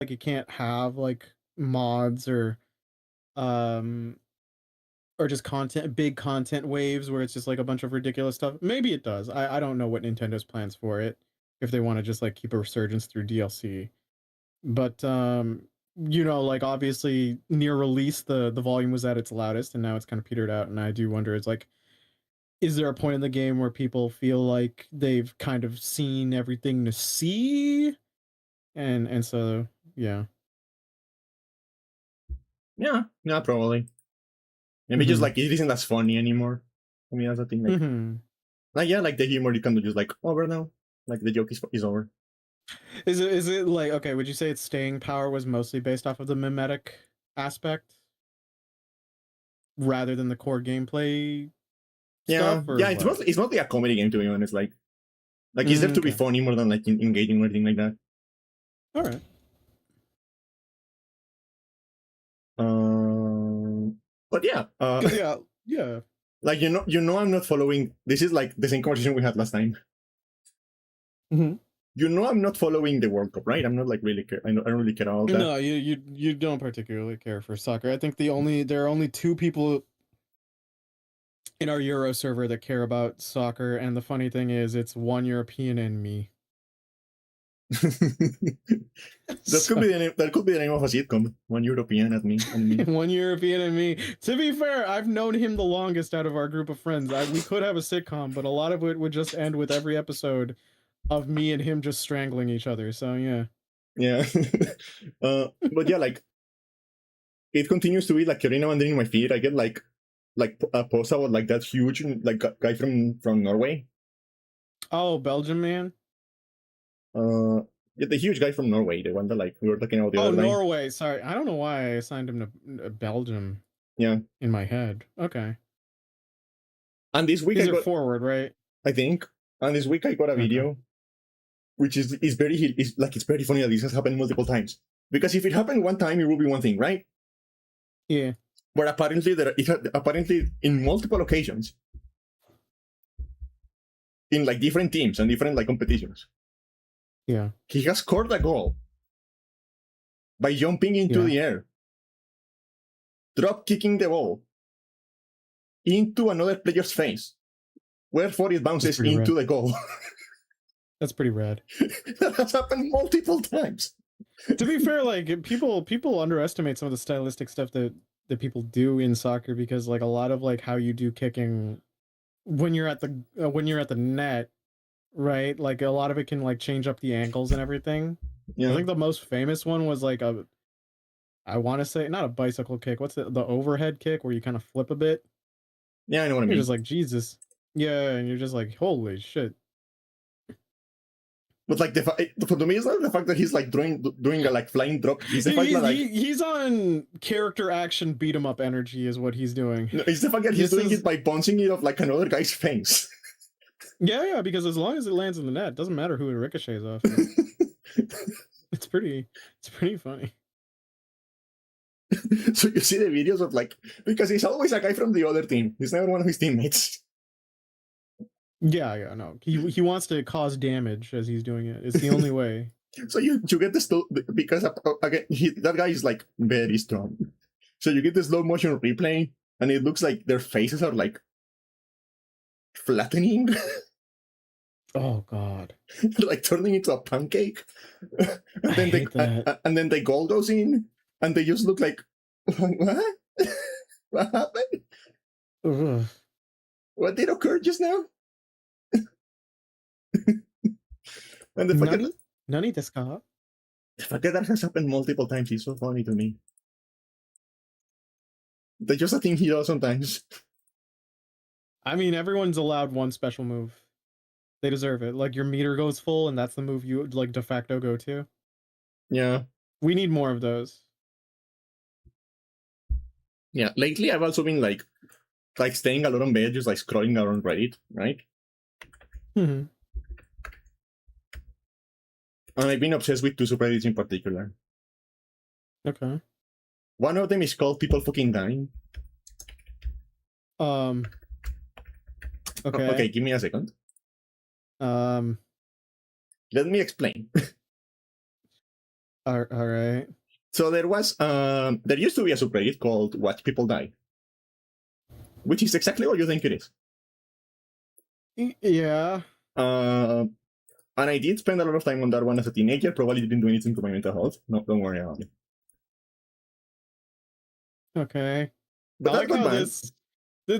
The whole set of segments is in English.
like it can't have like mods um or just big content waves where it's just like a bunch of ridiculous stuff. Maybe it does. I don't know what Nintendo's plans for it, if they want to just like keep a resurgence through DLC. But like obviously near release the volume was at its loudest, and now it's kind of petered out. And I do wonder, it's like, is there a point in the game where people feel like they've kind of seen everything to see, and so yeah. Yeah, probably. Maybe just like it isn't as funny anymore. I mean, that's the thing. Like yeah, like the humor you can do just like over now. Like the joke is over. Is it like, okay, would you say its staying power was mostly based off of the mimetic aspect rather than the core gameplay stuff? Or It's mostly a comedy game, to be honest. Like it's there to be funny more than like engaging or anything like that. All right. But yeah. Yeah. Like I'm not following. This is like the same conversation we had last time. I'm not following the World Cup, right? I'm not like really care. I don't really care about that. No, you don't particularly care for soccer. I think there are only two people in our Euro server that care about soccer, and the funny thing is, it's one European and me. That could be the name of a sitcom. One European and me. One European and me. To be fair, I've known him the longest out of our group of friends. We could have a sitcom, but a lot of it would just end with every episode of me and him just strangling each other. So yeah. Yeah. But yeah, like it continues to be like every now and then in my feed, I get like a post about like that huge like guy from Norway. Oh, Belgium man. Yeah, the huge guy from Norway, the one that like we were talking about the other day. Oh, Norway. Sorry, I don't know why I assigned him to Belgium. Yeah. In my head. Okay. And this week these are forward, right? I think. And this week I got a video, which is very funny that this has happened multiple times. Because if it happened one time, it will be one thing, right? Yeah. But apparently in multiple occasions, in like different teams and different like competitions. Yeah. He has scored a goal by jumping into the air, drop kicking the ball into another player's face, wherefore it bounces into the goal. That's pretty rad. That has happened multiple times. To be fair, like people underestimate some of the stylistic stuff that people do in soccer, because like a lot of like how you do kicking when you're at the net, right? Like a lot of it can like change up the ankles and everything. Yeah. I think the most famous one was like I want to say not a bicycle kick. What's the overhead kick where you kind of flip a bit? Yeah, I know what I mean. You're just like, Jesus. Yeah, and you're just like, holy shit. But like for me, it's not the fact that he's like doing a like flying drop. It's the fact that like he's on character action beat 'em up energy is what he's doing. No, it's the fact that he's doing it by bouncing it off like another guy's face. Yeah, because as long as it lands in the net, it doesn't matter who it ricochets off. It's pretty funny. So you see the videos of like, because he's always a guy from the other team. He's never one of his teammates. Yeah, no. He wants to cause damage as he's doing it. It's the only way. So you get this because again that guy is like very strong. So you get the slow motion replay, and it looks like their faces are like flattening. Oh God! Like turning into a pancake, and then the goal goes in, and they just look like, what? What happened? Ugh. What did occur just now? And the fact that has happened multiple times is so funny to me. That's just a thing he does sometimes. I mean, everyone's allowed one special move. They deserve it. Like your meter goes full, and that's the move you like de facto go to. Yeah. We need more of those. Yeah. Lately, I've also been like staying a lot on bed, just like scrolling around Reddit, right? Mm-hmm. And I've been obsessed with two subreddits in particular. Okay. One of them is called People Fucking Dying. Okay. Okay, give me a second. Let me explain. All right. So there used to be a subreddit called Watch People Die, which is exactly what you think it is. Yeah. Uh, and I did spend a lot of time on that one as a teenager. Probably didn't do anything to my mental health. No, don't worry about it. Okay. I But that like good how man,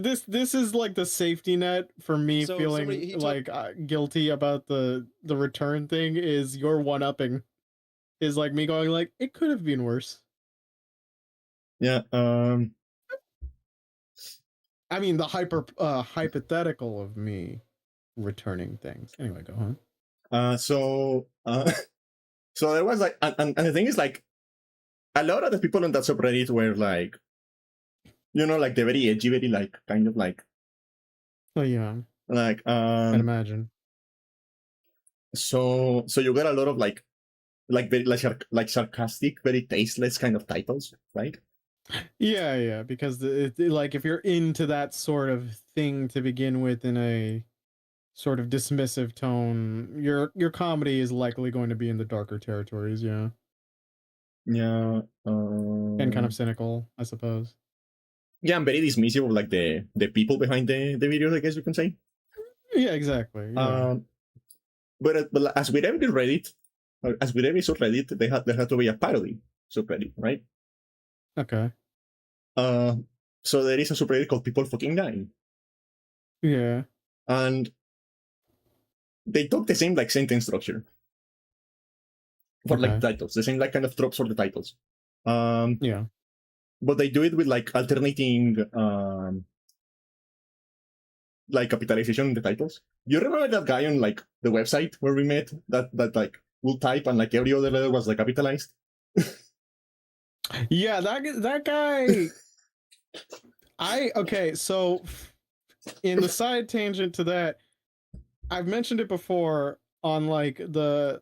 this is like the safety net for me So feeling somebody he took like guilty about the return thing is your one upping is like me going like it could have been worse. yeah. I mean the hypothetical of me returning things. Anyway, go on. So so there was like, and the thing is like, a lot of the people on that subreddit were like, like the very edgy, very like kind of Oh yeah, like I'd imagine. so you get a lot of like very like sarcastic, very tasteless kind of titles, right? Yeah, because like if you're into that sort of thing to begin with in a sort of dismissive tone, your comedy is likely going to be in the darker territories, yeah. Yeah. And kind of cynical, I suppose. Yeah, I'm very dismissive of like the people behind the videos, I guess you can say. Yeah, exactly. Yeah. Um, but as with every Reddit, or as with every subreddit, there had to be a parody subreddit, right? Okay. Uh, so there is a subreddit called People Fucking Dying, Yeah. and they took the same like sentence structure for like Okay. titles, the same like kind of tropes for the titles. Um, Yeah. but they do it with like alternating like capitalization in the titles. You remember that guy on like the website where we met that like will type and like every other letter was like capitalized? Yeah, that guy okay, so in the side tangent to that, I've mentioned it before on like the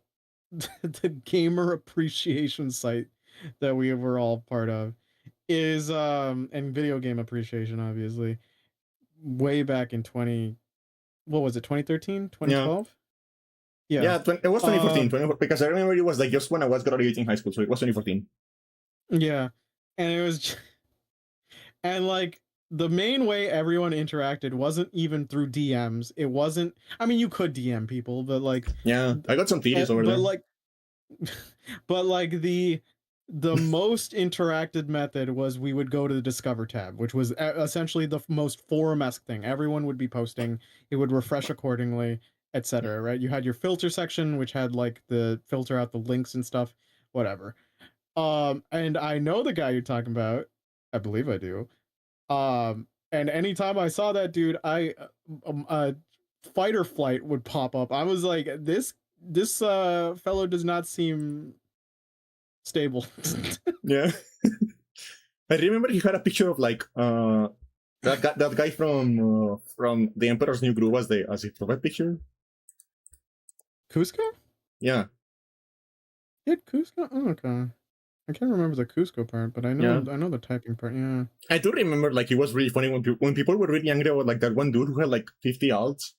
the gamer appreciation site that we were all part of is and video game appreciation obviously way back in 20 what was it 2013 Yeah. 2012 yeah Yeah, it was uh 2014, because I remember it was like just when I was graduating high school, so it was 2014. yeah and it was and like the main way everyone interacted wasn't even through DMs. It wasn't, I mean, you could DM people, but like Yeah, I got some theories over but there. like but like the most interacted method was we would go to the Discover tab, which was essentially the most forum-esque thing. Everyone would be posting, it would refresh accordingly, etc. Right? You had your filter section, which had like the filter out the links and stuff, whatever. And I know the guy you're talking about. I believe I do. And anytime I saw that dude, fight or flight would pop up. I was like, this fellow does not seem stable. Yeah. I remember he had a picture of like that guy from the Emperor's New Groove as the profile picture. Cusco? Yeah. Did Cusco? Oh, okay. I can't remember the Cusco part, but Yeah. I know the typing part. Yeah. I do remember like it was really funny when people were really angry about like that one dude who had like 50 alts.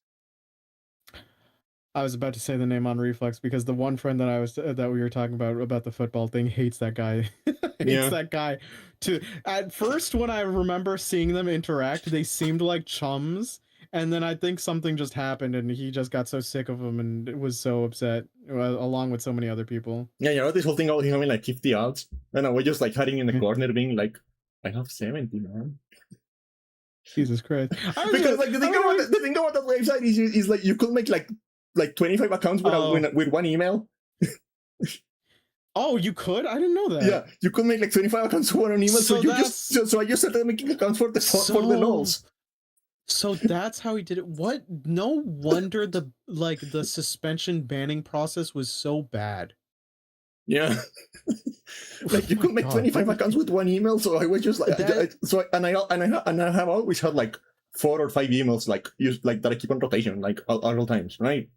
I was about to say the name on reflex because the one friend that we were talking about the football thing hates that guy. Hates Yeah. that guy. To at first when I remember seeing them interact, they seemed like chums, and then I think something just happened and he just got so sick of him and was so upset along with so many other people. Yeah, this whole thing about him having like 50 alts. And I was just like hiding in the corner being like, I have 70, man. Jesus Christ. Because like the thing about that website is like you could make like 25 accounts with one email. Oh, you could? I didn't know that. Yeah, you could make like 25 accounts with one email. So I just started making accounts for the lols. So that's how he did it. What? No wonder the suspension banning process was so bad. Yeah. Like you could make 25 accounts with one email, so I was just like I have always had like 4 or 5 emails like that I keep on rotation like at all times, right?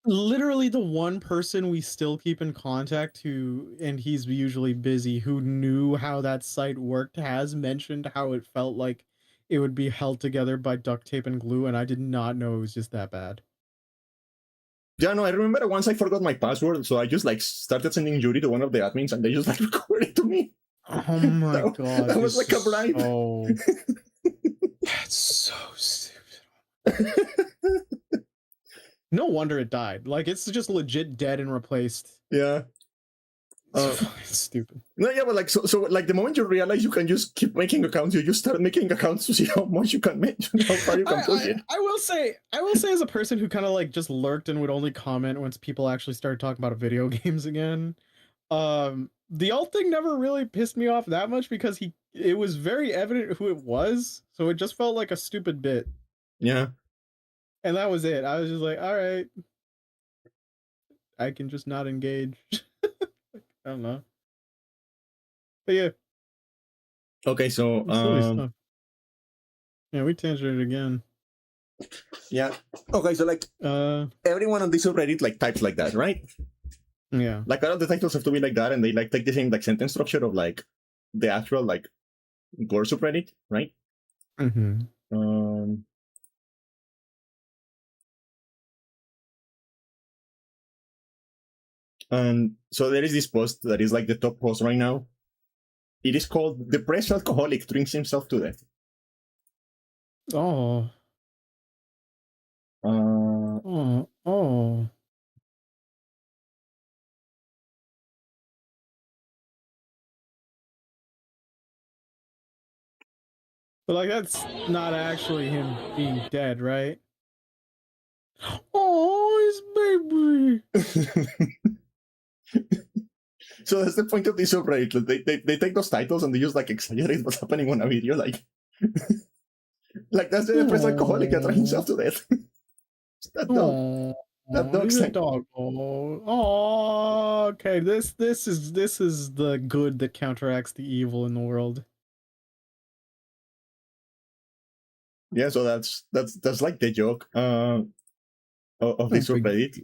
Literally the one person we still keep in contact who, and he's usually busy, who knew how that site worked has mentioned how it felt like it would be held together by duct tape and glue, and I did not know it was just that bad. Yeah, no, I remember once I forgot my password, so I just like started sending Yuri to one of the admins, and they just like recovered it to me. Oh my god, That was this like a is bribe. so. That's so stupid. No wonder it died. Like, it's just legit dead and replaced. Yeah. It's fucking stupid. No, yeah, but like so like the moment you realize you can just keep making accounts, you just start making accounts to see how much you can make, how far you can push it. I will say as a person who kind of like just lurked and would only comment once people actually started talking about video games again. The alt thing never really pissed me off that much because it was very evident who it was, so it just felt like a stupid bit. Yeah. And that was it. I was just like, all right, I can just not engage. I don't know. But yeah, Okay, so silly stuff. Yeah, we tangented again. yeah. Okay, so like everyone on this subreddit like types like that, right? Yeah. Like all of the titles have to be like that, and they like take the same like sentence structure of like the actual like gore subreddit, right? Mm-hmm. And so there is this post that is like the top post right now. It is called "Depressed Alcoholic Drinks Himself to Death." Oh. Oh. But like that's not actually him being dead, right? Oh, his baby. So that's the point of this subreddit. They take those titles and they just like exaggerate what's happening on a video. Like that's the depressed alcoholic that drank himself to death. That dog. Oh, That dog's he's a like, dog. Oh, okay. This is the good that counteracts the evil in the world. yeah. So that's like the joke of Oh, this big. subreddit.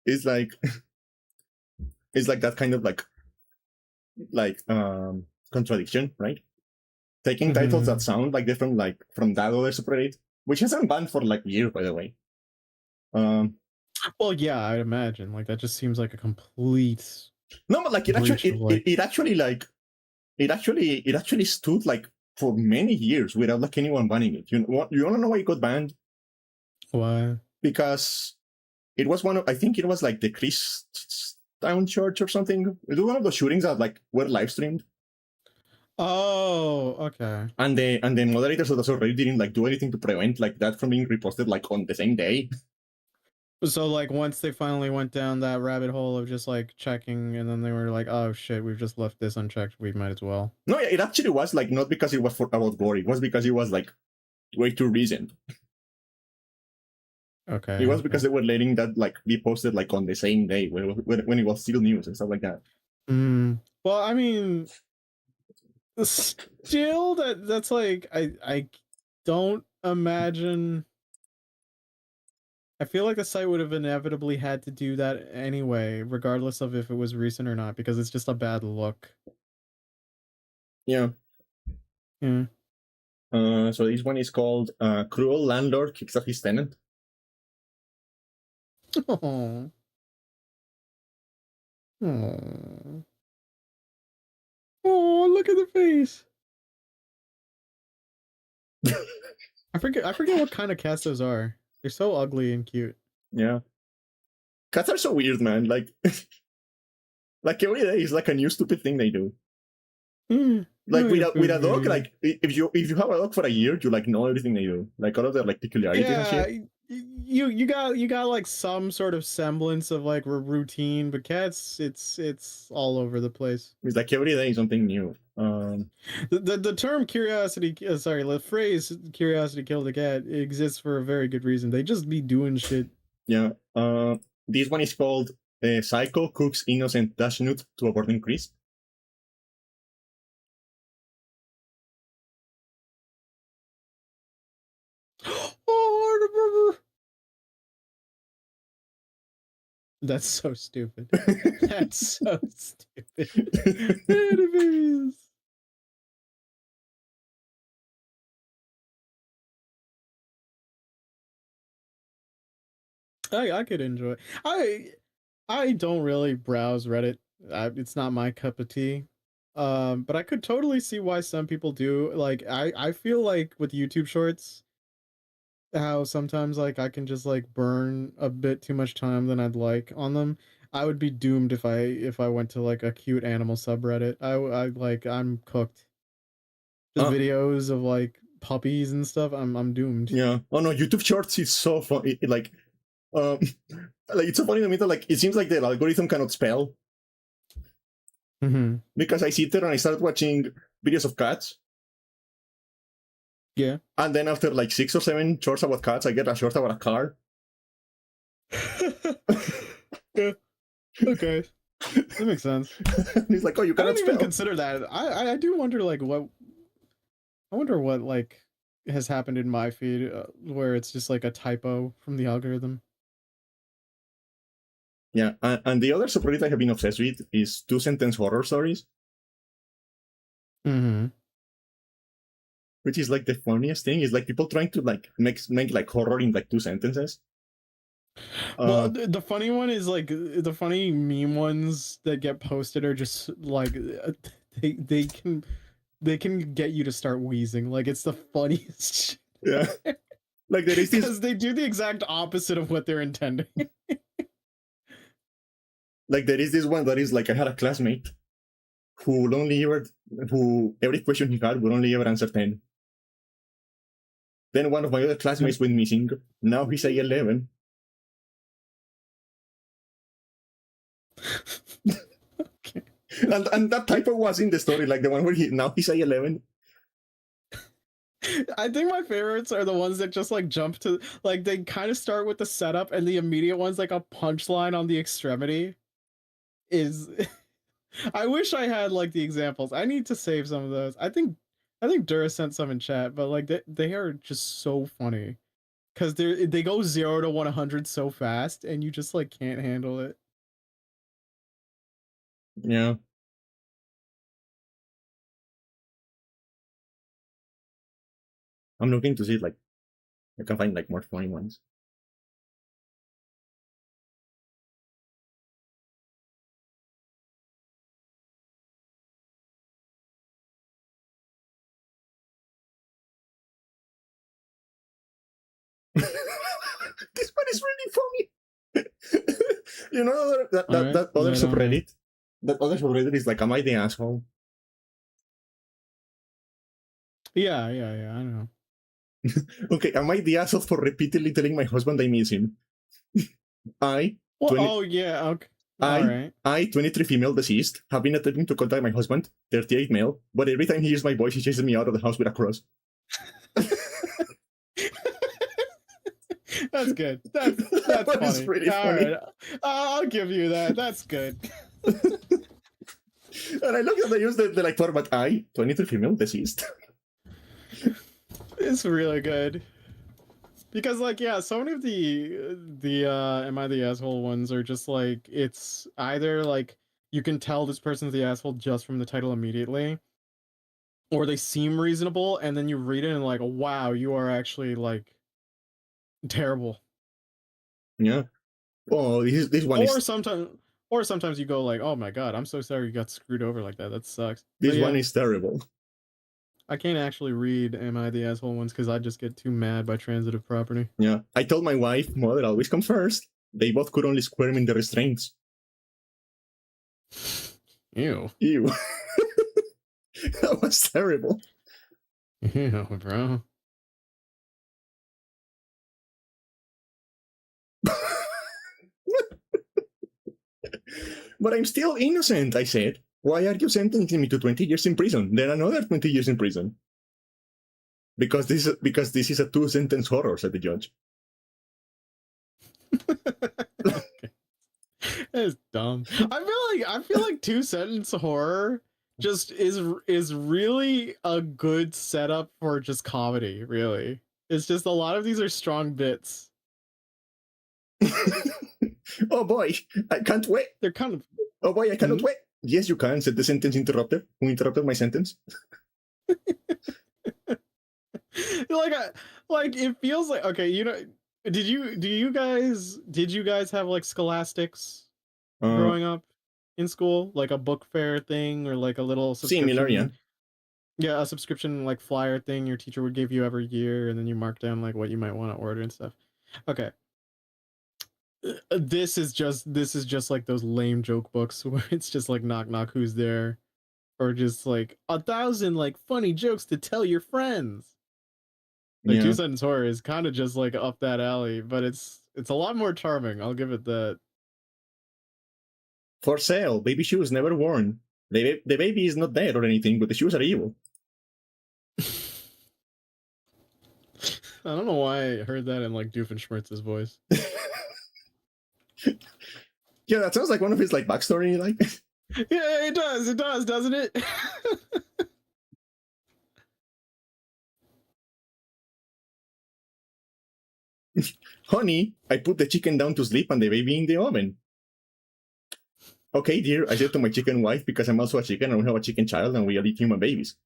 It's like it's like that kind of like contradiction, right? Taking titles that sound like different, like from that other subreddit, which hasn't banned for like years, by the way. Well, yeah, I'd imagine. Like that just seems like a complete No, but like breach of like. it actually like it actually stood like for many years without like anyone banning it. You want to know why it got banned? Why? Because it was one of, I think it was like the Christown Church or something. It was one of the shootings that like were live streamed. Oh, okay. And the moderators of the subreddit didn't like do anything to prevent like that from being reposted like on the same day. So like once they finally went down that rabbit hole of just like checking, and then they were like, "Oh shit, we've just left this unchecked. We might as well." No, yeah, it actually was like not because it was for about gore. It was because it was like way too recent. Okay. It was Okay. because they were letting that like be posted like on the same day when it was still news and stuff like that. Well, I mean, still that's like I don't imagine. I feel like the site would have inevitably had to do that anyway, regardless of if it was recent or not, because it's just a bad look. Yeah. Yeah. So this one is called "Cruel Landlord Kicks Off His Tenant." Oh. Oh. Oh, look at the face. I forget what kind of cats those are. They're so ugly and cute. Yeah. Cats are so weird, man. Like like every day is like a new stupid thing they do. Like with a dog, like if you have a dog for a year, you like know everything they do, like all of their like peculiarities and shit. You got like some sort of semblance of like routine, but cats, it's all over the place. It's like every day is something new. The term curiosity, sorry, the phrase "curiosity killed a cat" exists for a very good reason. They just be doing shit. Yeah. This one is called "Psycho Cooks Innocent Dash Nut to a Burning Crisp." Oh, that's so stupid. That's so stupid. I could enjoy. I don't really browse Reddit. It's not my cup of tea. But I could totally see why some people do. Like I feel like with YouTube Shorts, how sometimes like I can just like burn a bit too much time than I'd like on them. I would be doomed if I went to like a cute animal subreddit. I like I'm cooked. Just Uh, videos of like puppies and stuff. I'm doomed. yeah. Oh no, YouTube Shorts is so fun. Um, like it's so funny to me that like it seems like the algorithm cannot spell Hmm. because I sit there and I start watching videos of cats, Yeah. and then after like 6 or 7 shorts about cats, I get a short about a car. Yeah. Okay. That makes sense. He's like, oh, you I cannot didn't even spell. consider that. I do wonder like what I wonder what like has happened in my feed where it's just like a typo from the algorithm. Yeah, and the other subreddit I have been obsessed with is 2 sentence horror stories, Hmm. which is like the funniest thing. Is like people trying to like make like horror in like 2 sentences. Well, Uh, the funny one is like the funny meme ones that get posted are just like they they can get you to start wheezing. Like it's the funniest yeah, shit like there is this because they do the exact opposite of what they're intending. one that is like I had a classmate who would only ever who every question he had would only ever answer 10. Then one of my other classmates went missing. Now he's a 11. Okay. And that typo was in the story, like the one where he's a 11. I think my favorites are the ones that just like jump to like they kind of start with the setup and the immediate ones like a punchline on the extremity is I wish I had like the examples. I need to save some of those. I think Dura sent some in chat, but like they are just so funny because they go 0 to 100 so fast and you just like can't handle it. Yeah, I'm looking to see if like I can find like more funny ones. This one is really funny. You know All right, I don't know. that other subreddit is like, am I the asshole? Yeah, I know. Okay, am I the asshole for repeatedly telling my husband I miss him? I Well, 20 oh yeah, okay, all right. I 23 female deceased have been attempting to contact my husband 38 male, but every time he hears my voice he chases me out of the house with a cross. That's good. That's That is funny. pretty All funny. right, I'll give you that. That's good. And I look at they use the like format I 23 female deceased. It's really good because like yeah, so many of the am I the asshole ones are just like it's either like you can tell this person's the asshole just from the title immediately, or they seem reasonable, and then you read it and like wow, you are actually like terrible. Yeah. Oh, this one Or is sometimes or sometimes you go like, "Oh my god, I'm so sorry you got screwed over like that. That sucks." But this one yeah, is terrible. I can't actually read "Am I the asshole?" ones because I just get too mad by transitive property. Yeah. I told my wife, mother always comes first. They both could only squirm in the restraints. Ew, Ew. That was terrible. ew, bro. But I'm still innocent, I said. Why are you sentencing me to 20 years in prison? Then another 20 years in prison. Because this is a 2 sentence horror, said the judge. Okay, it's dumb. I feel like 2 sentence horror just is really a good setup for just comedy. Really, it's just a lot of these are strong bits. Oh boy, I can't wait. They're kind of Oh boy, I cannot hmm? wait. Yes, you can, said the sentence interrupter. Who interrupted my sentence? like like it feels like okay, did you guys have like scholastics Uh, growing up in school, like a book fair thing or like a little Similar, yeah. subscription? Yeah, a subscription like flyer thing your teacher would give you every year, and then you mark down like what you might want to order and stuff. Okay. This is just like those lame joke books where it's just like knock knock who's there, or just like 1,000 like funny jokes to tell your friends. Like Two Yeah. Sentence Horror is kind of just like up that alley, but it's a lot more charming. I'll give it that. For sale, baby shoes never worn. The baby is not dead or anything, but the shoes are evil. I don't know why I heard that in like Doofenshmirtz's voice. Yeah, that sounds like one of his like backstory, like. Yeah, it does, doesn't it? Honey, I put the chicken down to sleep and the baby in the oven. Okay, dear, I said to my chicken wife because I'm also a chicken and we have a chicken child and we are human babies.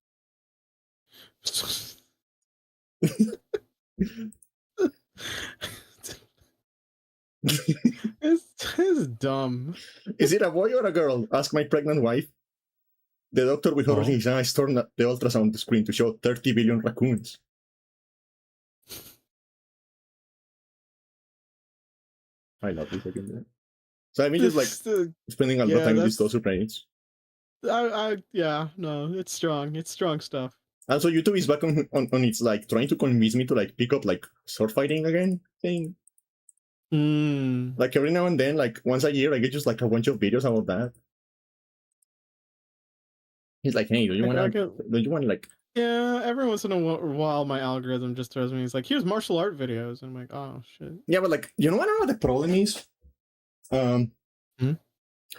It's dumb. Is it a boy or a girl? Asked my pregnant wife. The doctor with horror in his eyes turned the ultrasound screen to show 30 billion raccoons. I love this again. So I've been just like spending a lot of time with these those surprises. Yeah, no, it's strong. It's strong stuff. Also, YouTube is back on its like trying to convince me to like pick up like sword fighting again thing. Like every now and then, like once a year, I get just like a bunch of videos about that. He's like, hey, do you want to like? Yeah, every once in a while, my algorithm just throws me. He's like, here's martial art videos, and I'm like, oh shit. Yeah, but like, you know what? I don't know what the problem is. And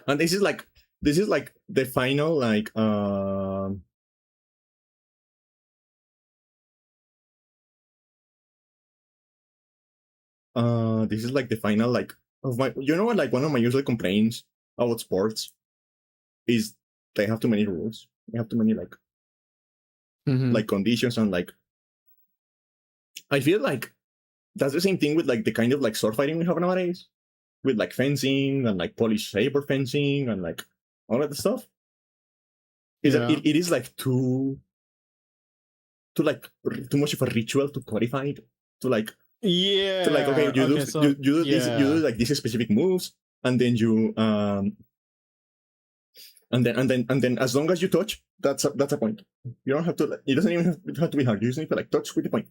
this is like the final like this is like the final like of my, you know what, like one of my usual complaints about sports is they have too many rules. They have too many like like conditions, and like I feel like that's the same thing with like the kind of like sword fighting we have nowadays, with like fencing and like Polish saber fencing and like all of the stuff. Is that it is like too much of a ritual to codify it, to like okay, you do like these specific moves, and then you and then as long as you touch, that's a point. You don't have to. It doesn't even have to be hard. You just need to like touch with the point.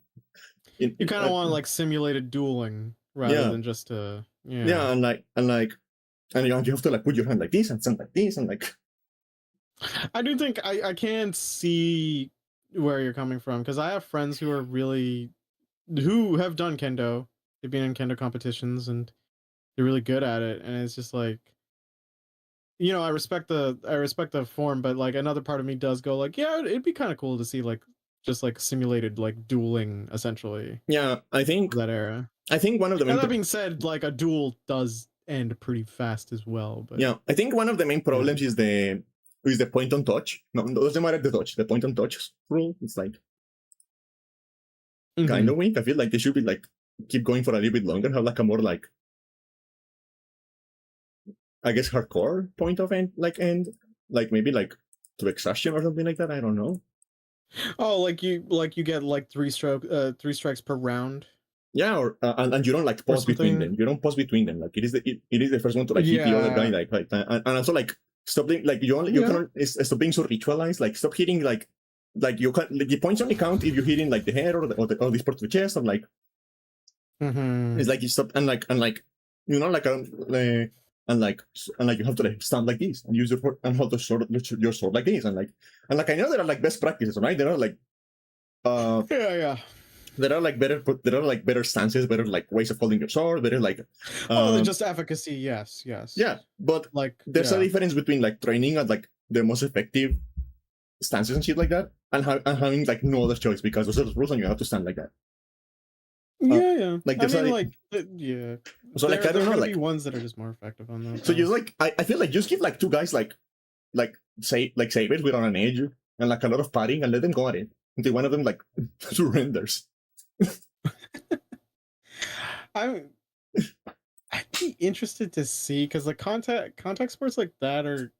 You kind of want like simulated dueling rather than just and you have to like put your hand like this and stand like this and like. I do think I can see where you're coming from, because I have friends who are who have done kendo. They've been in kendo competitions and they're really good at it, and it's just like, I respect the form, but like another part of me does go like, yeah, it'd be kind of cool to see like just like simulated like dueling essentially. Yeah, I think that era. I think one of the main. That being said, like a duel does end pretty fast as well. But yeah, I think one of the main problems is the point on touch. No, it doesn't matter the touch. The point on touch rule. It's like kind of weak. I feel like they should be like keep going for a little bit longer. Have like a more like, I guess, hardcore point of end, like maybe like to exhaustion or something like that. I don't know. Oh, like you get like three strikes per round. Yeah, or and you don't like pause between them. You don't pause between them. Like it is the first one to like hit the other guy. Like and also like stop like you cannot stop being so ritualized. Like stop hitting like you can like, the points only count if you're hitting like the head or this part of the chest, or like it's like you stop and like you know like and like you have to like stand like this and use your and hold your sword like this, and I know there are like best practices, right? There are like there are like better stances, better like ways of holding your sword, better like just efficacy. Yes. Yeah, but like there's a difference between like training at like the most effective stances and shit like that, and having like no other choice because those are the rules and you have to stand like that. Like there's so like I don't know, like ones that are just more effective on that. So just like I feel like just give like two guys like sabers without an edge and like a lot of padding and let them go at it until one of them like surrenders. I I'd be interested to see because like contact sports like that are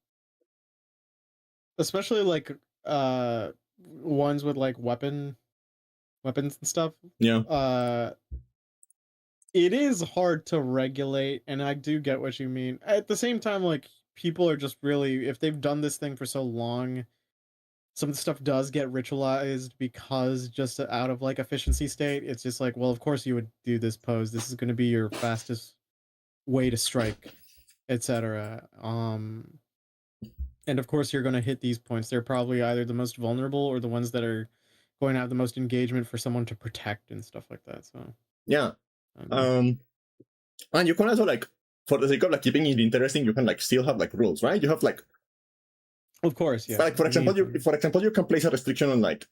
especially like uh ones with like weapons and stuff. Yeah, Uh, it is hard to regulate, and I do get what you mean. At the same time, like people are just really if they've done this thing for so long, some of the stuff does get ritualized because just out of like efficiency state, it's just like, well, of course you would do this pose. This is going to be your fastest way to strike, etc. And of course you're going to hit these points. They're probably either the most vulnerable or the ones that are going to have the most engagement for someone to protect and stuff like that. So yeah. um, Um, and you can also like, for the sake of like keeping it interesting, you can like still have like rules, right? You have of course, yeah, like for you example, need them. you can place a restriction on like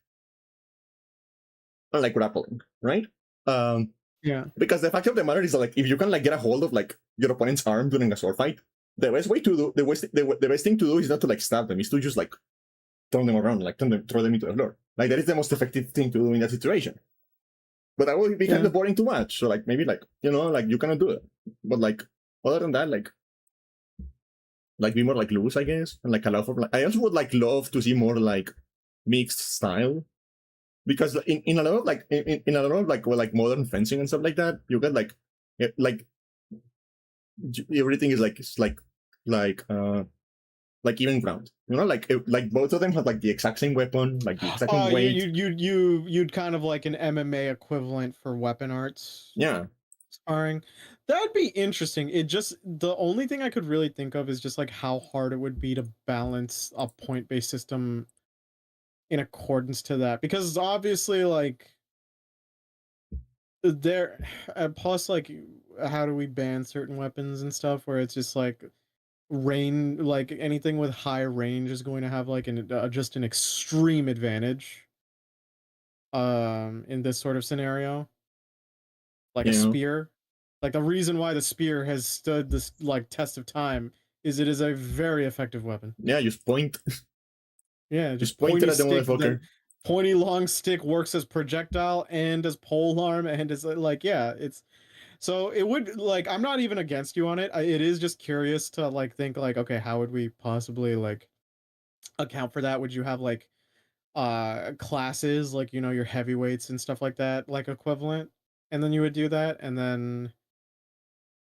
grappling, right? Um, Yeah, because the fact of the matter is that, like if you can like get a hold of like your opponent's arm during a sword fight, the best way to do the best thing to do is not to like stab them, is to just like throw them around, like throw them into the floor. Like that is the most effective thing to do in that situation. But that would be kind yeah. of boring to watch. So like maybe like like you cannot do it. But like other than that, like be more like loose, I guess, and like allow for like I also would like love to see more like mixed style because in a lot of like in a lot of like well, like modern fencing and stuff like that, you get like like everything is like it's like even ground. Like both of them have like the exact same weapon, like the exact same You weight. you'd kind of like an MMA equivalent for weapon arts Yeah, sparring. That'd be interesting. It just the only thing I could really think of is just like how hard it would be to balance a point-based system in accordance to that because obviously like there plus like how do we ban certain weapons and stuff where it's just like like anything with high range is going to have like just an extreme advantage in this sort of scenario like a you know, spear. Like the reason why the spear has stood this like test of time is it is a very effective weapon. yeah, just point, Yeah, just just point it pointy at the stick that motherfucker. pointy long stick works as projectile and as pole arm and as like yeah, it's so it would like I'm not even against you on it. It is just curious to like think like okay, how would we possibly like account for that? Would you have like classes like your heavyweights and stuff like that like equivalent and then you would do that and then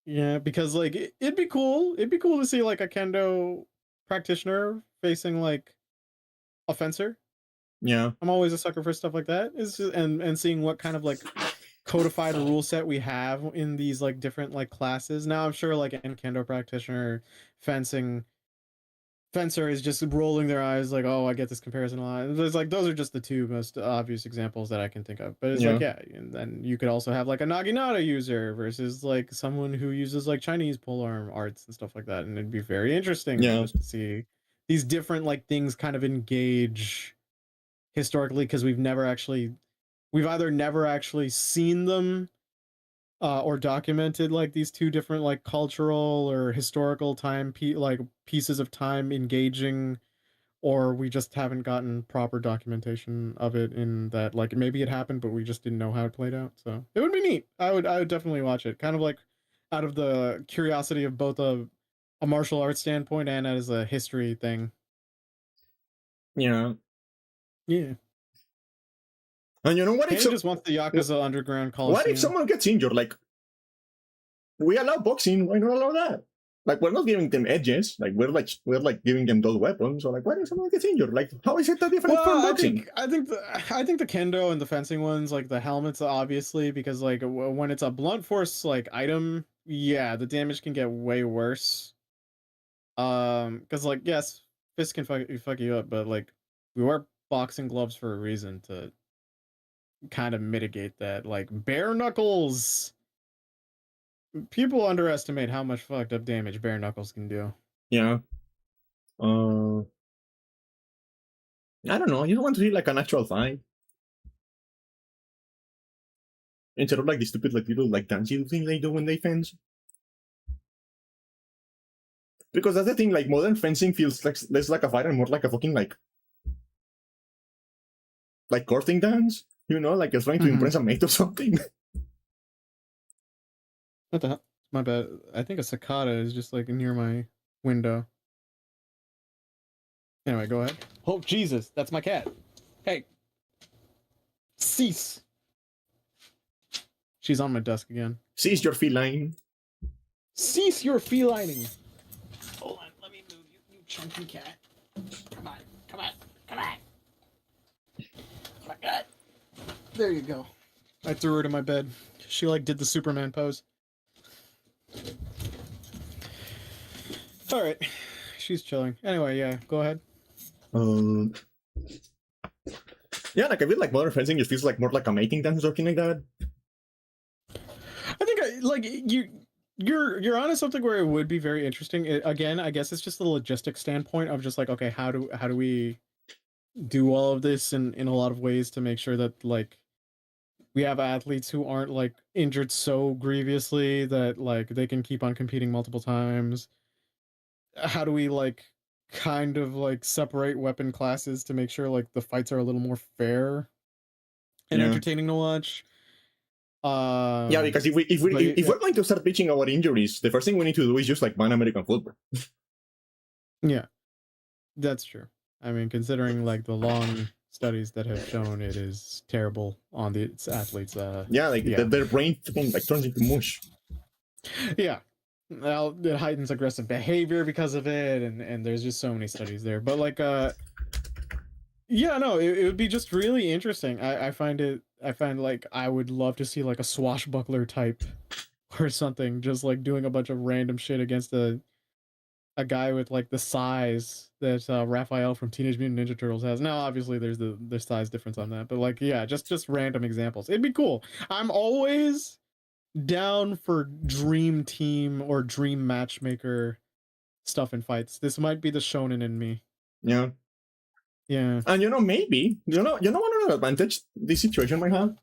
yeah, because like it'd be cool to see like a kendo practitioner facing like a fencer. Yeah, I'm always a sucker for stuff like that. And seeing what kind of like codified rule set we have in these like different like classes. Now I'm sure like an kendo practitioner fencing fencer is just rolling their eyes like, oh, I get this comparison a lot. There's like those are just the two most obvious examples that I can think of. But it's like yeah, yeah, and then you could also have like a naginata user versus like someone who uses like Chinese polearm arts and stuff like that, and it'd be very interesting yeah, just to see these different like things kind of engage historically because we've either never actually seen them or documented like these two different like cultural or historical like pieces of time engaging or we just haven't gotten proper documentation of it in that like maybe it happened but we just didn't know how it played out so it would be neat. I would definitely watch it kind of like out of the curiosity of both a martial arts standpoint and as a history thing. yeah. Yeah, And you know what if Kenny so? just wants the Yakuza Underground What if Coliseum. someone gets injured? Like we allow boxing, why not allow that? Like we're not giving them edges. Like we're like giving them those weapons. So like, what if someone gets injured? Like, how is it that different from Well, I boxing? think I think the I think the kendo and the fencing ones, like the helmets, obviously, because like when it's a blunt force like item, yeah, the damage can get way worse. Because like yes, fists can fuck you up, but like we wear boxing gloves for a reason to kind of mitigate that. Like bare knuckles, people underestimate how much fucked up damage bare knuckles can do. Yeah. Uh, I don't know. You don't want to see like an actual fight instead of like the stupid like little like dancing thing they do when they fence. Because that's the thing. Like modern fencing feels like less like a fight and more like a fucking like courting dance. Like you're trying to Hmm. impress a mate or something. What the hell? My bad. I think a cicada is just like near my window. Anyway, go ahead. Oh, Jesus. That's my cat. Hey. Cease. She's on my desk again. Seize your feline. Cease your felining. Hold on. Let me move you, you chunky cat. Come on. Come on. Come on. Oh my God. There you go. I threw her to my bed. She like did the Superman pose. All right. She's chilling. Anyway, yeah, go ahead. Yeah, like I feel like modern fencing just feels like more like a mating dance or something like that. I think like you're onto something where it would be very interesting. Again, I guess it's just the logistic standpoint of just like, okay, how do we do all of this in a lot of ways to make sure that like we have athletes who aren't like injured so grievously that like they can keep on competing multiple times. How do we like kind of like separate weapon classes to make sure like the fights are a little more fair and Yeah. entertaining to watch? Yeah, because if we're going to start pitching our injuries, the first thing we need to do is just like ban American football. Yeah, that's true. I mean, considering like the long studies that have shown it is terrible on the athletes. Yeah, like their brain like turns into mush. Yeah. Well, it heightens aggressive behavior because of it, and there's just so many studies there. But like, yeah, no, it would be just really interesting. I find like I would love to see like a swashbuckler type or something, just like doing a bunch of random shit against a guy with like the size that Raphael from Teenage Mutant Ninja Turtles has. Now, obviously, there's the size difference on that, but like, yeah, just random examples. It'd be cool. I'm always down for dream team or dream matchmaker stuff in fights. This might be the shonen in me. Yeah. Yeah. And maybe one other advantage this situation might have.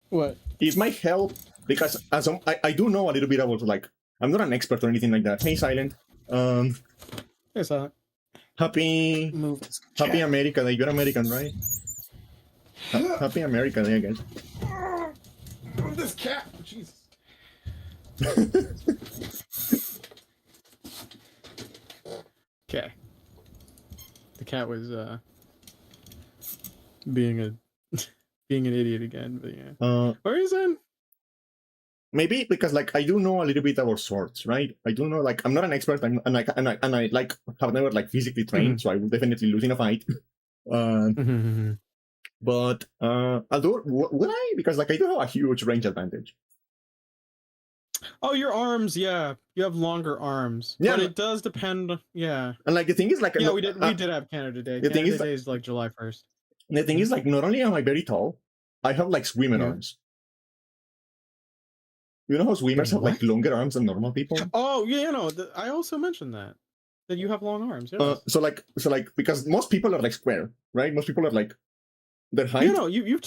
What? It might help because as I do know a little bit about like I'm not an expert or anything like that. Hey, Silent. Hey, Silent. Happy America Day. You're American, right? Happy America Day, I guess. This cat. Jesus. Okay. The cat was being an idiot again, but yeah. Where is it? Maybe because like I do know a little bit about swords, right? I do know like I'm not an expert, and I like have never like physically trained, so I will definitely lose in a fight. But although would I? Because like I do have a huge range advantage. Oh, your arms, yeah. You have longer arms. Yeah, but it does depend. Yeah. And like the thing is like yeah, we did have Canada Day. Canada Day is like July 1st. The thing is like not only am I very tall, I have like swimmer arms. You know how swimmers have like longer arms than normal people? Oh yeah, I also mentioned that you have long arms. Yes. So like because most people are like square, right? Most people are like their height. You've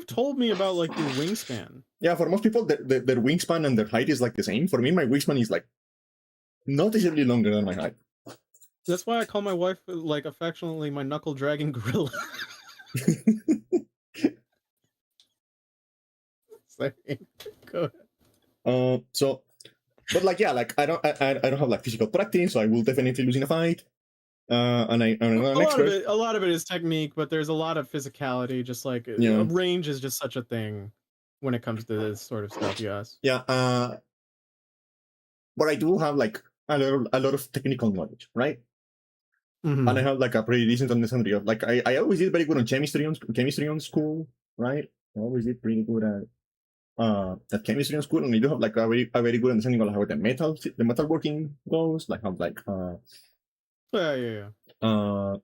told me about like your wingspan. Yeah, for most people, their wingspan and their height is like the same. For me, my wingspan is like noticeably longer than my height. That's why I call my wife like affectionately my knuckle dragging gorilla. Go ahead. So, but like yeah, like I don't have like physical practice, so I will definitely lose in a fight. And I'm an expert. A lot of it is technique, but there's a lot of physicality. Just like range is just such a thing when it comes to this sort of stuff. Yes. Yeah. But I do have like a lot of technical knowledge, right? And I have like a pretty decent understanding of like I always did very good on chemistry on school, right? I always did pretty good at chemistry on school, and I do have like a very good understanding of how the metal working goes, like how like yeah. I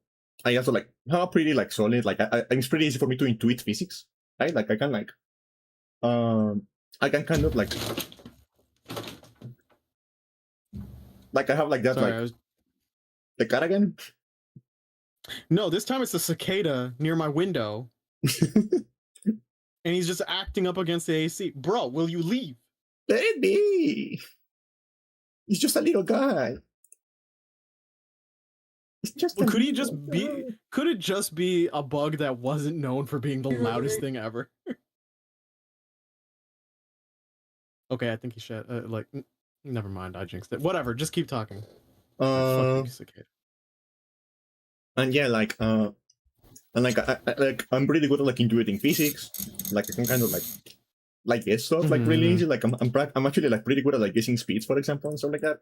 also like how pretty like solid, like it's pretty easy for me to intuit physics, right? Like I can like I can kind of like I have like that. Sorry, the cat again? No, this time it's the cicada near my window. And he's just acting up against the AC. Bro, will you leave? Let it be. He's just a little guy. It's just could it just be a bug that wasn't known for being the loudest thing ever? Okay, I think he should. Never mind. I jinxed it. Whatever. Just keep talking. Like, fuck you, Uh, cicada. and yeah, and like I'm pretty good at like intuiting physics. Like I can kind of like guess stuff like really Mm-hmm. easy. Like I'm actually like pretty good at like guessing speeds, for example, and stuff like that.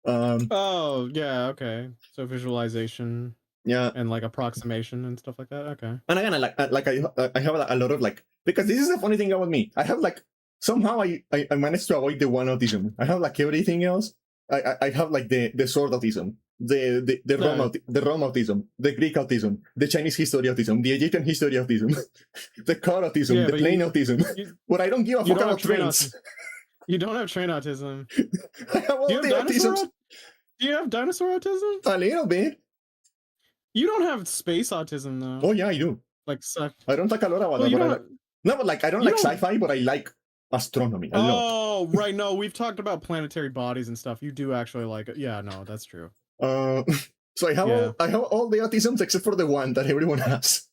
um, Oh, yeah, okay. So visualization yeah, and like approximation and stuff like that. Okay. and again, I have a lot of like, because this is the funny thing about me. I have like somehow I managed to avoid the one autism. I have like everything else. I have like the sword autism, No, The Rome autism, the Greek autism, the Chinese history autism, the Egyptian history autism, the car autism, yeah, the but plane autism. you But I don't give a you fuck don't have about train trains. autism. You don't have train autism. I have Do all you have the autisms Do you have dinosaur autism? a little bit. You don't have space autism Oh though. yeah, I do. Like suck. I don't talk a lot about Well, that, you but I don't like. have, No, but like I don't you like don't. sci-fi, but I like astronomy a lot. Oh, right. No, we've talked about planetary bodies and stuff. You do actually like it. Yeah, no, that's true. Uh, so Yeah. I have all the autisms except for the one that everyone has.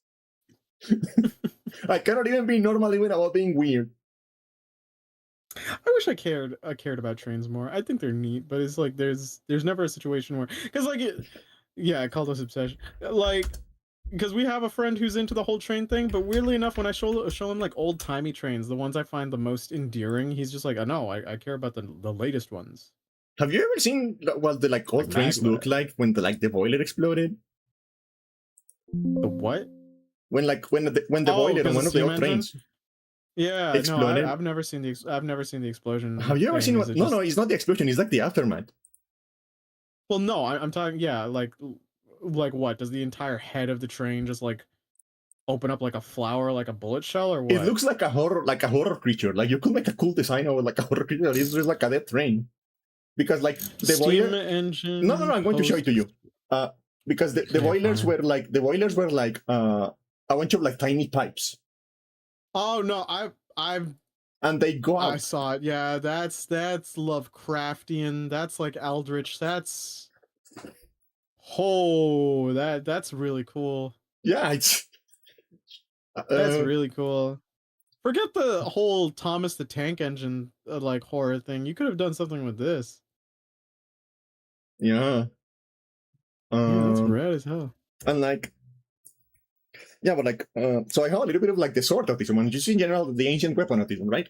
I cannot even be normal even about being weird. I wish I cared about trains more. I think they're neat, but it's like there's never a situation where because like yeah, I call this obsession. Like because we have a friend who's into the whole train thing, but weirdly enough, when I show him like old timey trains, the ones I find the most endearing, he's just like, oh no, I care about the latest ones, Have you ever seen what the like like old trains look like when the boiler exploded? the what? When the Oh, boiler on because the one of the steam old engine. trains Yeah, no, exploded? I've never seen the explosion Have you ever thing. seen Is what? it No, no, just it's not the explosion. It's like the aftermath. well, no, I'm talking. Yeah, like what? Does the entire head of the train just like open up like a flower, like a bullet shell, or It what? looks like a horror creature. Like you could make a cool design of like a horror creature. It's just like a dead train because like the Steam boiler. No, no, no. engine I'm going to show it to post. you. Because Okay, fine. the boilers were like a bunch of like tiny pipes, Oh no, I've and they go I out. saw it. Yeah, that's Lovecraftian. That's like Eldritch. That's that's really cool. Yeah, it's That's uh, really cool. Forget the whole Thomas the Tank Engine like horror thing. You could have done something with this. yeah. Yeah, that's Um, rad as hell. and like yeah, but like so I have a little bit of like the sword autism and just in general the ancient weapon autism, right?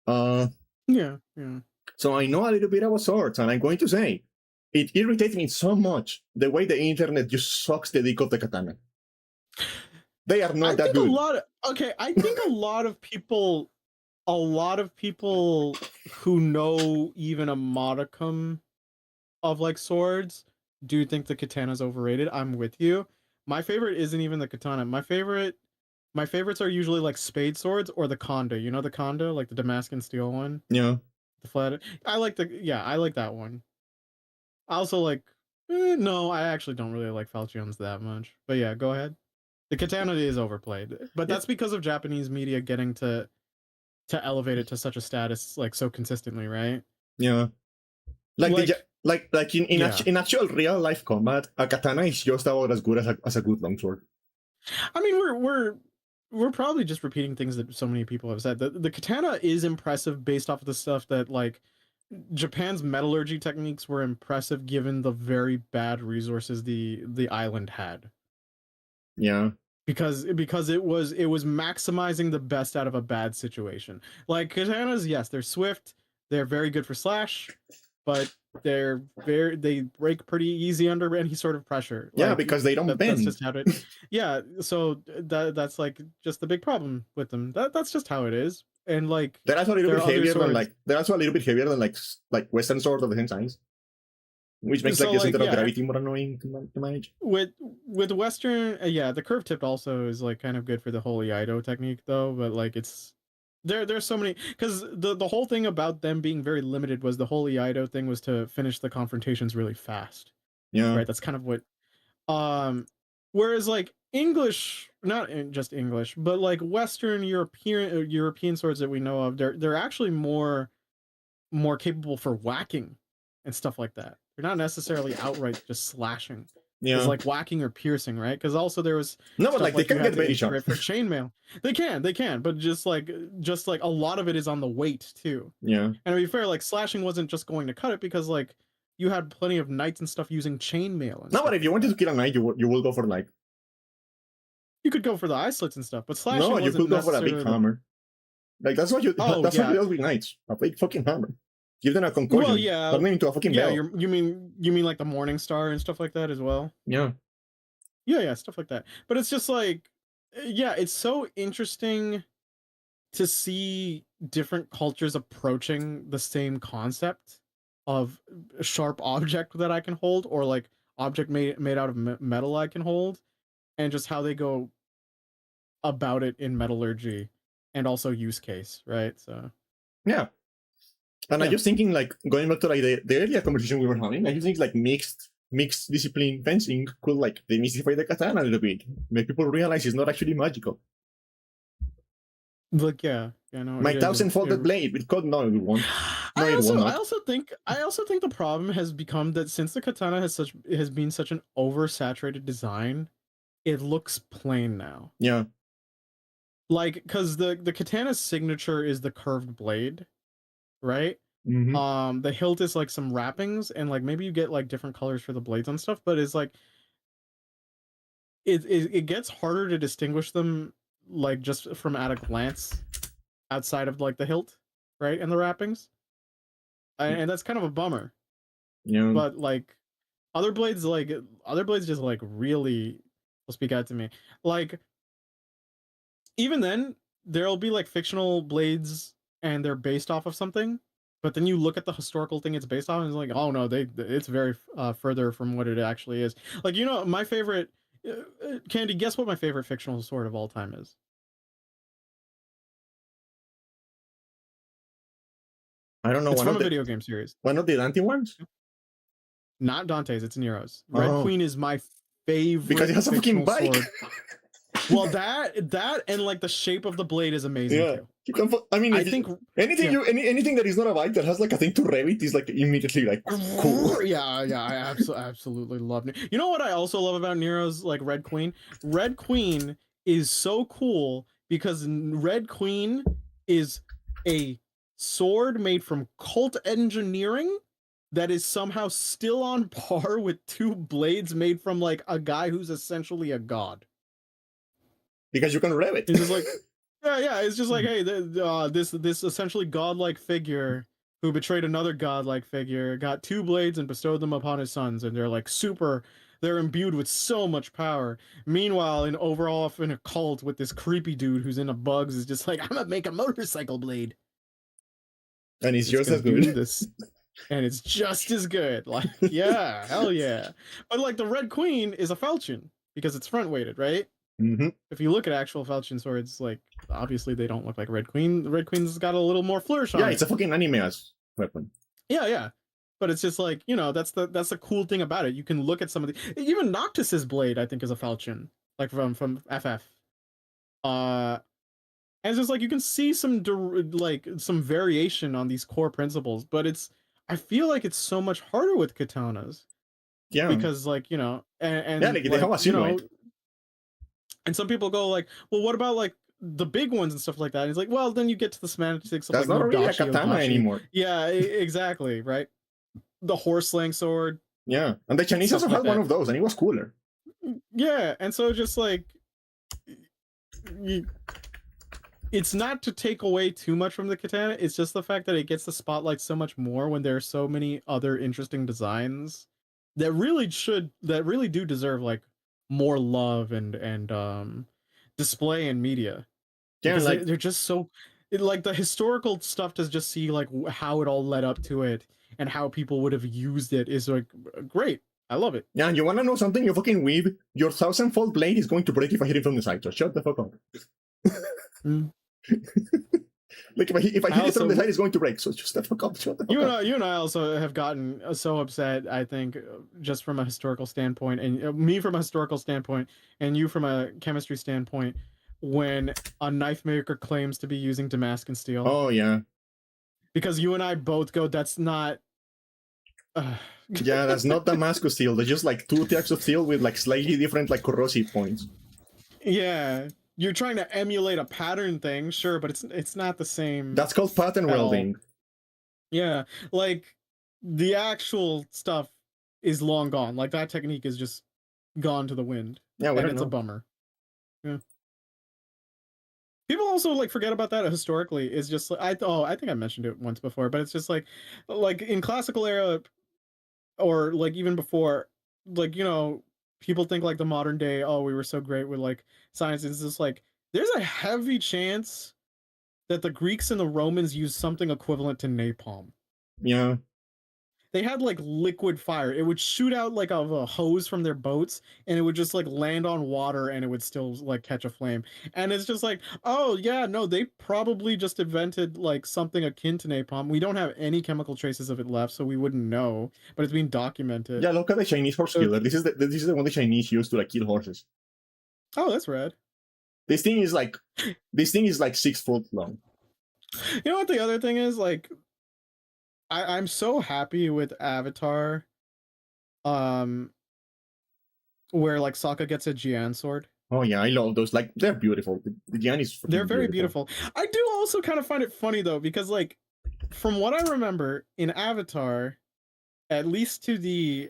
Uh, Yeah, yeah. so I know a little bit about swords, and I'm going to say it irritates me so much the way the internet just sucks the dick of the katana. They are I not that think a good. lot of okay, I think a lot of people who know even a modicum of like swords do think the katana's overrated. I'm with you. My favorite isn't even the katana. My favorites are usually like spade swords or the kondo. You know the kondo, like the Damascus steel one, Yeah, the flat. I like that one. I also like no, I actually don't really like falchion's that much. But yeah, go ahead. The katana is overplayed, but yeah, that's because of Japanese media getting to elevate it to such a status like so consistently, right? yeah. Like the Like yeah. in actual real life combat, a katana is just about as good as a good longsword. I mean, we're probably just repeating things that so many people have said. The katana is impressive based off of the stuff that like Japan's metallurgy techniques were impressive given the very bad resources the island had. Yeah, Because it was maximizing the best out of a bad situation. Like katanas, yes, they're swift, they're very good for slash, but they break pretty easy under any sort of pressure. yeah, Like because they don't that's bend. just how it. Yeah, so that's like just the big problem with them. That's just how it is. And like They're also a little there bit are other heavier than swords. like they're also a little bit heavier than like Western swords of the same size, which makes like So the like center of yeah, gravity more annoying to manage. with Western, yeah, the curve tipped also is like kind of good for the holy Ido technique though, but like it's there's so many because the whole thing about them being very limited was the holy Ido thing was to finish the confrontations really fast, Yeah, right? That's kind of what whereas like English, not just English, but like Western European swords that we know of, they're actually more capable for whacking and stuff like that. They're not necessarily outright just slashing. is Yeah. like whacking or piercing, right? Because also there was No, but stuff like they like you can had get to very sharp. integrate for chainmail. They can, but just like a lot of it is on the weight too. Yeah. And to be fair, like slashing wasn't just going to cut it because like you had plenty of knights and stuff using chainmail and No, but stuff if you like wanted to that. kill a knight, you will go for like You could go for the eye slits and stuff, but no, slashing you wasn't could go for a big necessarily the. hammer. Like that's what you Oh that's what you yeah. do with knights. A big fucking hammer. Give them a Well, concussion. yeah, Turn them into a fucking yeah. bell. You mean like the Morning Star and stuff like that as well. Yeah. Yeah, yeah, stuff like that. But it's just like, yeah, it's so interesting to see different cultures approaching the same concept of a sharp object that I can hold, or like object made out of metal I can hold, and just how they go about it in metallurgy and also use case, right? So Yeah. And I yeah. just thinking like going back to like the earlier conversation we were having, I just think like mixed discipline fencing could like demystify the katana a little bit. Make people realize it's not actually magical. Like yeah, no, My it thousand isn't. folded blade, it could no, it won't. No, I it will also not. I also think the problem has become that since the katana has been such an oversaturated design, it looks plain now. Yeah. Like because the katana's signature is the curved blade, right? Mm-hmm. The hilt is like some wrappings, and like maybe you get like different colors for the blades and stuff, but it's like it gets harder to distinguish them like just from at a glance outside of like the hilt, right? And the wrappings. And that's kind of a bummer. Yeah. But like other blades just like really will speak out to me. Like even then, there'll be like fictional blades and they're based off of something, but then you look at the historical thing it's based on and it's like, oh no, it's very further from what it actually is. Like my favorite Candy, guess what my favorite fictional sword of all time is? I don't know. It's from a video game series. One of the Dante ones? Not Dante's, it's Nero's. Red Oh. Queen is my Because it favorite has a fucking fictional bike. sword. Well, that and like the shape of the blade is amazing Yeah. too. You can I mean I if think anything yeah. anything that is not a bike that has like a thing to rev it is like immediately like cool. Yeah, yeah, I absolutely love it. You know what I also love about Nero's like Red Queen? Red Queen is so cool because Red Queen is a sword made from cult engineering that is somehow still on par with two blades made from like a guy who's essentially a god. Because you can rev it. It's just like, yeah. It's just like, hey, this essentially godlike figure who betrayed another godlike figure got two blades and bestowed them upon his sons, and they're like super. They're imbued with so much power. Meanwhile, in overall in a cult with this creepy dude who's into bugs is just like, I'm gonna make a motorcycle blade. And it's It's just gonna as do good. this, and it's just as good. Like, yeah, hell yeah. But like the Red Queen is a falchion because it's front weighted, right? Mm-hmm. If you look at actual falchion swords, like obviously they don't look like Red Queen. The Red Queen's got a little more flourish Yeah, on it's it. a fucking anime as weapon. Yeah. But it's just like, that's the cool thing about it. You can look at some of the even Noctis's blade, I think, is a falchion, like from FF. Uh and it's just like you can see like some variation on these core principles, but I feel like it's so much harder with katanas Yeah. because like, Yeah, and like they have like, a silhouette. and some people go like, well, what about like the big ones and stuff like that? And it's like, well, then you get to the semantics of That's like not really a Mudachi, katana Odachi. anymore. Yeah, exactly, right? The horse slang sword, Yeah. And the Chinese also stuff like had one that. of those and it was cooler. Yeah, and so just like you, it's not to take away too much from the katana. It's just the fact that it gets the spotlight so much more when there are so many other interesting designs that really do deserve like more love and display in media. Yeah, Because like they're just so like the historical stuff to just see like how it all led up to it and how people would have used it is like great. I love it. yeah, and you wanna know something, you fucking weeb, your thousand-fold blade is going to break if I hit it from the side, so shut the fuck up. Mm. Like if I I hit it from the also side, it's going to break, so just the fuck up, shut the fuck up. you and I also have gotten so upset. I think just from a historical standpoint, and me from a historical standpoint, and you from a chemistry standpoint, when a knife maker claims to be using Damascus steel, Oh yeah. because you and I both go, that's not Yeah, that's not Damascus steel. They're just like two types of steel with like slightly different like corrosive points. Yeah, you're trying to emulate a pattern thing, sure, but it's not the same That's called pattern at all. welding. Yeah, like the actual stuff is long gone. Like that technique is just gone to the wind, Yeah, we and don't it's a know. bummer. Yeah. People also like forget about that historically. Is just I think I mentioned it once before, but it's just like in classical era or like even before, like people think like the modern day, oh, we were so great with like science. It's just like there's a heavy chance that the Greeks and the Romans used something equivalent to napalm. Yeah. They had like liquid fire. It would shoot out like of a hose from their boats, and it would just like land on water, and it would still like catch a flame. And it's just like, oh yeah, no, they probably just invented like something akin to napalm. We don't have any chemical traces of it left, so we wouldn't know. But it's being documented. Yeah, look at the Chinese horse So, killer. This is the one the Chinese use to like kill horses. oh, that's rad. This thing is like 6 foot long. You know what the other thing is? Like, I'm so happy with Avatar, um, where like Sokka gets a Jian sword. Oh yeah, I love those. Like they're beautiful. The Jian is They're freaking very beautiful. beautiful. I do also kind of find it funny though, because like from what I remember in Avatar, at least to the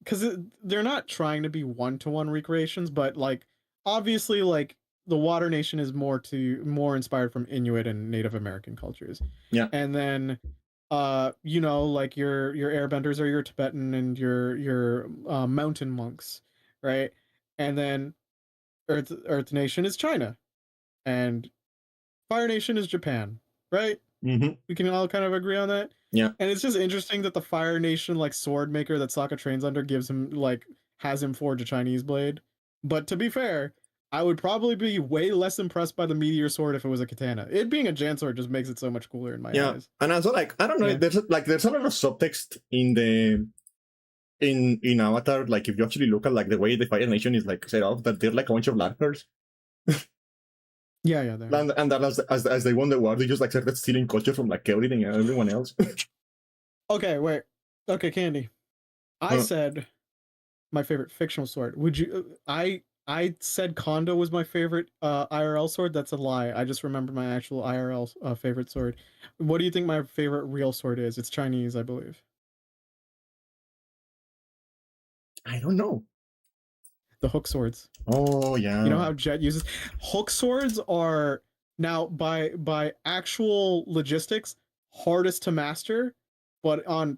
because they're not trying to be one-to-one recreations, but like obviously like the Water Nation is more inspired from Inuit and Native American cultures. Yeah. And then like your airbenders are your Tibetan and your mountain monks, right? And then Earth Nation is China and Fire Nation is Japan, right? Mm-hmm. We can all kind of agree on that. Yeah. And it's just interesting that the Fire Nation like sword maker that Sokka trains under gives him like has him forge a Chinese blade. But to be fair, I would probably be way less impressed by the meteor sword if it was a katana. It being a Jan sword just makes it so much cooler in my Yeah. eyes. And also like I don't know, Yeah. there's a lot of subtext in Avatar. Like if you actually look at like the way the Fire Nation is like set up, that they're like a bunch of lurkers. Yeah, there. And that as they won the war, they just like started stealing culture from like everything and everyone else. Okay, wait. Okay, Candy. I said my favorite fictional sword. Would you I said Kondo was my favorite IRL sword. That's a lie. I just remember my actual IRL favorite sword. What do you think my favorite real sword is? It's Chinese, I believe. I don't know. The hook swords. Oh yeah. You know how Jet uses hook swords are now by actual logistics hardest to master, but on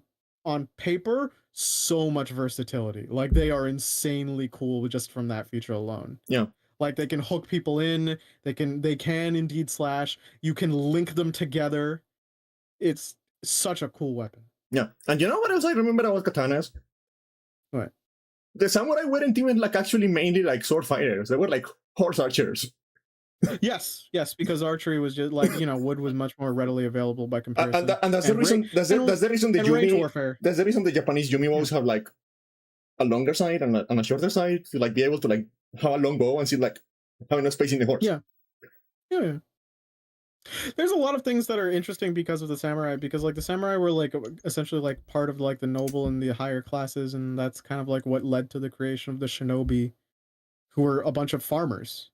paper so much versatility. Like they are insanely cool just from that feature alone. Yeah. Like they can hook people in, they can indeed slash. You can link them together. It's such a cool weapon. Yeah. And you know what else I remember about katanas? What? The samurai weren't even like actually mainly like sword fighters. They were like horse archers. Yes, because archery was just like wood was much more readily available by comparison. And that's the reason. That's the reason the range Yumi. warfare. That's the reason the Japanese Yumi bows have like a longer side and a shorter side to like be able to like have a long bow and see like have enough space in the horse. Yeah. There's a lot of things that are interesting because of the samurai, because like the samurai were like essentially like part of like the noble and the higher classes, and that's kind of like what led to the creation of the shinobi, who were a bunch of farmers.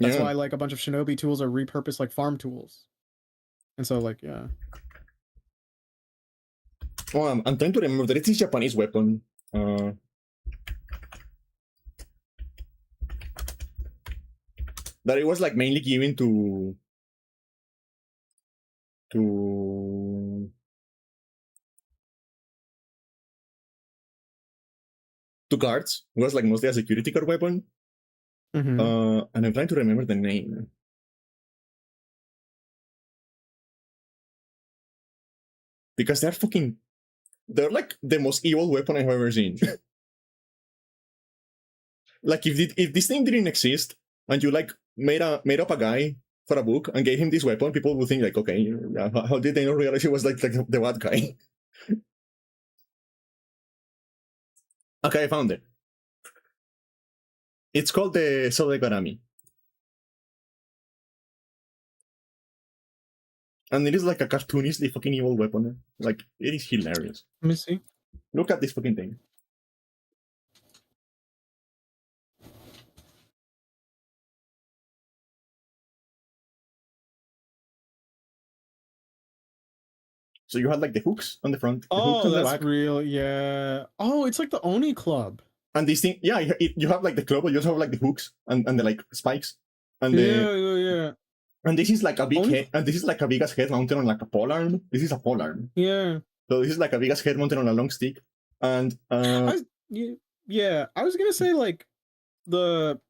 That's why like a bunch of shinobi tools are repurposed like farm tools. And so like yeah. Oh, I'm trying to remember. There is this Japanese weapon. That it was like mainly given to guards. It was like mostly a security guard weapon. Mm-hmm. And I'm trying to remember the name. Because they're like the most evil weapon I've ever seen. Like if this thing didn't exist and you like made up a guy for a book and gave him this weapon, people would think like, okay, how did they not realize he was like the bad guy? Okay, I found it. It's called the Sodegarami. And it is like a cartoonishly fucking evil weapon. Like, it is hilarious. Let me see. Look at this fucking thing. So you had like the hooks on the front, the hooks Oh, on the that's back. real. Yeah. Oh, it's like the Oni Club. And this thing, yeah, you have like the club, but you also have like the hooks and the like spikes. And Yeah. and this is like a big Oni. head, and this is like a big ass head mounted on like a pole arm. This is a pole arm. Yeah. So this is like a big ass head mounted on a long stick. And yeah, I was gonna say like the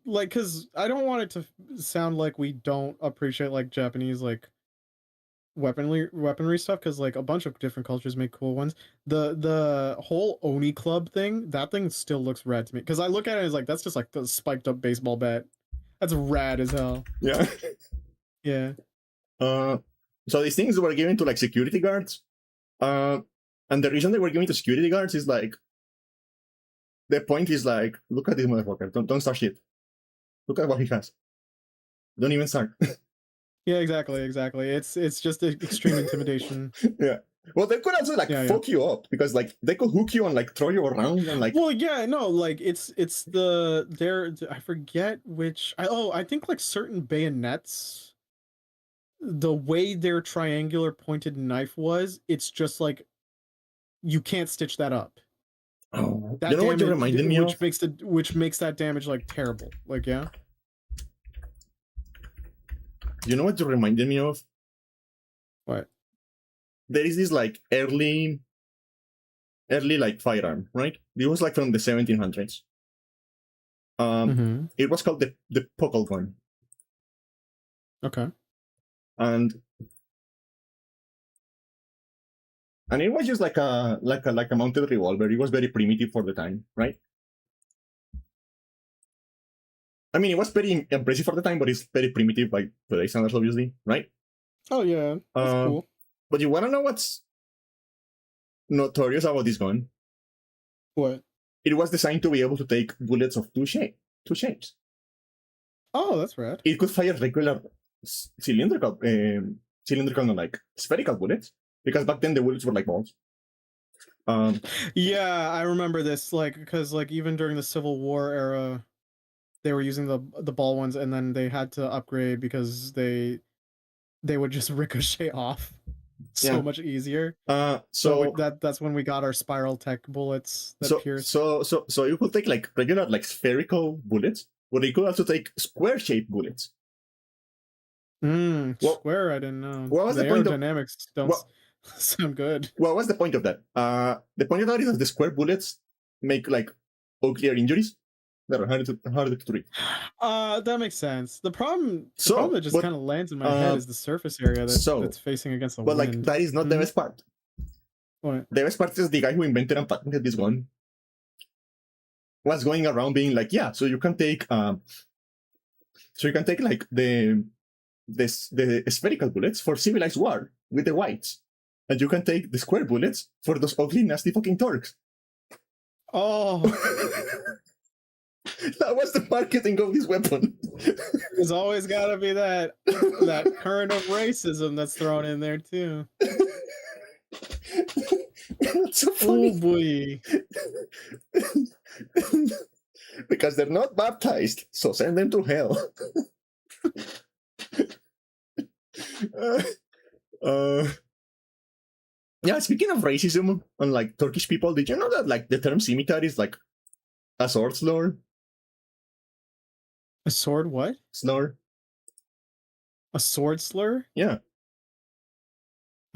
like because I don't want it to sound like we don't appreciate like Japanese like weaponry stuff, because like a bunch of different cultures make cool ones. The whole Oni Club thing, that thing still looks rad to me, because I look at it as like that's just like the spiked up baseball bat. That's rad as hell. yeah. Yeah. So these things were given to like security guards. And the reason they were given to security guards is like the point is like, look at this motherfucker. Don't start shit. Look at what he has. Don't even start. Yeah, exactly. It's just extreme intimidation. Yeah. Well, they could also like fuck you up, because like they could hook you and like throw you around and like. Well, yeah, no, like it's I forget which. I think like certain bayonets, the way their triangular pointed knife was, it's just like you can't stitch that up. Oh, that you know what you reminded me of? Which makes that damage like terrible. Like, yeah. You know what you reminded me of? What? There is this like early like firearm, right? It was like from the 1700s. It was called the puckle gun. Okay. And it was just like a mounted revolver. It was very primitive for the time, right? I mean, it was very impressive for the time, but it's very primitive by today's standards, obviously, right? Oh yeah, that's cool. But you want to know what's notorious about this gun? What? It was designed to be able to take bullets of two shapes. Oh, that's rad. It could fire regular cylindrical, no, like spherical bullets, because back then the bullets were like balls. Yeah, I remember this, like, because like even during the Civil War era, they were using the ball ones, and then they had to upgrade because they would just ricochet off so much easier. So that's when we got our spiral tech bullets that pierce. So you could take like regular like spherical bullets, but you could also take square shaped bullets. Square, I didn't know. What was the point of aerodynamics? Don't sound good. What was the point of that? The point of that is that the square bullets make like clear injuries that are harder to treat. That makes sense. The problem that just kind of lands in my head is the surface area that's facing against the wind. But like that is not the best part. What? The best part is the guy who invented and patented this gun was going around being like, yeah, so you can take like the spherical bullets for civilized war with the whites, and you can take the square bullets for those ugly, nasty fucking Turks. Oh. That was the marketing of this weapon. There's always got to be that current of racism that's thrown in there too. That's so funny. Oh boy. Because they're not baptized, so send them to hell. Yeah, speaking of racism and like Turkish people, did you know that like the term scimitar is like a sword slur? A sword what? Slur. A sword slur? Yeah.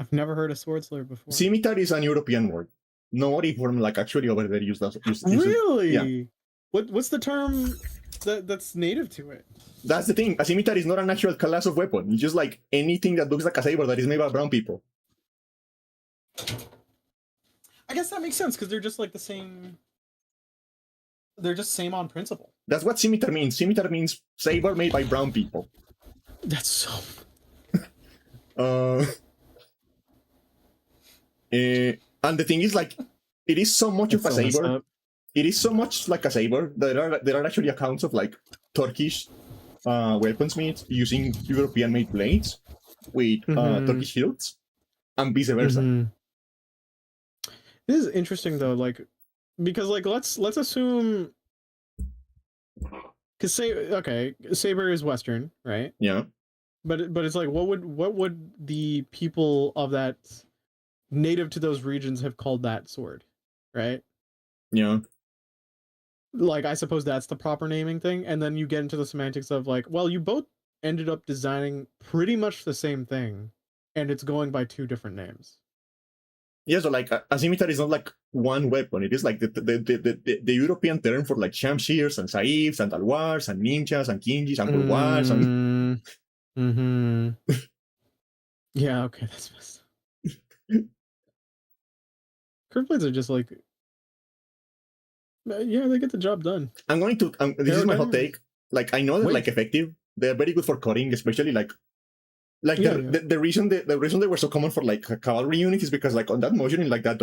I've never heard a sword slur before. Scimitar is an European word. Nobody from like actually over there used that. Really? Yeah. What's the term that's native to it? That's the thing. A scimitar is not a natural class of weapon. It's just like anything that looks like a saber that is made by brown people. I guess that makes sense, because they're just like the same. They're just same on principle. That's what scimitar means. Scimitar means saber made by brown people. That's so. And the thing is, like, it is so much of a saber. It is so much like a saber. There are actually accounts of like Turkish weaponsmiths using European-made blades, with Turkish hilts, and vice versa. It is interesting though, like, because like let's assume, because Saber is Western, right? Yeah. But it's like, what would the people of that native to those regions have called that sword, right? Yeah. Like, I suppose that's the proper naming thing, and then you get into the semantics of like, well, you both ended up designing pretty much the same thing, and it's going by two different names. Yeah, so like a scimitar is not like one weapon. It is like the European term for like shamshirs and saifs and talwars and ninjas and kinjis and kurwars and Yeah, okay, that's messed up. Curve blades are just like, yeah, they get the job done. I'm going to this is my hot take. Like, I know they're like effective. They're very good for cutting, especially like the reason they were so common for like cavalry units is because like on that motion in like that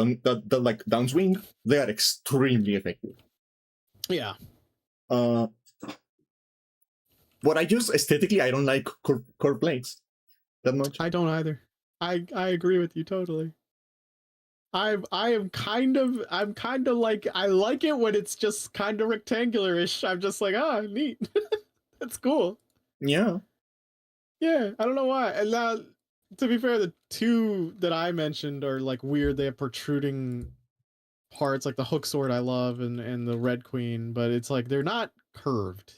like downswing, they are extremely effective. Yeah. But I just aesthetically I don't like curved blades that much. I don't either. I agree with you totally. I'm kind of like, I like it when it's just kind of rectangular-ish. I'm just like, ah, neat. That's cool. Yeah. Yeah, I don't know why. And now, to be fair, the two that I mentioned are like weird. They have protruding parts, like the hook sword I love, and the Red Queen, but it's like they're not curved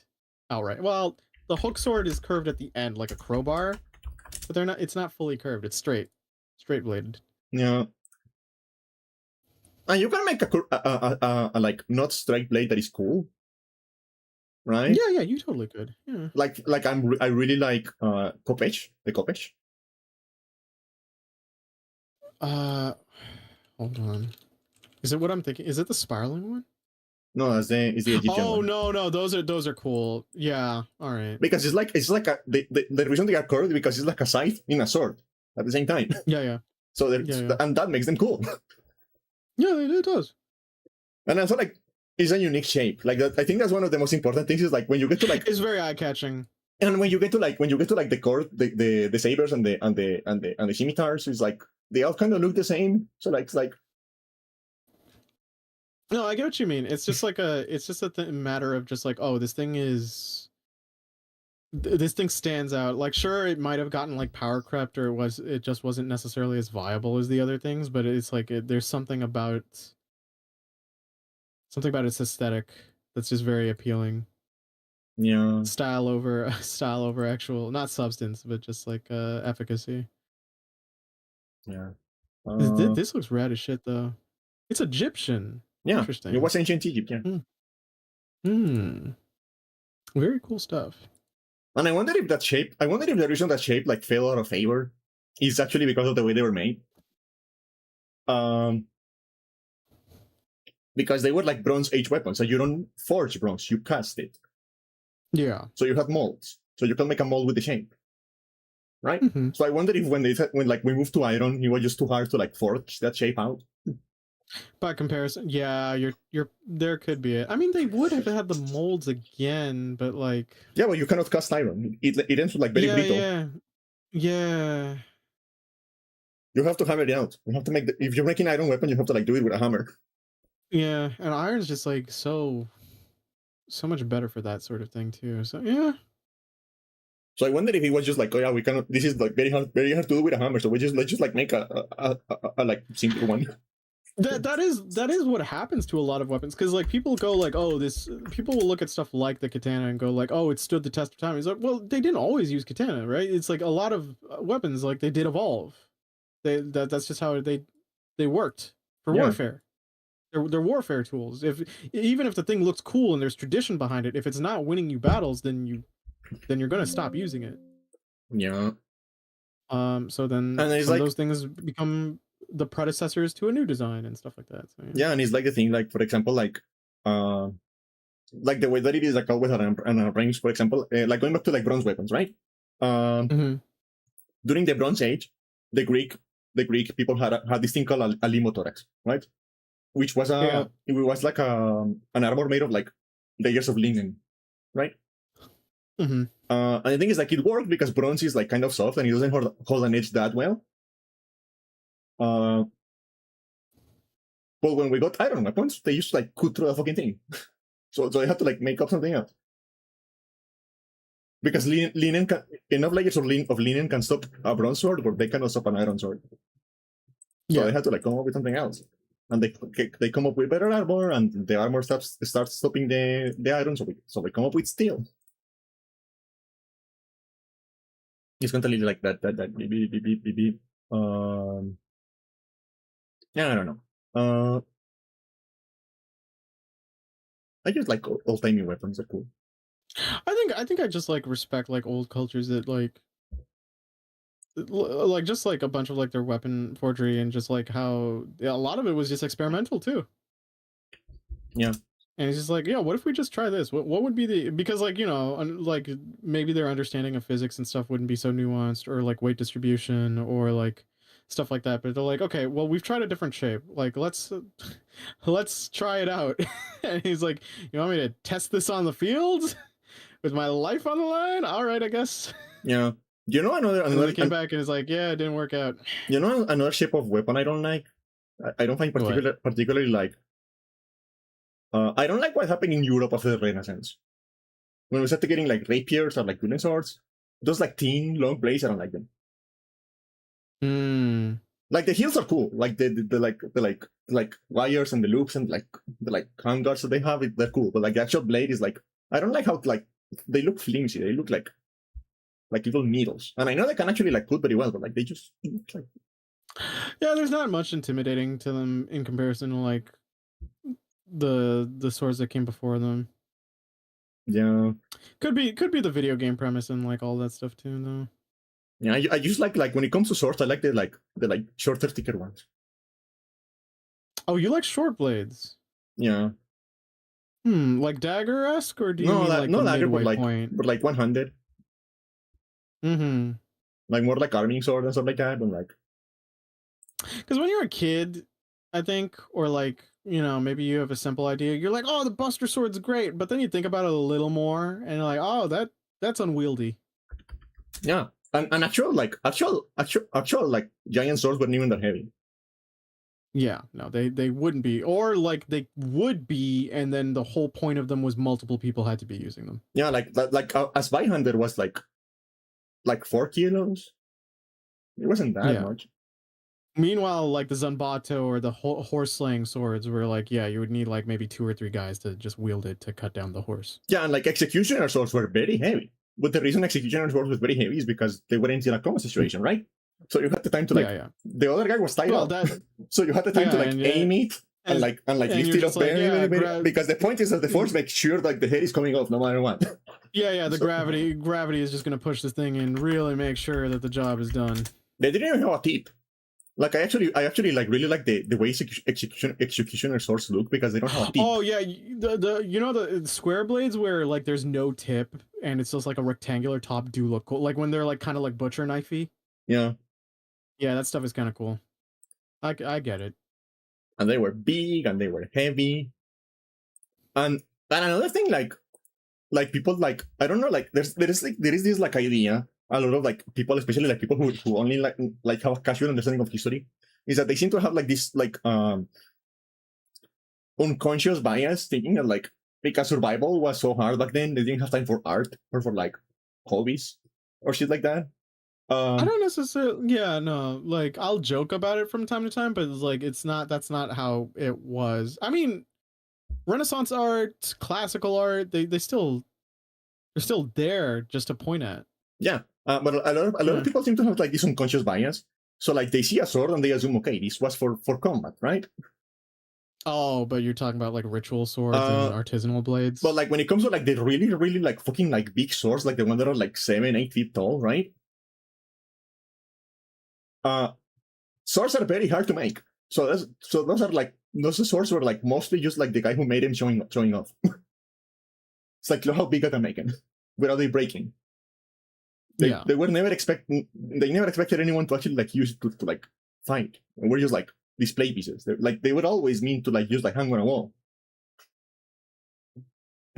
outright. Well, the hook sword is curved at the end, like a crowbar, but they're not. It's not fully curved. It's straight bladed. Yeah. And you can make a like not straight blade that is cool, right? Yeah, you totally could. Yeah. Like I really like Kopech, the Kopech. Hold on. Is it what I'm thinking? Is it the spiraling one? No, it's the Egyptian one. No, those are cool. Yeah, all right. Because it's like the reason they are curved because it's like a scythe in a sword at the same time. Yeah. So and that makes them cool. Yeah, it does. And also like it's a unique shape. Like that, I think that's one of the most important things is like when you get to like it's very eye catching. And when you get to like the core, the sabers and the scimitars, it's like they all kind of look the same. So like it's like. No, I get what you mean. It's just like it's just a matter of just like, oh, this thing stands out. Like, sure, it might have gotten like power crept, or it just wasn't necessarily as viable as the other things, but it's like there's something about its aesthetic that's just very appealing. Yeah. Style over actual, not substance, but just like efficacy. Yeah. This looks rad as shit though. It's Egyptian. Yeah. Interesting. It was ancient Egypt, yeah. Very cool stuff. And I wonder if the reason that shape like fell out of favor is actually because of the way they were made. Because they were like Bronze Age weapons, so you don't forge bronze, you cast it. Yeah. So you have molds, so you can make a mold with the shape, right? Mm-hmm. So I wonder if when we moved to iron, it was just too hard to like forge that shape out. By comparison, yeah, you're there could be it. I mean, they would have had the molds again, but like, yeah, well, you cannot cast iron. It ends with like very brittle. Yeah. You have to hammer it out. You have to make if you're making an iron weapon, you have to like do it with a hammer. Yeah, and iron's just like so much better for that sort of thing too. So yeah. So I wonder if it was just like, oh yeah, we cannot. This is like very hard to do with a hammer. So let's just like make a like simple one. That is what happens to a lot of weapons, because like people go like, oh, people will look at stuff like the katana and go like, oh, it stood the test of time. It's like, well, they didn't always use katana, right? It's like a lot of weapons, like they did evolve. That's just how they worked for warfare. They're warfare tools. Even if the thing looks cool and there's tradition behind it, if it's not winning you battles, then you're gonna stop using it. Yeah. So then those things become the predecessors to a new design and stuff like that. So, yeah, and it's like the thing, like for example, like the way that it is like always an range, for example, like going back to like bronze weapons, right? During the Bronze Age, the Greek people had this thing called a limothorax, right? Which was it was like an armor made of like layers of linen, right? And I think it's like it worked because bronze is like kind of soft and it doesn't hold an edge that well. But when we got iron weapons, they used to like cut through the fucking thing. So I had to like make up something else. Because linen can, enough layers of linen can stop a bronze sword, but they cannot stop an iron sword. So I had to like come up with something else. And they come up with better armor, and the armor starts stopping the iron, so we come up with steel. It's going to lead like that beep. Yeah, I don't know. I just like old-timey weapons are cool. I think I just like respect like old cultures that like just like a bunch of like their weapon forgery and just like how a lot of it was just experimental too. Yeah. And it's just like, yeah, what if we just try this? What would be the, because like, you know, like maybe their understanding of physics and stuff wouldn't be so nuanced, or like weight distribution or like stuff like that. But they're like, okay, well, we've tried a different shape. Like, let's try it out. And he's like, you want me to test this on the field with my life on the line? All right, I guess. Yeah. You know another And then they came back and it's like, yeah, it didn't work out. You know another shape of weapon I don't like? I don't find particularly like. I don't like what happened in Europe after the Renaissance. When we started getting like rapiers or like wooden swords, those like thin, long blades, I don't like them. Like the heels are cool, like the wires and the loops and like the like handguards that they have, they're cool. But like the actual blade is like, I don't like how like they look flimsy. They look like little needles. And I know they can actually like cut very well, but like they just look like. Yeah, there's not much intimidating to them in comparison to like the swords that came before them. Yeah. Could be the video game premise and like all that stuff too, though. Yeah, I just like when it comes to swords, I like the shorter, thicker ones. Oh, you like short blades? Yeah. Like dagger-esque, or do you mean like no the dagger, midway point? but like 100. Like more like arming sword and stuff like that, but like. Because when you're a kid, I think, or like, you know, maybe you have a simple idea. You're like, oh, the Buster Sword's great, but then you think about it a little more, and you're like, oh, that's unwieldy. Yeah, and actual like giant swords weren't even that heavy. Yeah, no, they wouldn't be, or like they would be, and then the whole point of them was multiple people had to be using them. Yeah, like a Zweihander was like 4 kilos. It wasn't that much. Meanwhile, like the Zanbato or the horse slaying swords were like, yeah, you would need like maybe 2 or 3 guys to just wield it to cut down the horse. Yeah, and like executioner swords were very heavy. But the reason executioner swords was very heavy is because they were in a combat situation, right? So you had the time to like the other guy was tied up. So you had the time to like aim it and lift it up very, because the point is that the force makes sure like the head is coming off no matter what. Yeah, the gravity is just gonna push this thing and really make sure that the job is done. They didn't even have a tip. Like I actually like really like the way executioner swords look, because they don't have a tip. Oh yeah, the you know the square blades where like there's no tip and it's just like a rectangular top do look cool. Like when they're like kind of like butcher knifey. Yeah. Yeah, that stuff is kind of cool. I get it. And they were big and they were heavy. And another thing, like people like, I don't know, like there is this like idea, a lot of like people, especially like people who only like have a casual understanding of history, is that they seem to have like this like unconscious bias, thinking that like because survival was so hard back then, they didn't have time for art or for like hobbies or shit like that. I don't necessarily, yeah, no, like I'll joke about it from time to time, but it's like that's not how it was. I mean, Renaissance art, classical art, they're still there just to point at. Yeah, but a lot of people seem to have like this unconscious bias. So like they see a sword and they assume, okay, this was for combat, right? Oh, but you're talking about like ritual swords and artisanal blades. But like when it comes to like the really, really like fucking like big swords, like the one that are like 7-8 feet tall, right? Swords are very hard to make. So those swords were like mostly just like the guy who made them showing off. It's like, look how big I can make them without they breaking. They never expected anyone to actually like use it to like fight. And we're just like display pieces. They would always mean to like use like hang on a wall.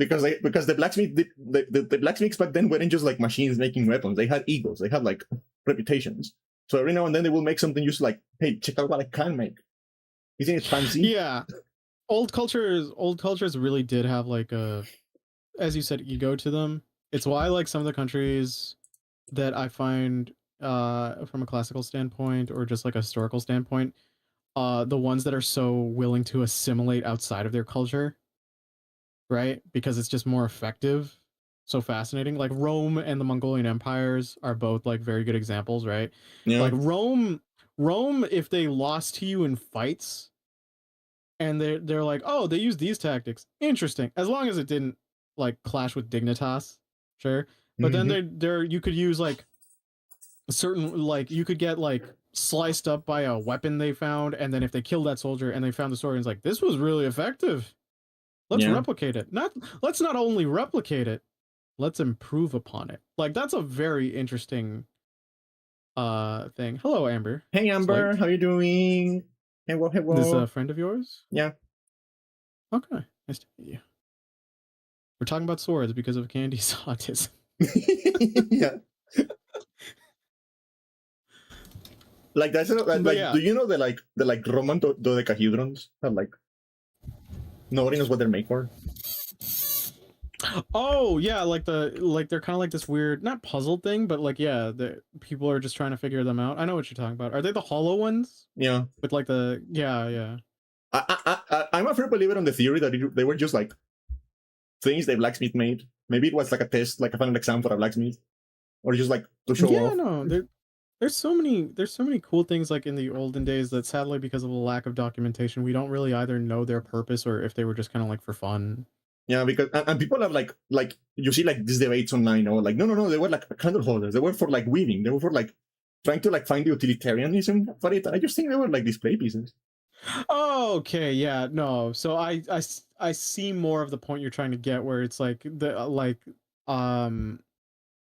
because the blacksmith the blacksmiths back then weren't just like machines making weapons. They had egos. They had like reputations. So every now and then they will make something just like, hey, check out what I can make. Isn't it fancy? Yeah, old cultures really did have like a, as you said, ego to them. It's why like some of the countries that I find from a classical standpoint or just like a historical standpoint, the ones that are so willing to assimilate outside of their culture, right? Because it's just more effective. So fascinating. Like Rome and the Mongolian empires are both like very good examples, right? Yeah. Like Rome, if they lost to you in fights, and they're like, oh, they use these tactics. Interesting. As long as it didn't like clash with dignitas, sure. But then there you could use like certain, like you could get like sliced up by a weapon they found, and then if they killed that soldier and they found the sword, and it's like, this was really effective. Let's replicate it. Let's not only replicate it, let's improve upon it. Like that's a very interesting thing. Hello, Amber. Hey Amber, how you doing? Hello, hello. This a friend of yours? Yeah. Okay, nice to meet you. We're talking about swords because of Candy's autism. Yeah. Like that's like yeah. Do you know the Roman dodecahedrons have like nobody knows what they're made for? Oh yeah, like they're kind of like this weird, not puzzle thing, but like yeah, the people are just trying to figure them out. I know what you're talking about. Are they the hollow ones? Yeah. With like the yeah. I'm a firm believer on the theory that they were just like things the blacksmith made. Maybe it was like a test, like a final exam for a blacksmith, or just like to show off. Yeah, no, there's so many cool things like in the olden days that sadly because of a lack of documentation, we don't really either know their purpose or if they were just kind of like for fun. Yeah, because and people have like you see like these debates online, or like no, they were like candle holders. They were for like weaving. They were for like trying to like find the utilitarianism for it. I just think they were like display pieces. Oh, okay, yeah, no. So I see more of the point you're trying to get, where it's like the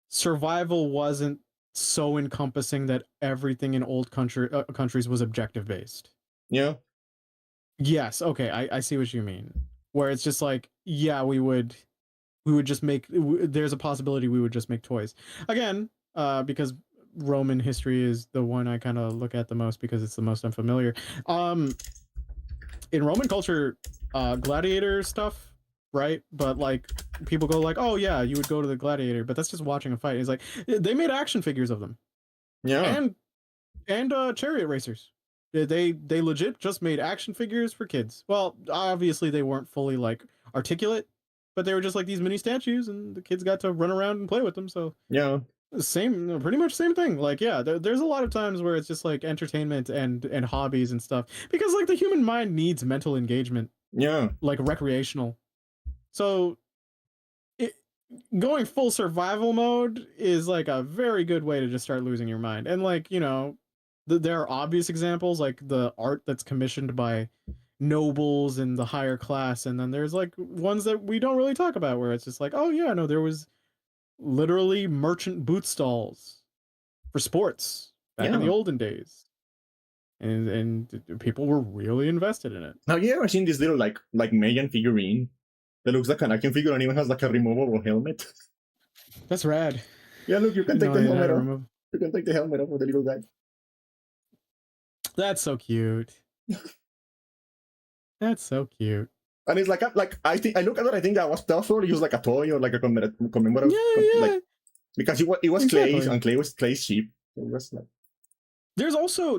survival wasn't so encompassing that everything in old countries was objective based. Yeah. Yes. Okay. I see what you mean. Where it's just like, yeah, we would just make. There's a possibility we would just make toys again, because Roman history is the one I kind of look at the most because it's the most unfamiliar. In Roman culture, gladiator stuff, right? But like people go like, oh yeah, you would go to the gladiator, but that's just watching a fight. It's like they made action figures of them. Yeah. And chariot racers. They legit just made action figures for kids. Well, obviously they weren't fully like articulate, but they were just like these mini statues, and the kids got to run around and play with them. So yeah, pretty much same thing. Like yeah, there's a lot of times where it's just like entertainment and hobbies and stuff, because like the human mind needs mental engagement. Yeah, like recreational. So going full survival mode is like a very good way to just start losing your mind. And like, you know, there are obvious examples like the art that's commissioned by nobles in the higher class, and then there's like ones that we don't really talk about where it's just like, oh yeah, no, there was literally merchant boot stalls for sports back in the olden days, and people were really invested in it. Have you ever seen this little like Mayan figurine that looks like an action figure and even has like a removable helmet? That's rad. Yeah, look, you can take the helmet off. You can take the helmet off of the little guy. That's so cute. That's so cute. And it's like I think I look at it, I think that was tough or used like a toy or like a commemorative. Yeah. Like, because it was exactly. Clay, and clay was cheap. So it was like... There's also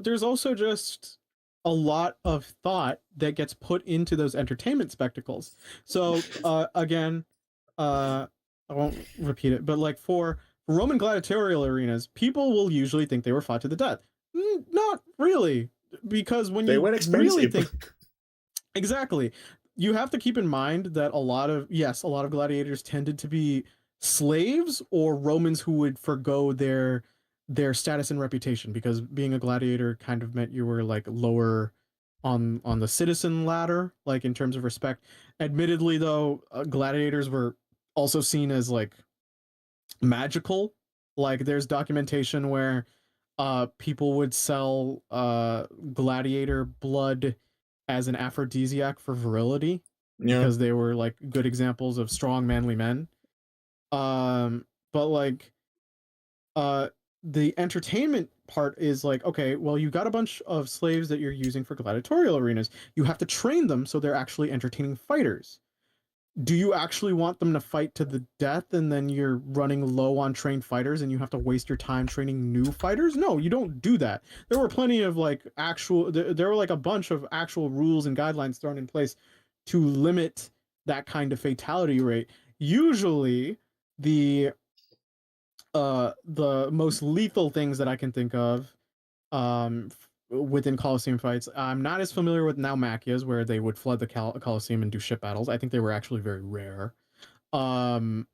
just a lot of thought that gets put into those entertainment spectacles. So again, I won't repeat it, but like for Roman gladiatorial arenas, people will usually think they were fought to the death. Not really, because when they you were expensive. Really think exactly, you have to keep in mind that a lot of gladiators tended to be slaves or Romans who would forgo their status and reputation, because being a gladiator kind of meant you were like lower on the citizen ladder, like in terms of respect. Admittedly though, gladiators were also seen as like magical. Like there's documentation where people would sell gladiator blood as an aphrodisiac for virility. because they were like good examples of strong, manly men. But like, the entertainment part is like, okay, well, you got a bunch of slaves that you're using for gladiatorial arenas. You have to train them so they're actually entertaining fighters. Do you actually want them to fight to the death and then you're running low on trained fighters and you have to waste your time training new fighters? No, you don't do that. There were plenty of like there were like a bunch of actual rules and guidelines thrown in place to limit that kind of fatality rate. Usually the most lethal things that I can think of within Coliseum fights. I'm not as familiar with Naumachias, where they would flood the Coliseum and do ship battles. I think they were actually very rare. Um,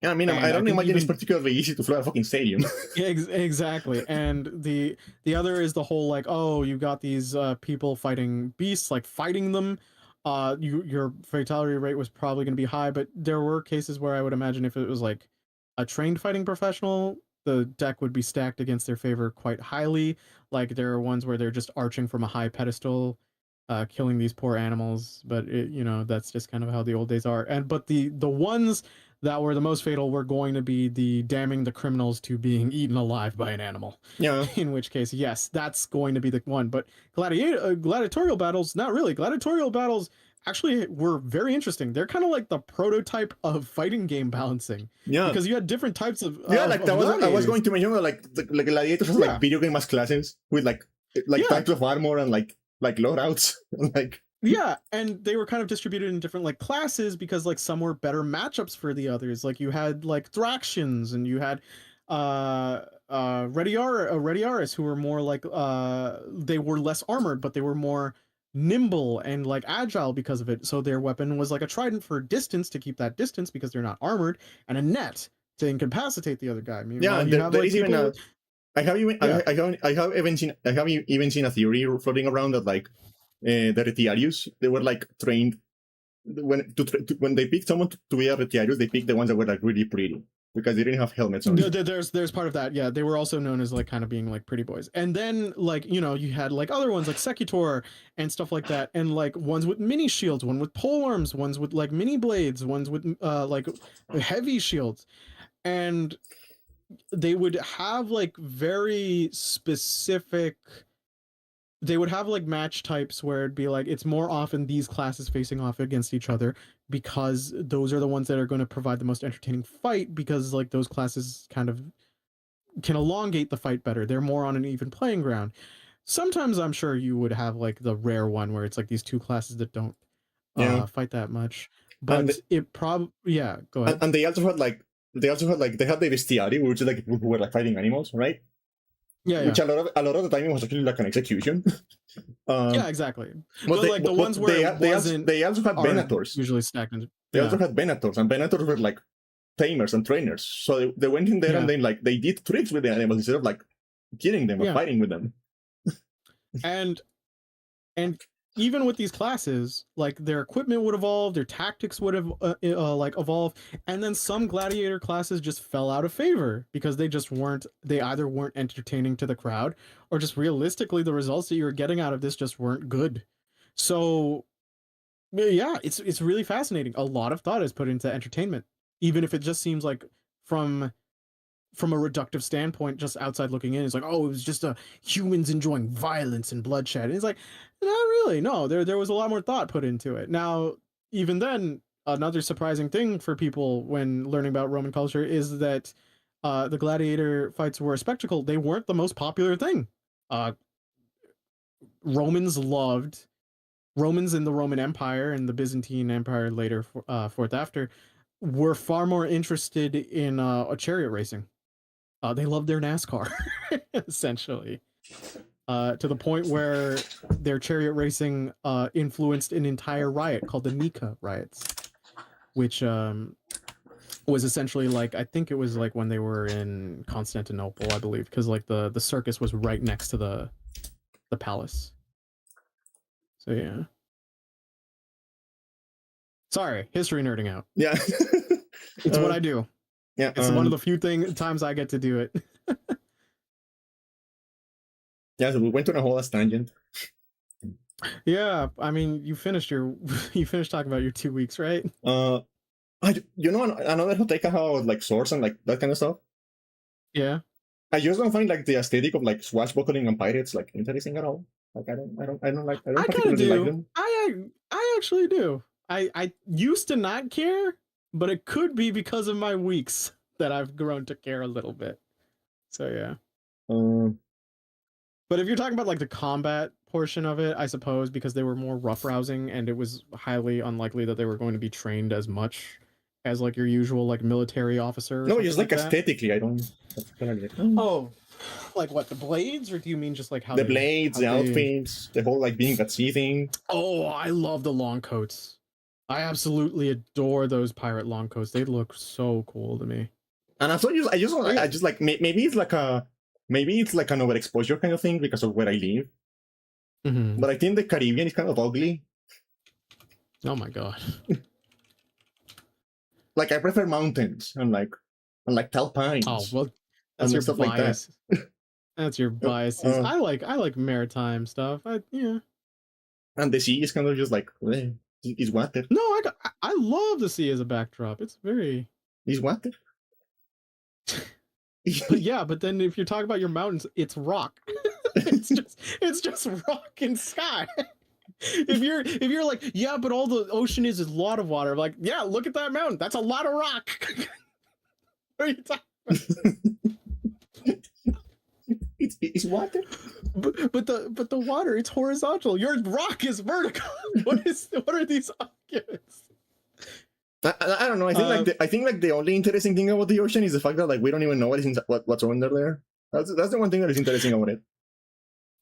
Yeah, I mean, I and I don't think imagine it's even particularly easy to flood a fucking stadium. exactly. And the other is the whole like, oh, you got these people fighting beasts, like fighting them. Your fatality rate was probably going to be high, but there were cases where I would imagine if it was like a trained fighting professional, the deck would be stacked against their favor quite highly. Like there are ones where they're just arching from a high pedestal, killing these poor animals. But that's just kind of how the old days are. And but the ones that were the most fatal were going to be the damning the criminals to being eaten alive by an animal. Yeah. In which case, yes, that's going to be the one. But gladiatorial battles, not really. Gladiatorial battles actually were very interesting. They're kind of like the prototype of fighting game balancing. Yeah. Because you had different types of like that was I was going to mention like gladiators have like video game mass classes with like types of armor and like loadouts like. Yeah, and they were kind of distributed in different like classes because like some were better matchups for the others. Like you had like Thraxians and you had Retiaris who were more like they were less armored, but they were more nimble and like agile because of it. So their weapon was like a trident for distance to keep that distance because they're not armored, and a net to incapacitate the other guy. Meanwhile, you have there like is people, even I have even seen a theory floating around that like the Retiarius, they were like trained when they picked someone to be a Retiarius, they picked the ones that were like really pretty because they didn't have helmets on. There's part of that. Yeah, they were also known as like kind of being like pretty boys. And then like, you had like other ones like Secutor and stuff like that, and like ones with mini shields, one with pole arms, ones with like mini blades, ones with like heavy shields. And they would have like very specific, they would have like match types where it'd be like it's more often these classes facing off against each other because those are the ones that are going to provide the most entertaining fight, because like those classes kind of can elongate the fight better. They're more on an even playing ground. Sometimes I'm sure you would have like the rare one where it's like these two classes that don't fight that much, but it probably go ahead. And they had the bestiari, which is like who were like fighting animals, right? Which a lot of the time it was actually like an execution. Yeah, exactly. But like the ones where they also had Venators. Usually stacked. They also had Venators, and Venators were like tamers and trainers. So they went in there and then like they did tricks with the animals instead of like killing them or fighting with them. and even with these classes, like their equipment would evolve, their tactics would have like evolve, and then some gladiator classes just fell out of favor because they either weren't entertaining to the crowd, or just realistically the results that you were getting out of this just weren't good. So yeah, it's really fascinating. A lot of thought is put into entertainment, even if it just seems like from a reductive standpoint, just outside looking in, it's like, oh, it was just humans enjoying violence and bloodshed. And it's like, not really. No, there was a lot more thought put into it. Now, even then, another surprising thing for people when learning about Roman culture is that the gladiator fights were a spectacle. They weren't the most popular thing. Romans in the Roman Empire and the Byzantine Empire later, forth after, were far more interested in a chariot racing. They loved their NASCAR, essentially, to the point where their chariot racing influenced an entire riot called the Nika riots, which was essentially like, I think it was like when they were in Constantinople, I believe, because like the circus was right next to the palace. So yeah. Sorry, history nerding out. Yeah. It's what I do. Yeah, it's one of the few times I get to do it. Yeah, so we went on a whole ass tangent. Yeah, I mean, you finished your you finished talking about your 2 weeks, right? Uh, another hot take I have about like swords and like that kind of stuff. Yeah, I just don't find like the aesthetic of like swashbuckling and pirates like interesting at all. Like I don't I kind of particularly like do. them. I actually do. I used to not care, but it could be because of my weeks that I've grown to care a little bit. So yeah. Uh, But if you're talking about like the combat portion of it, I suppose because they were more roughhousing and it was highly unlikely that they were going to be trained as much as like your usual like military officer or no, something just like like that. aesthetically, I don't particularly like them. Oh, like what, the blades, or do you mean just like The blades, how the they? outfits, the whole like being at sea thing. Oh, I love the long coats. I absolutely adore those pirate long coats. They look so cool to me. And also, I just like maybe it's like an overexposure kind of thing because of where I live. Mm-hmm. But I think the Caribbean is kind of ugly. Oh my god. Like I prefer mountains and like tall Oh pines well, that's and your stuff like that. bias. That's your Uh, biases. uh, I like maritime stuff. Yeah. and the sea is kind of just like it's water. No, I love the sea as a backdrop. It's very. It's water. But yeah, but then if you're talking about your mountains, it's rock. it's just rock and sky. If you're like, yeah, but all the ocean is a lot of water. I'm like, yeah, look at that mountain. That's a lot of rock. What are you talking It's water. but the water, it's horizontal. Your rock is vertical. What are these arguments? I don't know. I think like the only interesting thing about the ocean is the fact that like we don't even know what's under there. That's the one thing that is interesting about it.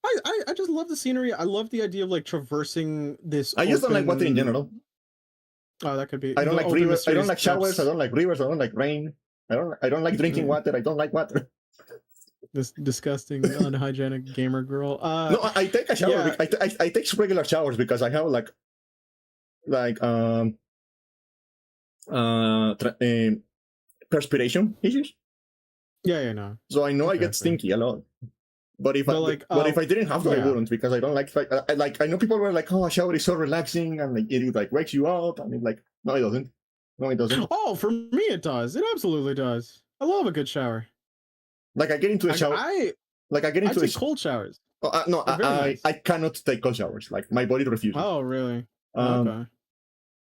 I just love the scenery. I love the idea of like traversing this I just don't like water in open. general. Oh, that could be I don't the like open rivers. I don't mysterious like showers. I depths. don't like rivers. I don't like rain. I don't like drinking water. I don't like water. This disgusting, unhygienic gamer girl. No, I take a shower. Yeah, I take regular showers because I have like tra- perspiration issues. yeah, no. So I know I Fair, get fair. stinky a lot. But But like, if I didn't have to, I yeah. wouldn't because I don't like I know people were like, oh, a shower is so relaxing and like it like wakes you up. I mean, like, no, it doesn't. No, it doesn't. Oh, for me it does. It absolutely does. I love a good shower. Like I get into the shower. I Like I get I into take cold showers. oh, no, They're very nice. I cannot take cold showers. Like my body refuses. Oh, really? Um, Okay.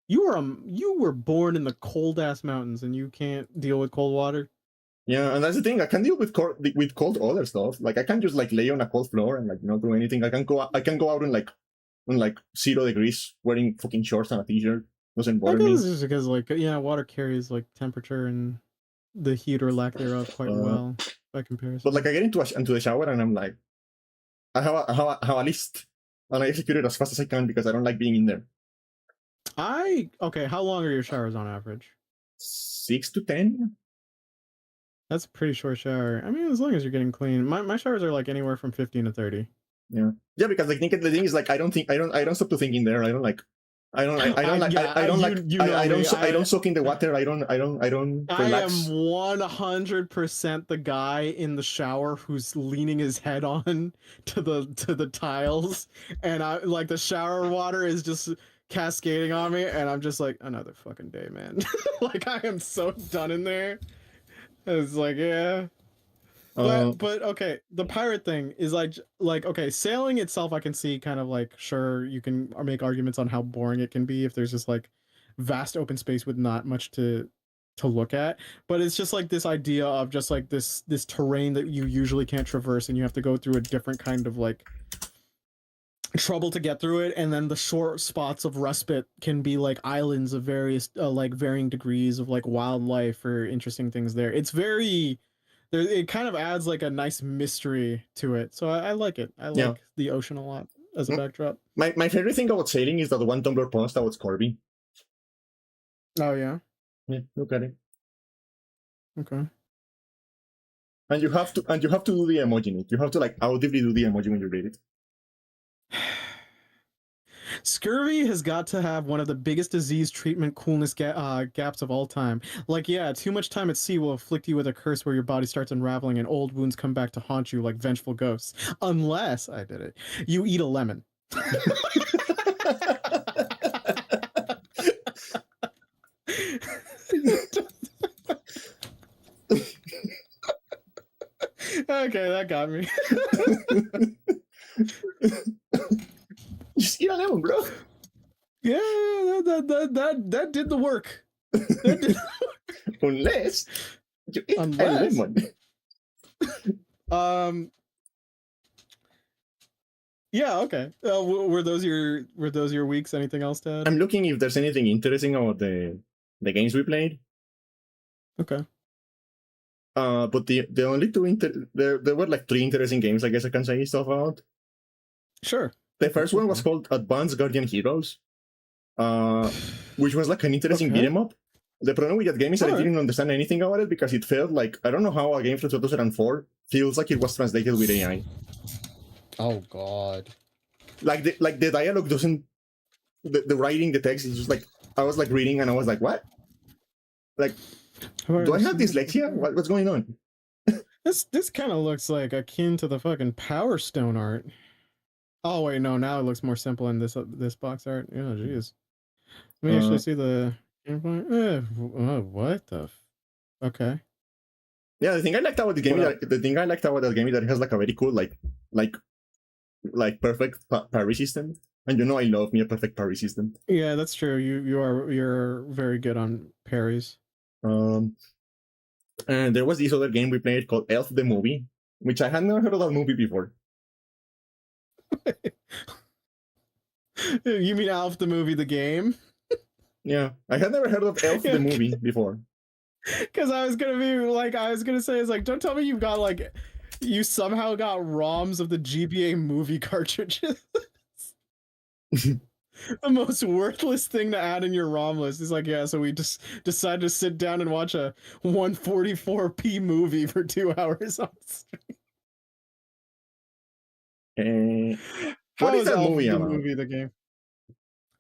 You were born in the cold ass mountains and you can't deal with cold water. yeah, and that's the thing. I can deal with cold other stuff. Like I can just like lay on a cold floor and like not do anything. I can go out in like 0 degrees wearing fucking shorts and a t-shirt. Doesn't I bother guess me. it's just because like, yeah, water carries like temperature and the heat or lack thereof quite well by comparison. But like I get into the shower and I'm like, I have a list and I execute it as fast as I can because I don't like being in there. Okay, how long are your showers on average? 6 to 10. That's a pretty short shower. I mean, as long as you're getting clean. My showers are like anywhere from 15 to 30. Yeah, yeah, because like the thing is like I don't stop to think in there. I don't like Yeah, I don't soak in the water. I don't I am relax. 100% the guy in the shower who's leaning his head on to the tiles, and I like the shower water is just cascading on me, and I'm just like, another fucking day, man. Like I am so done in there. It's like, yeah. But okay, the pirate thing is like okay, sailing itself I can see kind of like, sure, you can make arguments on how boring it can be if there's just like vast open space with not much to look at, but it's just like this idea of just like this terrain that you usually can't traverse and you have to go through a different kind of like trouble to get through it, and then the short spots of respite can be like islands of various like varying degrees of like wildlife or interesting things there. It's very there, it kind of adds like a nice mystery to it, so I like it. I Yeah. like the ocean a lot as a backdrop. My favorite thing about sailing is that one Tumblr post about Corby. Oh yeah. Yeah, look at it. Okay. And you have to do the emoji in it. You have to like audibly do the emoji when you read it. Scurvy has got to have one of the biggest disease treatment coolness gaps of all time. Like, yeah, too much time at sea will afflict you with a curse where your body starts unraveling and old wounds come back to haunt you like vengeful ghosts. Unless, I did it, you eat a lemon. Okay, that got me. Just eat a lemon, bro. Yeah, that did the work. That did. Unless you eat a lemon. Yeah. Okay. Were those your weeks? Anything else to add? I'm looking if there's anything interesting about the games we played. Okay. But the only two there were like 3 interesting games I guess I can say stuff about. Sure. The first one was called Advanced Guardian Heroes, which was like an interesting beat 'em up. The problem with that game is that I didn't understand anything about it because it felt like, I don't know how a game from 2004 feels like it was translated with AI. Oh God. Like the dialogue doesn't, the writing, the text is just like, I was like reading and I was like, what? Like, do I have dyslexia? What's going on? This kind of looks like akin to the fucking Power Stone art. Oh wait, no. Now it looks more simple in this box art. Yeah, jeez. Let me actually see the. What the? Okay. Yeah, the thing I liked about the game, is that it has like a very cool like perfect parry system, and you know I love me a perfect parry system. Yeah, that's true. You're very good on parries. And there was this other game we played called Elf the Movie, which I had never heard of that movie before. You mean Elf the movie, the game? Yeah, I had never heard of Elf the movie before. Because I was gonna say, it's like, don't tell me you got like, you somehow got ROMs of the GBA movie cartridges. The most worthless thing to add in your ROM list is like, yeah, so we just decided to sit down and watch a 144p movie for 2 hours on stream. What is that Elf movie the about? movie, the game?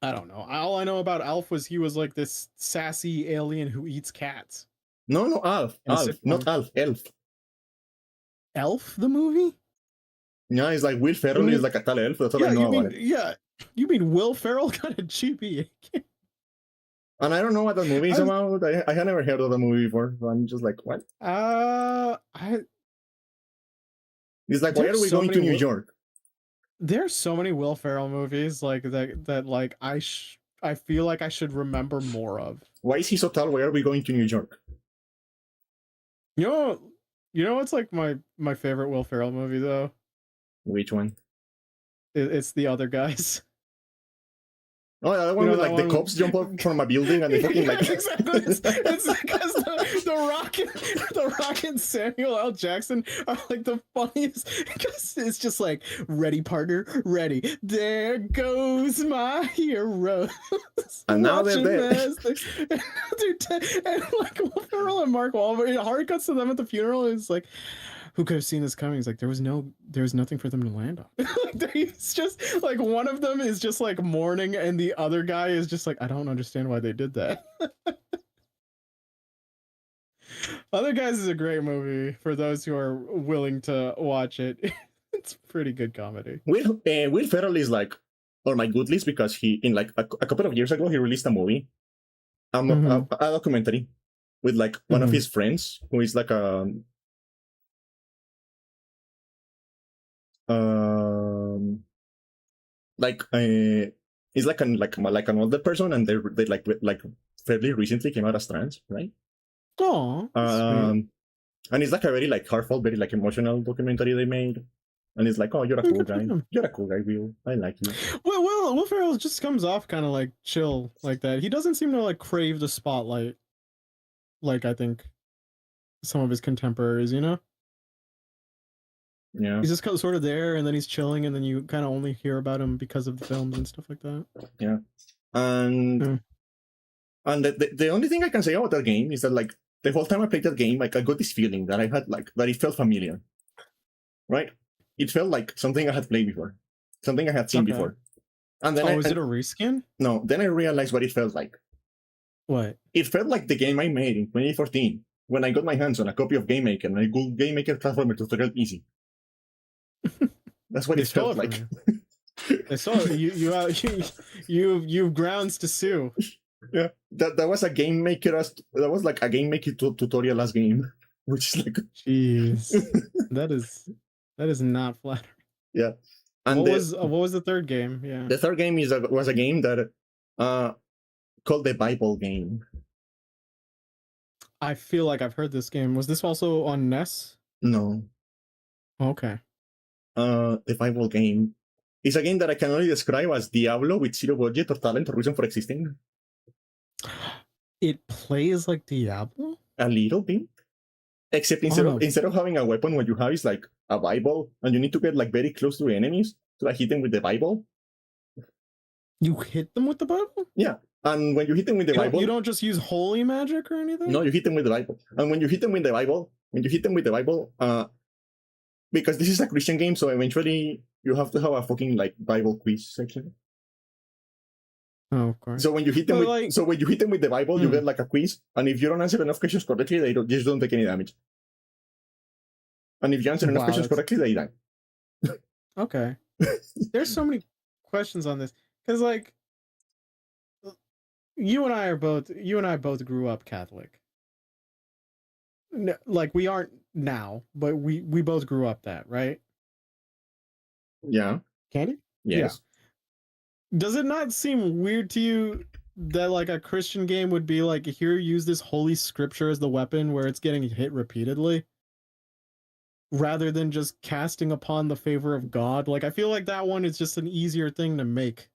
I don't know. All I know about Alf was he was like this sassy alien who eats cats. No, Alf, not Alf, Elf. Elf the movie? Yeah, it's like Will Ferrell is like a tall elf. That's all I know about it. Yeah, you mean Will Ferrell got a GBA? And I don't know what that movie is about. I had never heard of the movie before, so I'm just like, what? It's like, why are we going to New York? There's so many Will Ferrell movies like that like I feel like I should remember more of. Why is he so tall? Why are we going to New York? You know what's like my favorite Will Ferrell movie though? Which one? It's The Other Guys. Oh, yeah, that one with like the cops jump up from a building and they fucking like. Exactly. It's because the Rock and Samuel L. Jackson are like the funniest. Because it's just like, ready, partner, ready. There goes my hero. And now they're dead. And like Will Ferrell and Mark Wahlberg, hard cuts to them at the funeral. It's like, who could have seen this coming? He's like, there was nothing for them to land on. It's just like one of them is just like mourning, and the other guy is just like, I don't understand why they did that. Other Guys is a great movie for those who are willing to watch it. It's pretty good comedy. Will Ferrell is like on my good list because he, in like a couple of years ago, he released a movie, a documentary with like one of his friends who is like he's like an older person, and they like fairly recently came out as trans, right? Oh, and it's like a very like heartfelt, very like emotional documentary they made, and it's like, oh, you're a cool guy. You're a cool guy, Will. I like you. Well, Will Ferrell just comes off kind of like chill like that. He doesn't seem to like crave the spotlight, like I think some of his contemporaries, you know. Yeah, he's just kind of sort of there, and then he's chilling, and then you kind of only hear about him because of the films and stuff like that. Yeah, and the only thing I can say about that game is that like the whole time I played that game, like I got this feeling that I had like that it felt familiar, right? It felt like something I had played before, something I had seen before. And then was it a reskin? No, then I realized what it felt like. What? It felt like the game I made in 2014 when I got my hands on a copy of Game Maker and I Googled Game Maker Platformer Tutorial Easy. That's what it felt like. I saw you've grounds to sue. Yeah, that was a game maker. That was like a game making tutorial last game, which is like, Jeez, that is not flattering. yeah. And What was the third game? Yeah, the third game was a game that called the Bible game. I feel like I've heard this game. Was this also on NES? No, Okay. the Bible game. It's a game that I can only describe as Diablo with zero budget or talent or reason for existing. It plays like Diablo? A little bit. Except Oh no. instead of having a weapon, what you have is like a Bible, and you need to get like very close to the enemies to like hit them with the Bible. You hit them with the Bible? Yeah. And when you hit them with the Bible, you don't just use holy magic or anything? No, you hit them with the Bible. And when you hit them with the Bible, because this is a Christian game, so eventually you have to have a fucking like Bible quiz section. Oh, of course. So when you hit them with the Bible, you get like a quiz, and if you don't answer enough questions correctly, they just don't take any damage. And if you answer enough questions correctly, they die. Okay. There's so many questions on this because like you and I both grew up Catholic. No, like we aren't now, but we both grew up that, right? Yeah. Candy? Yes. Yeah. Does it not seem weird to you that like a Christian game would be like, here, use this holy scripture as the weapon where it's getting hit repeatedly? Rather than just casting upon the favor of God? Like, I feel like that one is just an easier thing to make.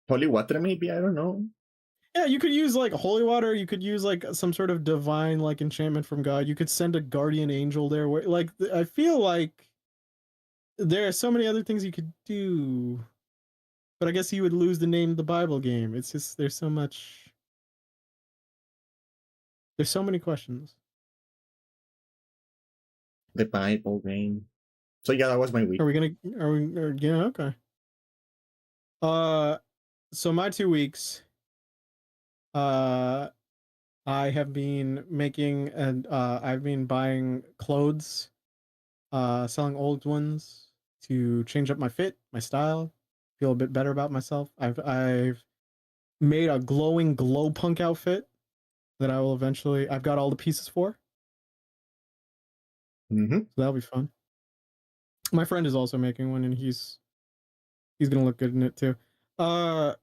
Holy water, maybe? I don't know. Yeah, you could use like holy water. You could use like some sort of divine like enchantment from God. You could send a guardian angel there. Where, like, I feel like there are so many other things you could do, but I guess you would lose the name of the Bible game. It's just there's so many questions. The Bible game. So yeah, that was my week. Yeah, okay. So my 2 weeks. I have been making and I've been buying clothes, selling old ones to change up my fit, my style, feel a bit better about myself. I've made a glowing glow punk outfit that I will eventually. I've got all the pieces for. So that'll be fun. My friend is also making one, and he's gonna look good in it too. What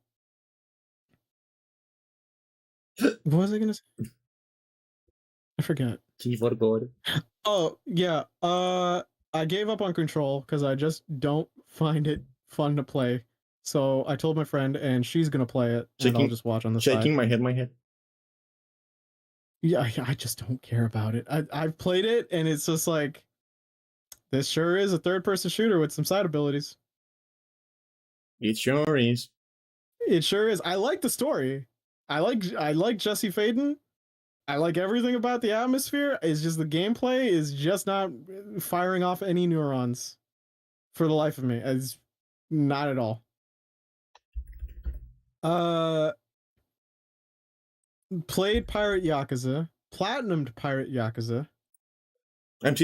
was I gonna say? I forget. Keyboard board. Oh yeah. I gave up on Control because I just don't find it fun to play. So I told my friend, and she's gonna play it, and I'll just watch on the side. Shaking my head. Yeah, I just don't care about it. I've played it, and it's just like, this sure is a third-person shooter with some side abilities. It sure is. It sure is. I like the story. I like Jesse Faden. I like everything about the atmosphere. It's just the gameplay is just not firing off any neurons for the life of me. It's not at all. Played Pirate Yakuza, platinumed Pirate Yakuza. I am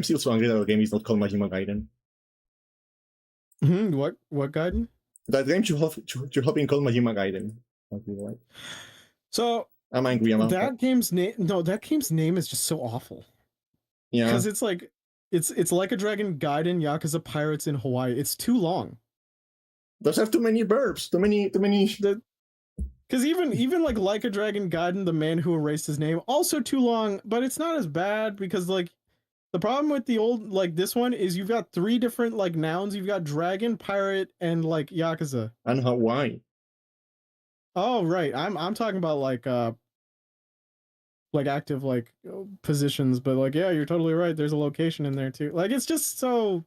still so angry that the game is not called Majima Gaiden. What Gaiden? That game should have been called Majima Gaiden. Right? So I'm angry about that game's name. No, that game's name is just so awful. Yeah, because it's like it's like a Dragon Gaiden Yakuza Pirates in Hawaii. It's too long. Those have too many verbs. Too many. Because even like a Dragon Gaiden, the man who erased his name, also too long. But it's not as bad because like the problem with the old like this one is you've got 3 different like nouns. You've got dragon, pirate, and like Yakuza. And Hawaii. Oh right, I'm talking about like active like positions, but like yeah, you're totally right. There's a location in there too. Like it's just so.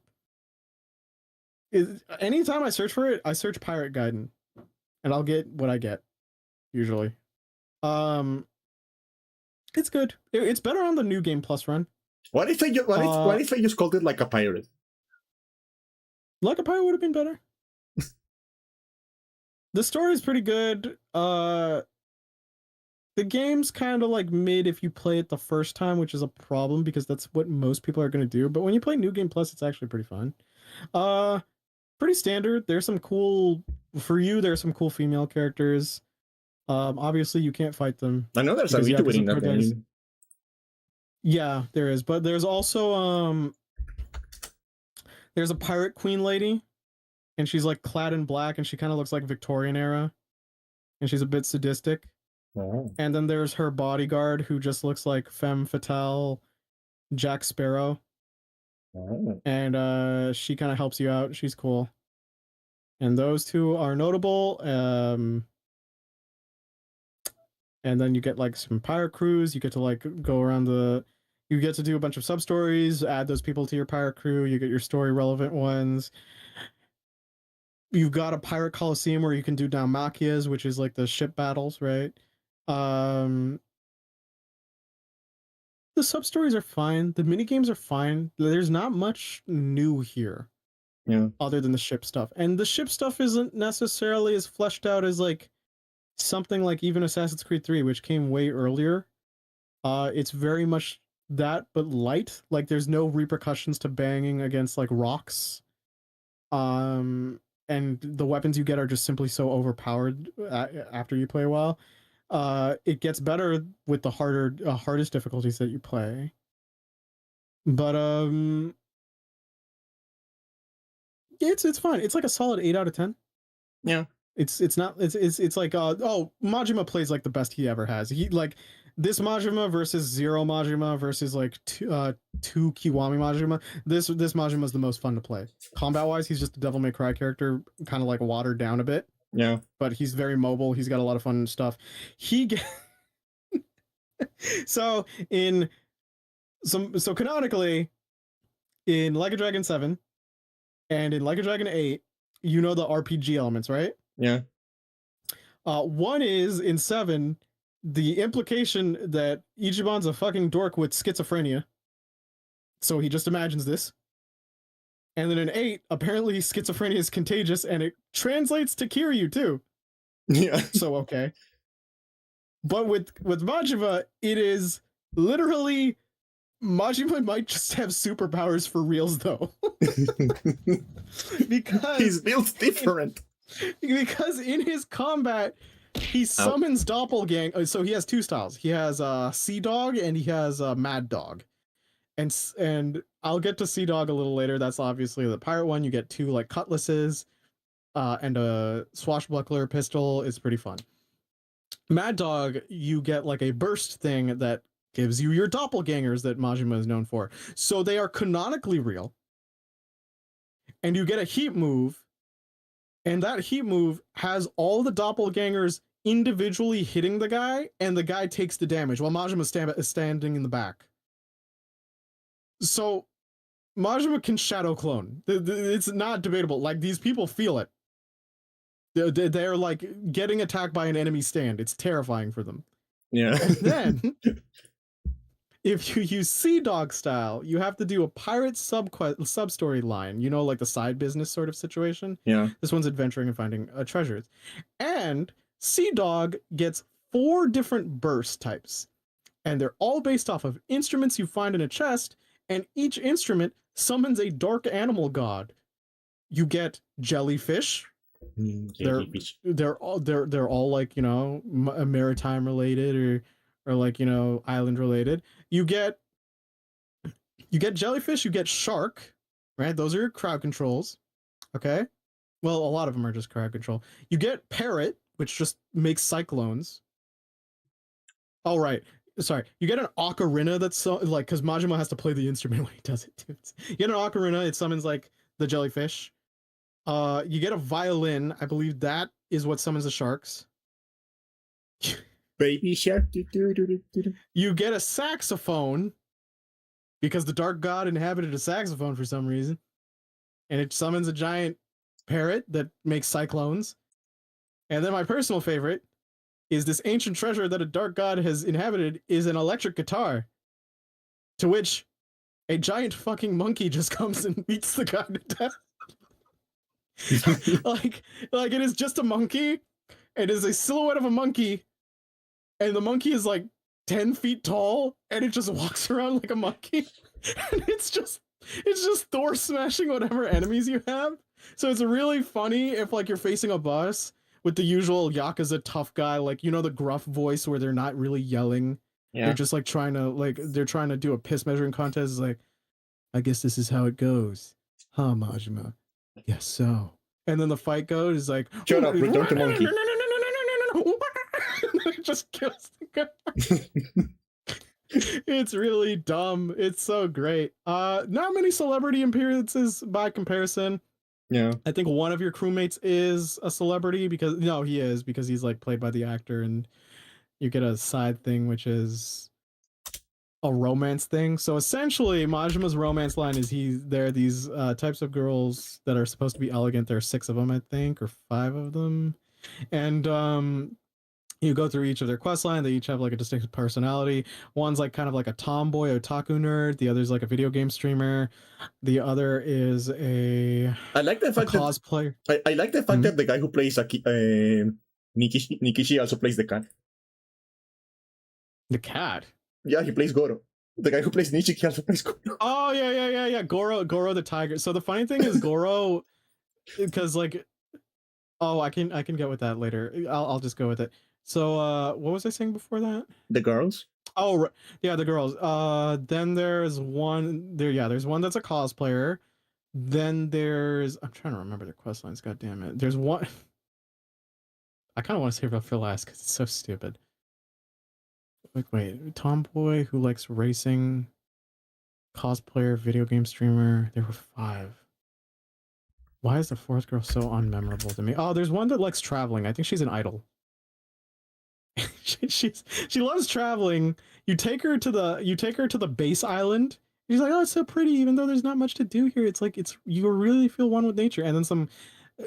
Anytime I search for it, I search Pirate Gaiden, and I'll get what I get. Usually, it's good. It's better on the New Game Plus run. What if I just called it like a pirate? Like a pirate would have been better. The story's pretty good. The game's kind of like mid if you play it the first time, which is a problem because that's what most people are going to do. But when you play New Game Plus, it's actually pretty fun. pretty standard. There's some cool for you. There's some cool female characters. Obviously you can't fight them. I know there's a Because VTuber in of that Paradise. game. Yeah, there is, but there's also there's a pirate queen lady, and she's like clad in black, and she kind of looks like Victorian era, and she's a bit sadistic. Oh. And then there's her bodyguard, who just looks like femme fatale Jack Sparrow. Oh. And she kind of helps you out. She's cool. And those two are notable. And then you get like some pirate crews. You get to like go around you get to do a bunch of sub stories, add those people to your pirate crew. You get your story relevant ones. You've got a pirate coliseum where you can do Dalmakias, which is like the ship battles, right? The sub stories are fine. The mini games are fine. There's not much new here. Yeah. Other than the ship stuff. And the ship stuff isn't necessarily as fleshed out as like something like even Assassin's Creed 3, which came way earlier. It's very much that, but light. Like there's no repercussions to banging against like rocks. And the weapons you get are just simply so overpowered after you play a while. It gets better with the hardest difficulties that you play. But it's fine. It's like a solid 8 out of 10. Yeah. It's not it's like Majima plays like the best he ever has. He like this Majima versus Zero Majima versus like two Kiwami Majima. This Majima is the most fun to play. Combat wise, he's just a Devil May Cry character, kind of like watered down a bit. Yeah. But he's very mobile. He's got a lot of fun stuff. So canonically in Like a Dragon 7 and in Like a Dragon 8, you know the RPG elements, right? Yeah. One is in 7, the implication that Ichiban's a fucking dork with schizophrenia. So he just imagines this. And then in 8, apparently schizophrenia is contagious and it translates to Kiryu too. Yeah. So okay. But with Majima, it is literally Majima might just have superpowers for reals though. Because he's built different. Because in his combat, he summons doppelganger. So he has 2 styles. He has Sea Dog and he has Mad Dog. And I'll get to Sea Dog a little later. That's obviously the pirate one. You get 2 like cutlasses and a swashbuckler pistol. It's pretty fun. Mad Dog, you get like a burst thing that gives you your doppelgangers that Majima is known for. So they are canonically real. And you get a heat move. And that heat move has all the doppelgangers individually hitting the guy, and the guy takes the damage while Majima is standing in the back. So Majima can shadow clone. It's not debatable. Like, these people feel it. They're like getting attacked by an enemy stand. It's terrifying for them. Yeah. And then if you use Sea Dog style, you have to do a pirate sub-story line, you know, like the side business sort of situation. Yeah. This one's adventuring and finding treasures. And Sea Dog gets 4 different burst types. And they're all based off of instruments you find in a chest, and each instrument summons a dark animal god. You get jellyfish. Jellyfish. They're all like, you know, maritime related or like, you know, island related. You get jellyfish, you get shark, right? Those are your crowd controls. Okay? Well, a lot of them are just crowd control. You get parrot, which just makes cyclones. Oh, right. Sorry. You get an ocarina that's so, like, because Majima has to play the instrument when he does it too. You get an ocarina, it summons like the jellyfish. You get a violin. I believe that is what summons the sharks. Baby shark. You get a saxophone because the dark god inhabited a saxophone for some reason, and it summons a giant parrot that makes cyclones. And then my personal favorite is this ancient treasure that a dark god has inhabited is an electric guitar, to which a giant fucking monkey just comes and beats the god to death. like it is just a monkey. It is a silhouette of a monkey, and the monkey is like 10 feet tall, and it just walks around like a monkey. And it's just Thor smashing whatever enemies you have. So it's really funny if like you're facing a boss with the usual Yakuza tough guy, like you know the gruff voice where they're not really yelling. They're Yeah. just like they're trying to do a piss measuring contest. It's like, I guess this is how it goes. Huh, Majima? Yes, so. And then the fight goes is like Shut up, return to monkey. it just kills the guy. It's really dumb. It's so great. Not many celebrity appearances by comparison. Yeah. I think one of your crewmates is a celebrity because no, he is because he's like played by the actor, and you get a side thing which is a romance thing. So essentially, Majima's romance line is there are these types of girls that are supposed to be elegant. There are 6 of them, I think, or 5 of them, and you go through each of their quest line. They each have like a distinct personality. One's like kind of like a tomboy otaku nerd. The other's like a video game streamer. The other is I like the a fact that cosplayer. I like the fact that the guy who plays Nikishi also plays the cat. The cat. Yeah, he plays Goro. The guy who plays Nichiki also plays Goro. Oh yeah. Goro the tiger. So the funny thing is Goro, because like, oh I can get with that later. I'll just go with it. So what was I saying before that? The girls. Oh yeah, the girls. Then there's one there. Yeah, there's one that's a cosplayer. Then there's I'm trying to remember their quest lines. God damn it. There's one. I kind of want to say about Phil last because it's so stupid. Like wait, tomboy who likes racing, cosplayer, video game streamer. There were 5. Why is the 4th girl so unmemorable to me? Oh, there's one that likes traveling. I think she's an idol. she loves traveling. You take her to the base island. She's like, oh, it's so pretty, even though there's not much to do here. It's like you really feel one with nature. And then some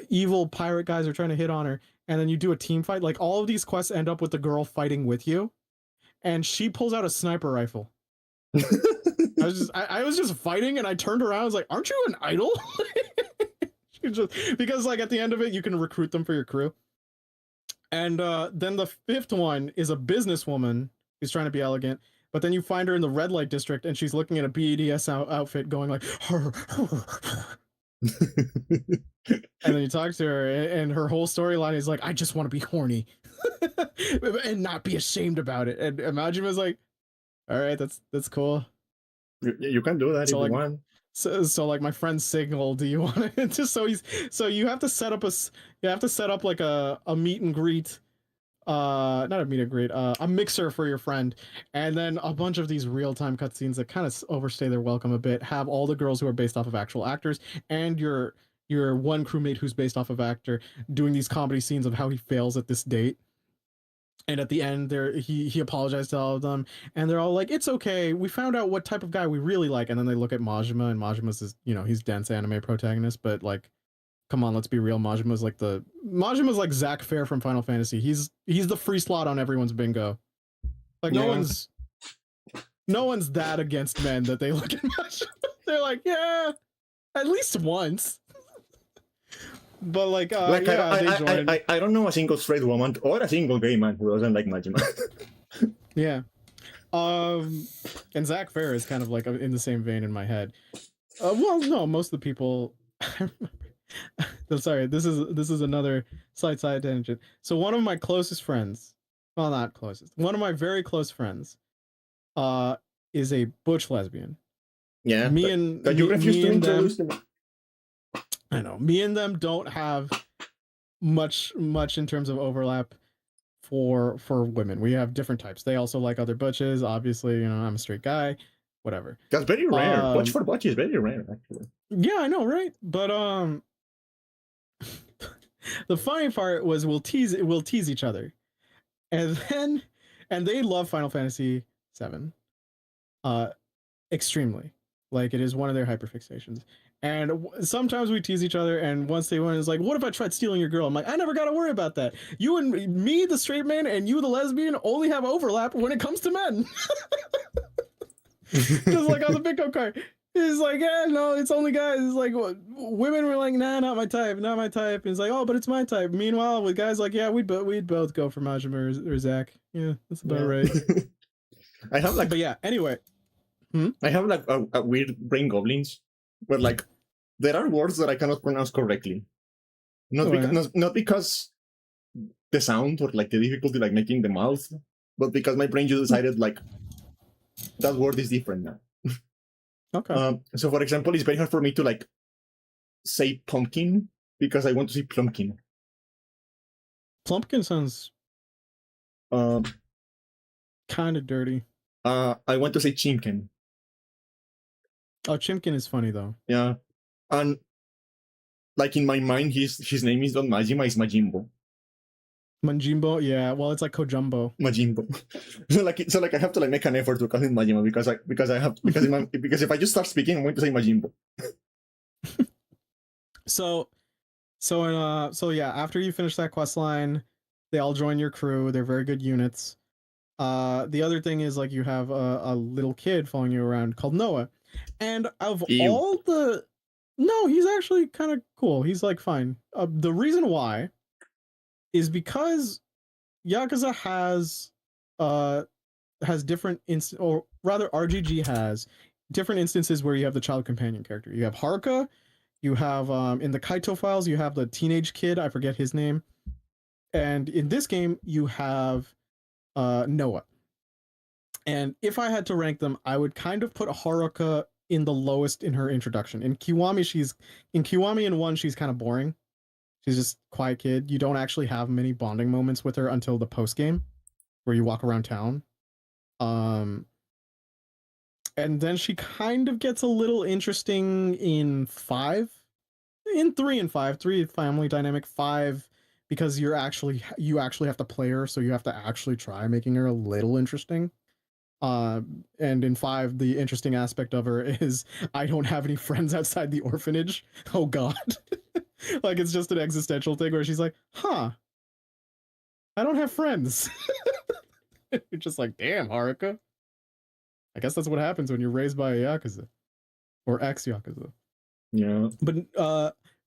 evil pirate guys are trying to hit on her, and then you do a team fight. Like all of these quests end up with the girl fighting with you, and she pulls out a sniper rifle. I was just fighting, and I turned around. I was like, aren't you an idol? Because like at the end of it, you can recruit them for your crew. And then the 5th one is a businesswoman who's trying to be elegant, but then you find her in the red light district, and she's looking at a BDS outfit, going like, and then you talk to her, and her whole storyline is like, I just want to be horny, and not be ashamed about it. And Majima's like, all right, that's cool. You can do that if you want. So like my friend Signal, do you want to just so you have to set up like a meet and greet, not a meet and greet, a mixer for your friend, and then a bunch of these real-time cutscenes that kind of overstay their welcome a bit, have all the girls who are based off of actual actors, and your one crewmate who's based off of actor doing these comedy scenes of how he fails at this date. And at the end, he apologized to all of them, and they're all like, "It's okay. We found out what type of guy we really like." And then they look at Majima, and Majima's is, he's dense anime protagonist, but like, come on, let's be real. Majima's like Zack Fair from Final Fantasy. He's the free slot on everyone's bingo. Like no one's that against men that they look at Majima. They're like, yeah, at least once. But like, I don't know a single straight woman or a single gay man who doesn't like Majima. Yeah. And Zack Fair is kind of like in the same vein in my head. Well, no, most of the people. I'm sorry. This is another side tangent. So one of my closest friends, well, not closest, one of my very close friends, is a butch lesbian. Yeah. You refuse to introduce them. I know. Me and them don't have much in terms of overlap for women. We have different types. They also like other butches. Obviously, I'm a straight guy. Whatever. That's very rare. Butch for butch is very rare, actually. Yeah, I know, right? But the funny part was we'll tease each other, and they love Final Fantasy VII, extremely. Like it is one of their hyperfixations. And sometimes we tease each other, and once they went, it's like, what if I tried stealing your girl? I'm like, I never got to worry about that. You and me, the straight man, and you, the lesbian, only have overlap when it comes to men. Because like on the bingo card, it's like, yeah, no, it's only guys. It's like women were like, nah, not my type. And it's like, oh, but it's my type. Meanwhile, with guys like, yeah, we'd both go for Majima or Zach. Yeah, that's about right. I have like, but yeah, anyway. I have like a weird brain goblins where like there are words that I cannot pronounce correctly. Not because the sound or like the difficulty like making the mouth, but because my brain just decided like that word is different now. Okay. So for example, it's very hard for me to like say pumpkin because I want to say plumpkin. Plumpkin sounds Um, kind of dirty. I want to say chimkin. Oh, Chimkin is funny though. Yeah, and like in my mind, his name is not Majima, it's Majimbo. Manjimbo, yeah. Well, it's like Kojumbo. Majimbo. so like I have to like make an effort to call him Majima because because if I just start speaking, I'm going to say Majimbo. So yeah, after you finish that quest line, they all join your crew. They're very good units. The other thing is like you have a little kid following you around called Noah, and of Ew. all the, no, he's actually kind of cool. He's like fine. The reason why is because Yakuza has different or rather RGG has different instances where you have the child companion character. You have Haruka, you have in the Kaito files you have the teenage kid, I forget his name, and in this game you have Noah. And if I had to rank them, I would kind of put Haruka in the lowest in her introduction. In Kiwami in 1 she's kind of boring. She's just quiet kid. You don't actually have many bonding moments with her until the post game where you walk around town. And then she kind of gets a little interesting in 5, in 3 and 5. 3 family dynamic, 5 because you actually have to play her, so you have to actually try making her a little interesting. And in 5, the interesting aspect of her is I don't have any friends outside the orphanage. Oh god. Like it's just an existential thing where she's like, huh, I don't have friends. You're just like, damn, Haruka. I guess that's what happens when you're raised by a Yakuza. Or ex-Yakuza. Yeah.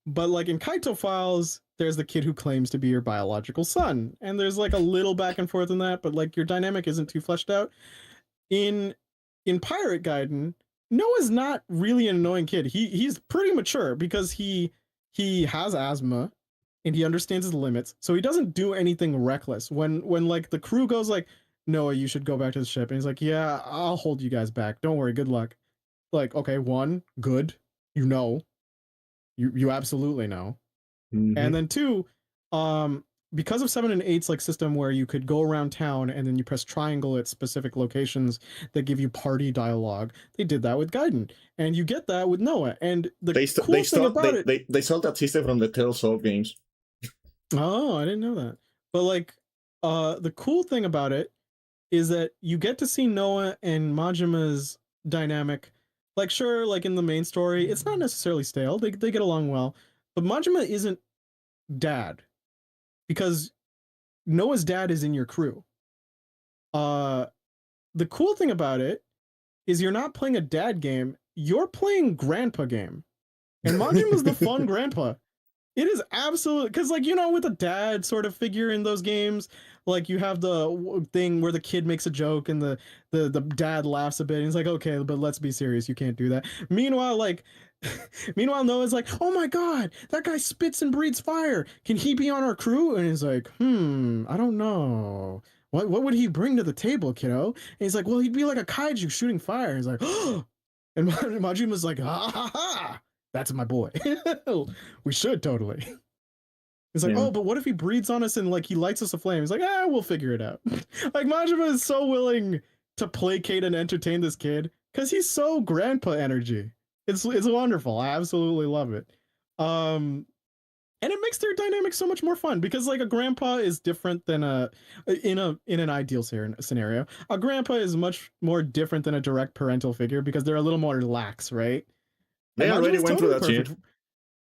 But like in Kaito Files, there's the kid who claims to be your biological son. And there's like a little back and forth in that, but like your dynamic isn't too fleshed out. In Pirate Gaiden, Noah's not really an annoying kid. He's pretty mature because he has asthma and he understands his limits. So he doesn't do anything reckless. When like the crew goes like, Noah, you should go back to the ship. And he's like, yeah, I'll hold you guys back. Don't worry. Good luck. Like, okay, 1, good. You know. You absolutely know. Mm-hmm. And then 2, because of 7 and 8's like system where you could go around town and then you press triangle at specific locations that give you party dialogue, they did that with Gaiden, and you get that with Noah. And the cool thing about it, they stole that system from the Tales of games. Oh, I didn't know that. But like, the cool thing about it is that you get to see Noah and Majima's dynamic. Like, sure, like in the main story, it's not necessarily stale. They get along well, but Majima isn't dad because Noah's dad is in your crew. The cool thing about it is you're not playing a dad game, you're playing grandpa game. And Majima's the fun grandpa. It is absolutely, because like, you know, with a dad sort of figure in those games, like you have the thing where the kid makes a joke and the dad laughs a bit and he's like, okay, but let's be serious, you can't do that. Meanwhile, like meanwhile Noah's like, oh my god, that guy spits and breathes fire, can he be on our crew? And he's like, I don't know, what would he bring to the table, kiddo? And he's like, well, he'd be like a kaiju shooting fire. And he's like, oh, and Majima's like, ha ha ha, that's my boy. We should totally. He's like, oh, but what if he breathes on us and like he lights us a flame? He's like, we'll figure it out. Like Majima is so willing to placate and entertain this kid because he's so grandpa energy. It's wonderful. I absolutely love it. And it makes their dynamic so much more fun because like a grandpa is different than in an ideal scenario. A grandpa is much more different than a direct parental figure because they're a little more lax, right? They already went through that shit.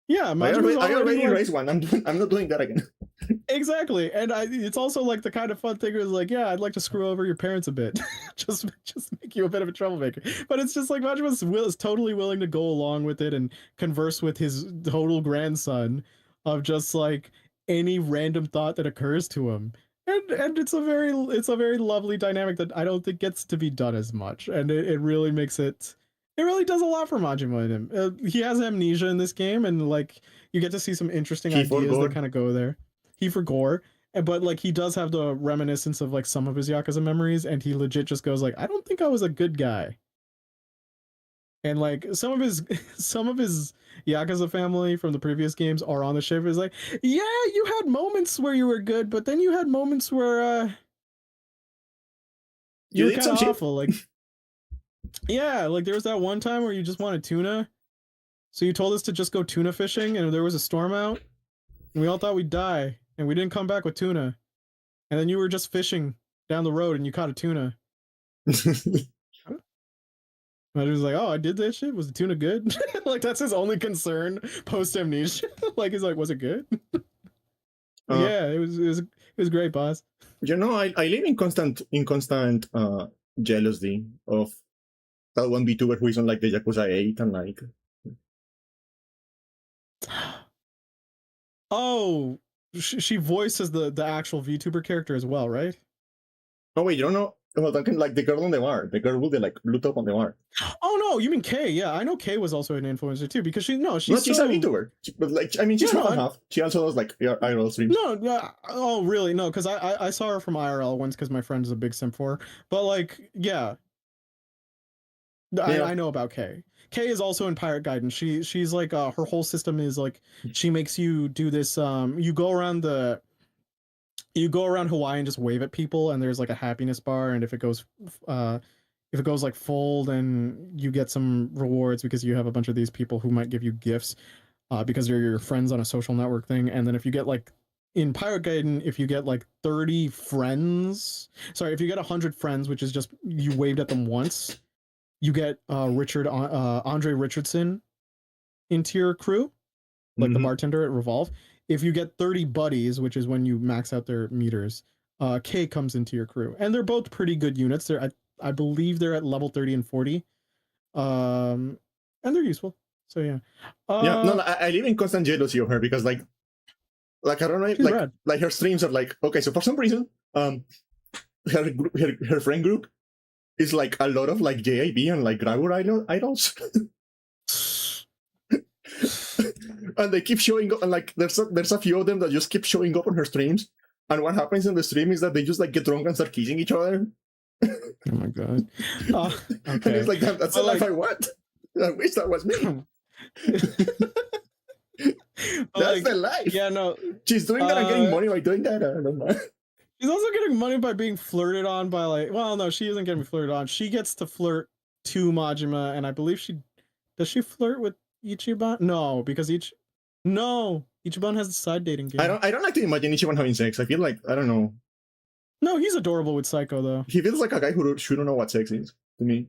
Yeah, I already raised one. I'm not doing that again. Exactly, and it's also like the kind of fun thing is like, yeah, I'd like to screw over your parents a bit, just make you a bit of a troublemaker. But it's just like Majima is totally willing to go along with it and converse with his total grandson of just like any random thought that occurs to him. And it's a very lovely dynamic that I don't think gets to be done as much, and it really makes it It really does a lot for Majima in him. He has amnesia in this game, and like you get to see some interesting He ideas that forgot. kind of go there. He forgot, but like he does have the reminiscence of like some of his Yakuza memories, and he legit just goes like, "I don't think I was a good guy." And like some of his Yakuza family from the previous games are on the ship. Is like, yeah, you had moments where you were good, but then you had moments where you You were did kind some of shit. awful. Like, yeah, like there was that one time where you just wanted tuna, so you told us to just go tuna fishing, and there was a storm out, and we all thought we'd die, and we didn't come back with tuna, and then you were just fishing down the road, and you caught a tuna. And I was like, "Oh, I did that shit. Was the tuna good?" Like that's his only concern post amnesia. Like he's like, "Was it good?" Like, uh, yeah, it was great, boss. I live in constant jealousy of that one VTuber who is on like the Yakuza 8 and like. Oh, she voices the actual VTuber character as well, right? Oh wait, you don't know? Well, Duncan, like the girl on the bar, the girl with the like blue top on the bar. Oh no, you mean Kay? Yeah, I know Kay was also an influencer too because No, she's she's a so VTuber, but like I mean, she's yeah half no and half. She also does like IRL streams. no yeah oh really no because I saw her from IRL once because my friend is a big simp for her, but like yeah Yeah. I know about Kay. Kay is also in Pirate Guidance. She's like her whole system is like she makes you do this you go around Hawaii and just wave at people and there's like a happiness bar and if it goes like full then you get some rewards because you have a bunch of these people who might give you gifts because they're your friends on a social network thing and then if you get like in Pirate Gaiden, if you get like 30 friends, sorry, if you get 100 friends, which is just you waved at them once, you get Andre Richardson into your crew, like the Mm-hmm. bartender at Revolve. If you get 30 buddies, which is when you max out their meters, K comes into your crew. And they're both pretty good units. I believe they're at level 30 and 40. And they're useful. So yeah. Yeah, no, Uh no, I live in constant jealousy of her because like I don't know, she's rad. like her streams are like okay, so for some reason, her friend group is like a lot of like JIB and like Grabber idols, and they keep showing up, and like there's a few of them that just keep showing up on her streams, and what happens in the stream is that they just like get drunk and start kissing each other. Oh my god. And Okay. it's like that's the life I want. I wish that was me. That's like the life. yeah, no. She's doing that and getting money by doing that. I don't know. She's also getting money by being flirted on by like well no, she isn't getting flirted on. She gets to flirt to Majima, and I believe she does she flirt with Ichiban? No, because Ichiban has a side dating game. I don't like to imagine Ichiban having sex. I feel like I don't know. No, he's adorable with Psycho though. He feels like a guy who shouldn't know what sex is to me.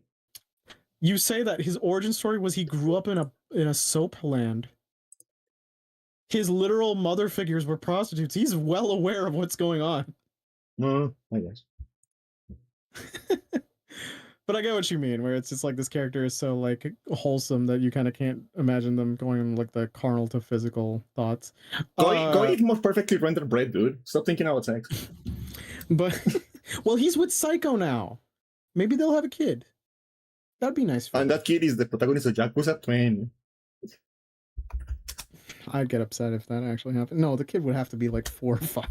You say that his origin story was he grew up in a soap land. His literal mother figures were prostitutes. He's well aware of what's going on. No, I guess. But I get what you mean, where it's just like this character is so like wholesome that you kind of can't imagine them going like the carnal to physical thoughts. Go eat more perfectly rendered bread, dude. Stop thinking about sex. But well, he's with Psycho now. Maybe they'll have a kid. That'd be nice for And him. that kid is the protagonist of Yakuza 20. I'd get upset if that actually happened. No, the kid would have to be like 4 or 5.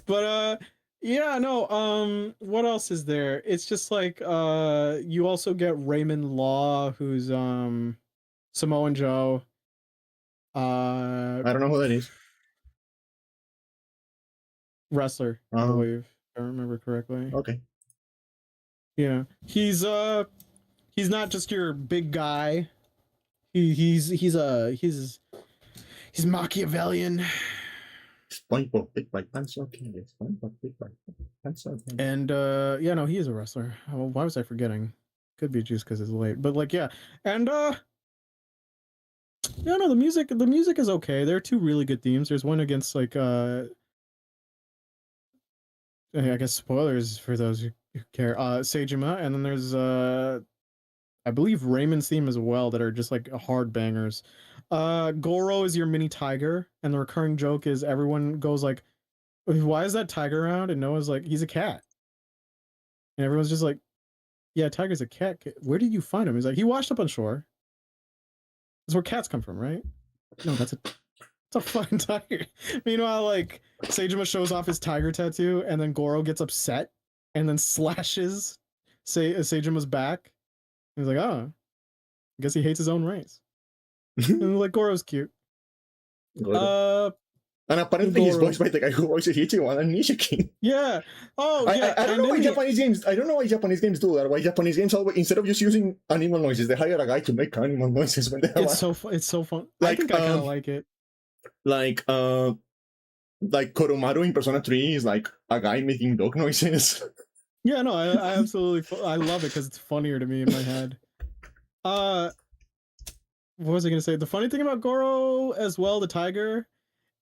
But yeah, no, what else is there? It's just like you also get Raymond Law, who's Samoan Joe. I don't know who that is. Wrestler, I believe, if I remember correctly. Okay. Yeah. He's not just your big guy. He's Machiavellian. SpongeBob big bite pencil candy. SpongeBob big bite pencil candy. And yeah, no, he is a wrestler. Why was I forgetting? Could be just because it's late. But like yeah. And yeah, no, the music is okay. There are two really good themes. There's one against like I guess spoilers for those who care. Seijima, and then there's I believe Raymond's theme as well that are just like hard bangers. Goro is your mini tiger, and the recurring joke is everyone goes like, "Why is that tiger around?" And Noah's like, "He's a cat," and everyone's just like, yeah, Tiger's a cat. Where did you find him? He's like, he washed up on shore. That's where cats come from, right? No, it's a fucking tiger. Meanwhile, like Seijima shows off his tiger tattoo, and then Goro gets upset and then slashes Seijima's back. He's like, oh, I guess he hates his own race. And like Goro's cute. Goro. And apparently he's voiced by the guy who voices Ichigo and Nishiki. Yeah. Oh, yeah. I don't know why Japanese games. I don't know why Japanese games do that. Why Japanese games always, instead of just using animal noises, they hire a guy to make animal noises when they have. It's so fun. Like, I think I kind of like it. Like Koromaru in Persona 3 is like a guy making dog noises. Yeah, no, I absolutely I love it because it's funnier to me in my head. What was I gonna say? The funny thing about Goro as well, the tiger,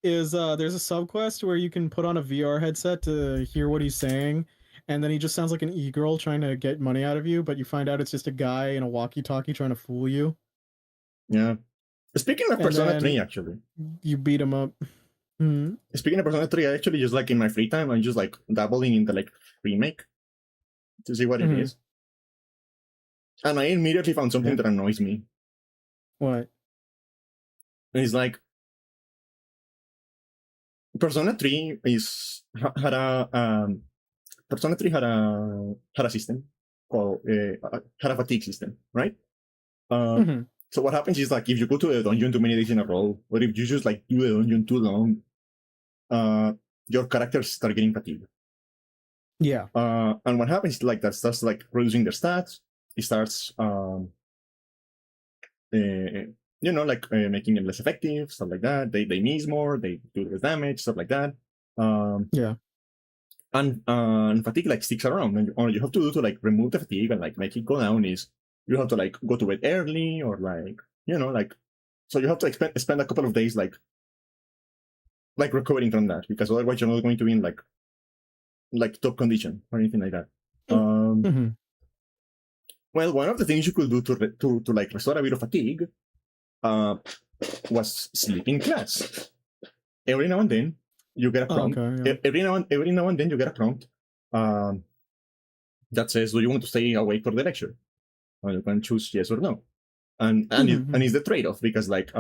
is there's a subquest where you can put on a VR headset to hear what he's saying, and then he just sounds like an e-girl trying to get money out of you, but you find out it's just a guy in a walkie-talkie trying to fool you. Yeah. Speaking of Persona 3, actually. You beat him up. Mm-hmm. Speaking of Persona 3, I actually just like in my free time, I'm just like dabbling in the like remake to see what it is. And I immediately found something that annoys me. What? It's like Persona 3 had a system called had a fatigue system, right? So what happens is like if you go to a dungeon too many days in a row, or if you just like do the dungeon too long, your characters start getting fatigued. Yeah. And what happens is like that starts like reducing their stats. It starts making them less effective, stuff like that. They miss more, they do less damage, stuff like that. Yeah. And fatigue like sticks around, and all you have to do to like remove the fatigue and like make it go down is you have to like go to bed early, or like so you have to spend a couple of days like recovering from that, because otherwise you're not going to be in like top condition or anything like that. Well, one of the things you could do to like restore a bit of fatigue was sleep in class. Every now and then you get a prompt. Every now and then you get a prompt that says, "Do you want to stay awake for the lecture?" And you can choose yes or no. And it's the trade-off, because like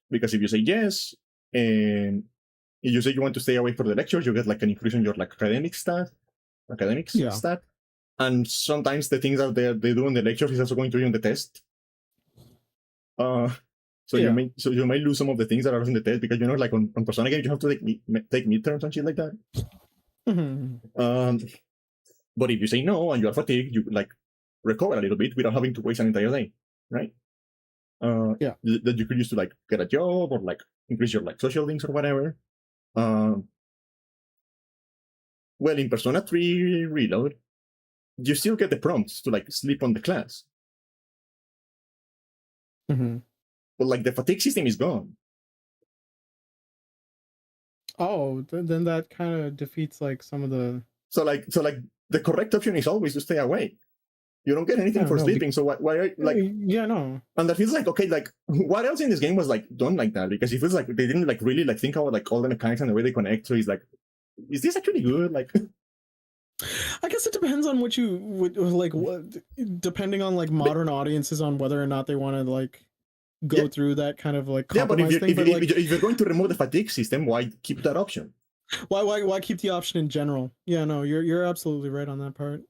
because if you say yes and you say you want to stay awake for the lecture, you get like an increase in your like academics stat. And sometimes the things that they do in the lecture is also going to be on the test. So you may lose some of the things that are in the test, because like on Persona games you have to take midterms and shit like that. But if you say no and you are fatigued, you like recover a little bit without having to waste an entire day, right? That you could use to like get a job or like increase your like social links or whatever. Well, in Persona 3 Reload, you still get the prompts to like sleep on the class. But like the fatigue system is gone. Oh, then that kind of defeats like some of the. So like the correct option is always to stay awake. You don't get anything for sleeping. So why are like? Yeah, no. And that feels like, okay, like what else in this game was like done like that? Because it feels like they didn't like really like think about like all the mechanics and the way they connect. So it's like, is this actually good? Like, I guess it depends on what you would like. Depending on like modern audiences on whether or not they want to like go through that kind of like compromise thing. If you're going to remove the fatigue system, why keep that option? Why keep the option in general? Yeah, no, you're absolutely right on that part.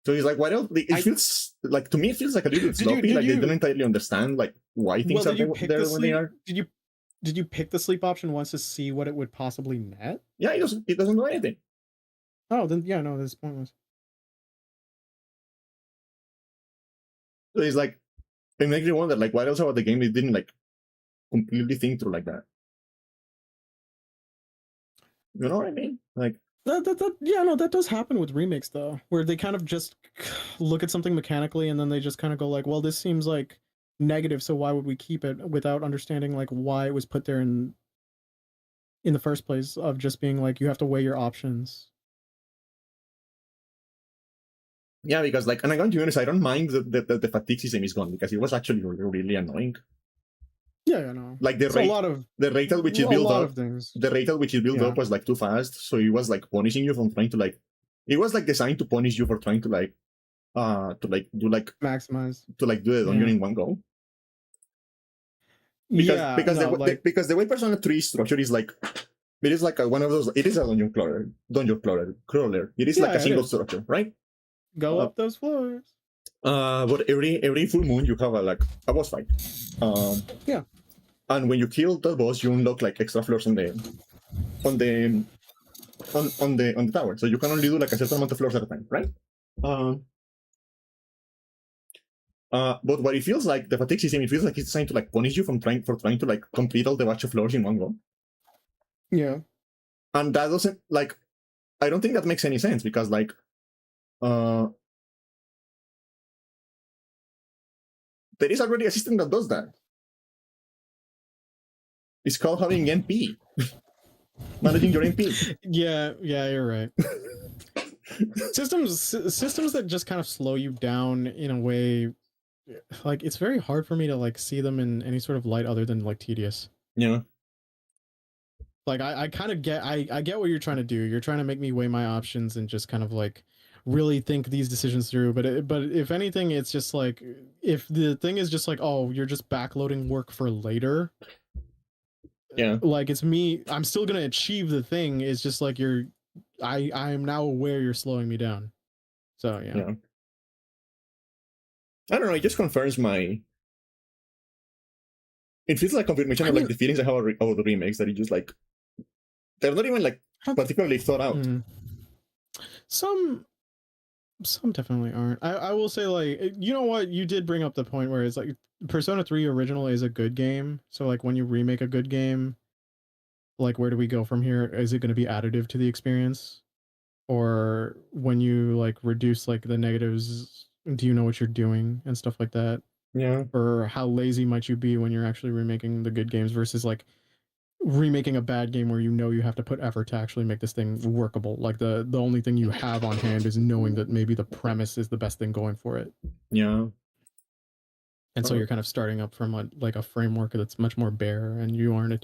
So he's like, why don't it feels like, to me it feels like a little sloppy. Like they don't entirely understand like why things are there when they are. Did you pick the sleep option once to see what it would possibly net? Yeah, it doesn't do anything. Oh, then yeah, no, this is pointless. So he's like, it makes you wonder like what else about the game it didn't like completely think through like that. You know what I mean? Like that does happen with remakes though, where they kind of just look at something mechanically and then they just kind of go like, well, this seems like negative, so why would we keep it, without understanding like why it was put there in the first place, of just being like you have to weigh your options. Yeah, because like, and I'm going to be honest, I don't mind the fatigue system is gone, because it was actually really annoying. Yeah, no. Like the rate at which it built up, the rate at which it built up was like too fast, so it was like punishing you from trying to like It was like designed to punish you for trying to Maximize. do the dungeon in one go. Because Yeah, no, like because the way Persona 3 is structured is like it is like one of those. It is a crawler. It is like a single structure, right? Go up those floors. But every full moon you have a boss fight. Yeah. And when you kill the boss, you unlock like extra floors on the tower. So you can only do like a certain amount of floors at a time, right? But what it feels like, the fatigue system, it feels like it's trying to like punish you for trying to like complete all the batch of floors in one go. Yeah. And that doesn't like, I don't think that makes any sense because like, there is already a system that does that. It's called having MP. Managing your MP. Yeah, you're right. systems that just kind of slow you down in a way, like it's very hard for me to like see them in any sort of light other than like tedious. Yeah. Like I kind of get I get what you're trying to do. You're trying to make me weigh my options and just kind of like really think these decisions through. But if anything, it's just like if the thing is just like, oh, you're just backloading work for later. Yeah. Like it's me. I'm still gonna achieve the thing. It's just like I am now aware you're slowing me down. So yeah. I don't know. It just confirms my. It feels like confirmation of like the feelings I have about the remakes that it just like they're not even like particularly thought out. Some definitely aren't. I will say like, you know what, you did bring up the point where it's like Persona 3 original is a good game. So like when you remake a good game, like where do we go from here? Is it going to be additive to the experience? Or when you like reduce like the negatives, do you know what you're doing and stuff like that? Yeah. Or how lazy might you be when you're actually remaking the good games versus like remaking a bad game where you know you have to put effort to actually make this thing workable. Like the only thing you have on hand is knowing that maybe the premise is the best thing going for it. Yeah. And so you're kind of starting up from a framework that's much more bare, and you aren't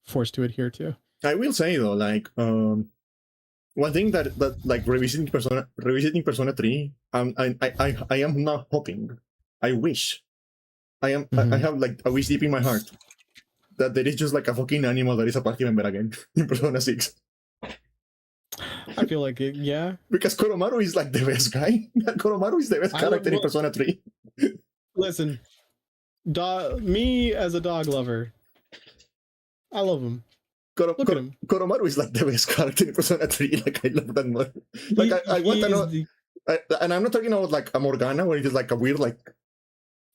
forced to adhere to. I will say though, like one thing that like revisiting Persona 3, I am not hoping. I wish. I have like a wish deep in my heart that there is just like a fucking animal that is a party member again in Persona 6. I feel like it, yeah. Because Koromaru is like the best guy. Koromaru is the best character in Persona 3. Listen, me as a dog lover, I love him. Look at him. Koromaru is like the best character in Persona 3. Like I love that more. Like I want to know. And I'm not talking about like a Morgana where it is like a weird like.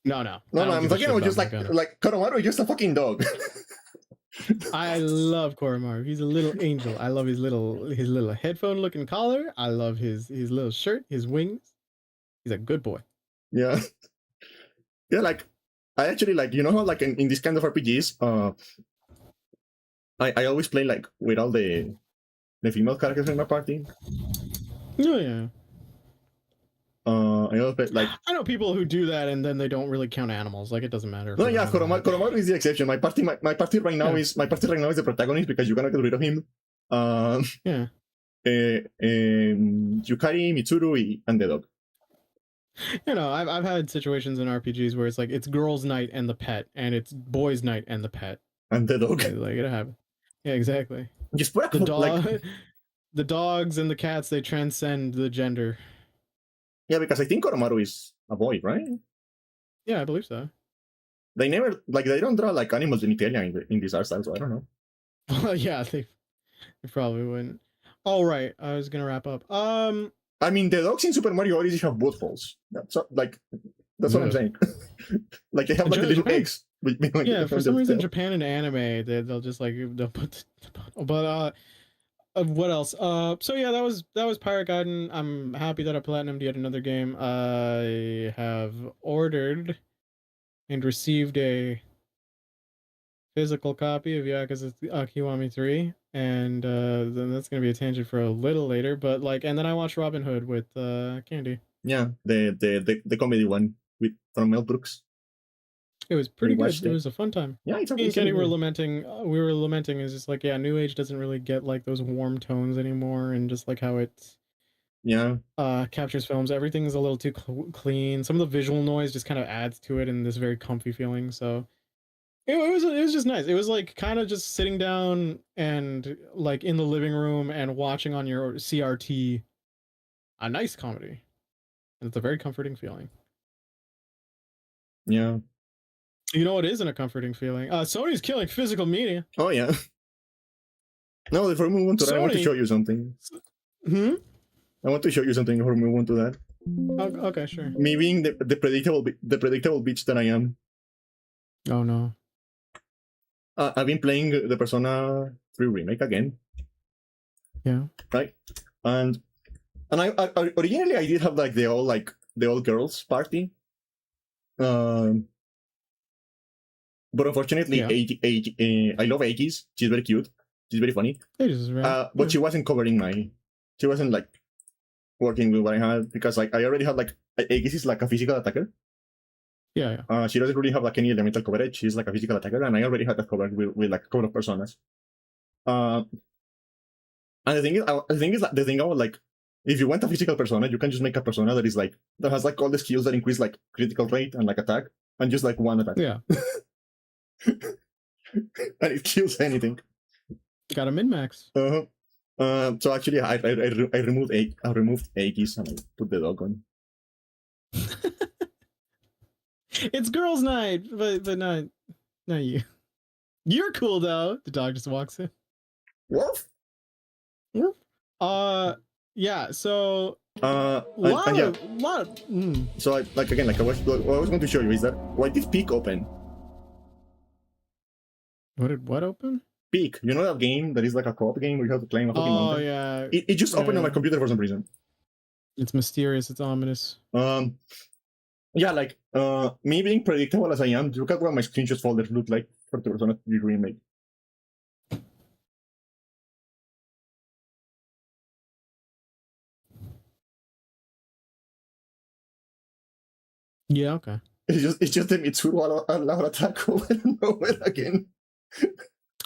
No. I'm talking about just like Koromaru is just a fucking dog. I love Koromaru. He's a little angel. I love his little headphone looking collar. I love his little shirt, his wings. He's a good boy. Yeah. Yeah, like I actually like, you know how like in this kind of RPGs, I always play like with all the female characters in my party. Oh yeah. I always play, like I know people who do that and then they don't really count animals. Like it doesn't matter. No, yeah, Koromaru is the exception. My party right now is the protagonist because you cannot get rid of him. Yeah. Yukari, Mitsuru, and the dog. You know, I've had situations in RPGs where it's like it's girls' night and the pet, and it's boys' night and the pet. And the dog. Like it happened. Yeah, exactly. Just put the dog, like... the dogs and the cats, they transcend the gender. Yeah, because I think Koromaru is a boy, right? Yeah, I believe so. They never they don't draw like animal genitalia in this art style, so I don't know. Well, yeah, they probably wouldn't. All right, I was gonna wrap up. I mean, the dogs in Super Mario Odyssey have buttholes. That's what I'm saying. Like they have like the little eggs. Yeah, for some reason, Japan and anime, they'll just like they'll put. But what else? So yeah, that was Pirate Gaiden. I'm happy that I platinumed yet another game. I have ordered and received a physical copy of Yakuza Kiwami 3, and then that's gonna be a tangent for a little later. But like, and then I watched Robin Hood with Candy. Yeah, the comedy one from Mel Brooks. It was pretty good. Rewatched It it. was a fun time. Yeah, it's Me and it's a Kenny good were movie. lamenting. We were lamenting is just like, yeah, New Age doesn't really get like those warm tones anymore, and just like how it Yeah, captures films. Everything's a little too clean. Some of the visual noise just kind of adds to it in this very comfy feeling. So it was just nice. It was like kind of just sitting down and like in the living room and watching on your CRT a nice comedy. And it's a very comforting feeling. yeah. You know what isn't a comforting feeling? Sony's killing physical media. Oh yeah. No, before we move on to that, I want to Sony. show you something. Hmm. I want to show you something before we move on to that. Okay, sure. Me being the predictable bitch that I am. Oh no. I've been playing the Persona 3 remake again, Yeah. right? And I originally I did have like the all girls party. But unfortunately, Yeah. I love Aegis. She's very cute. She's very funny. It is right. But she wasn't covering my. She wasn't like working with what I had because like I already had like Aegis is like a physical attacker. Yeah, yeah. She doesn't really have like any elemental coverage. She's like a physical attacker, and I already had that covered with like a couple of personas. Uh, and the thing I was like, if you want a physical persona, you can just make a persona that is like that has like all the skills that increase like critical rate and like attack, and just like one attack. Yeah. And it kills anything. Got a min max. So actually, I removed Aegis and I put the dog on. It's girls' night, but not you. You're cool though. The dog just walks in. What? Yeah. So And yeah. lot of. So like again, like what I was going to show you is that why did Peak open? What did what open? Peak, you know that game that is like a co-op game where you have to climb a fucking mountain? Yeah. It just opened on my computer for some reason. It's mysterious. It's ominous. Yeah, like me being predictable as I am, look at what my screenshots folder look like for the Persona 3 remake. Yeah. Okay. It's just the Mitsuru allowed attack over and over again.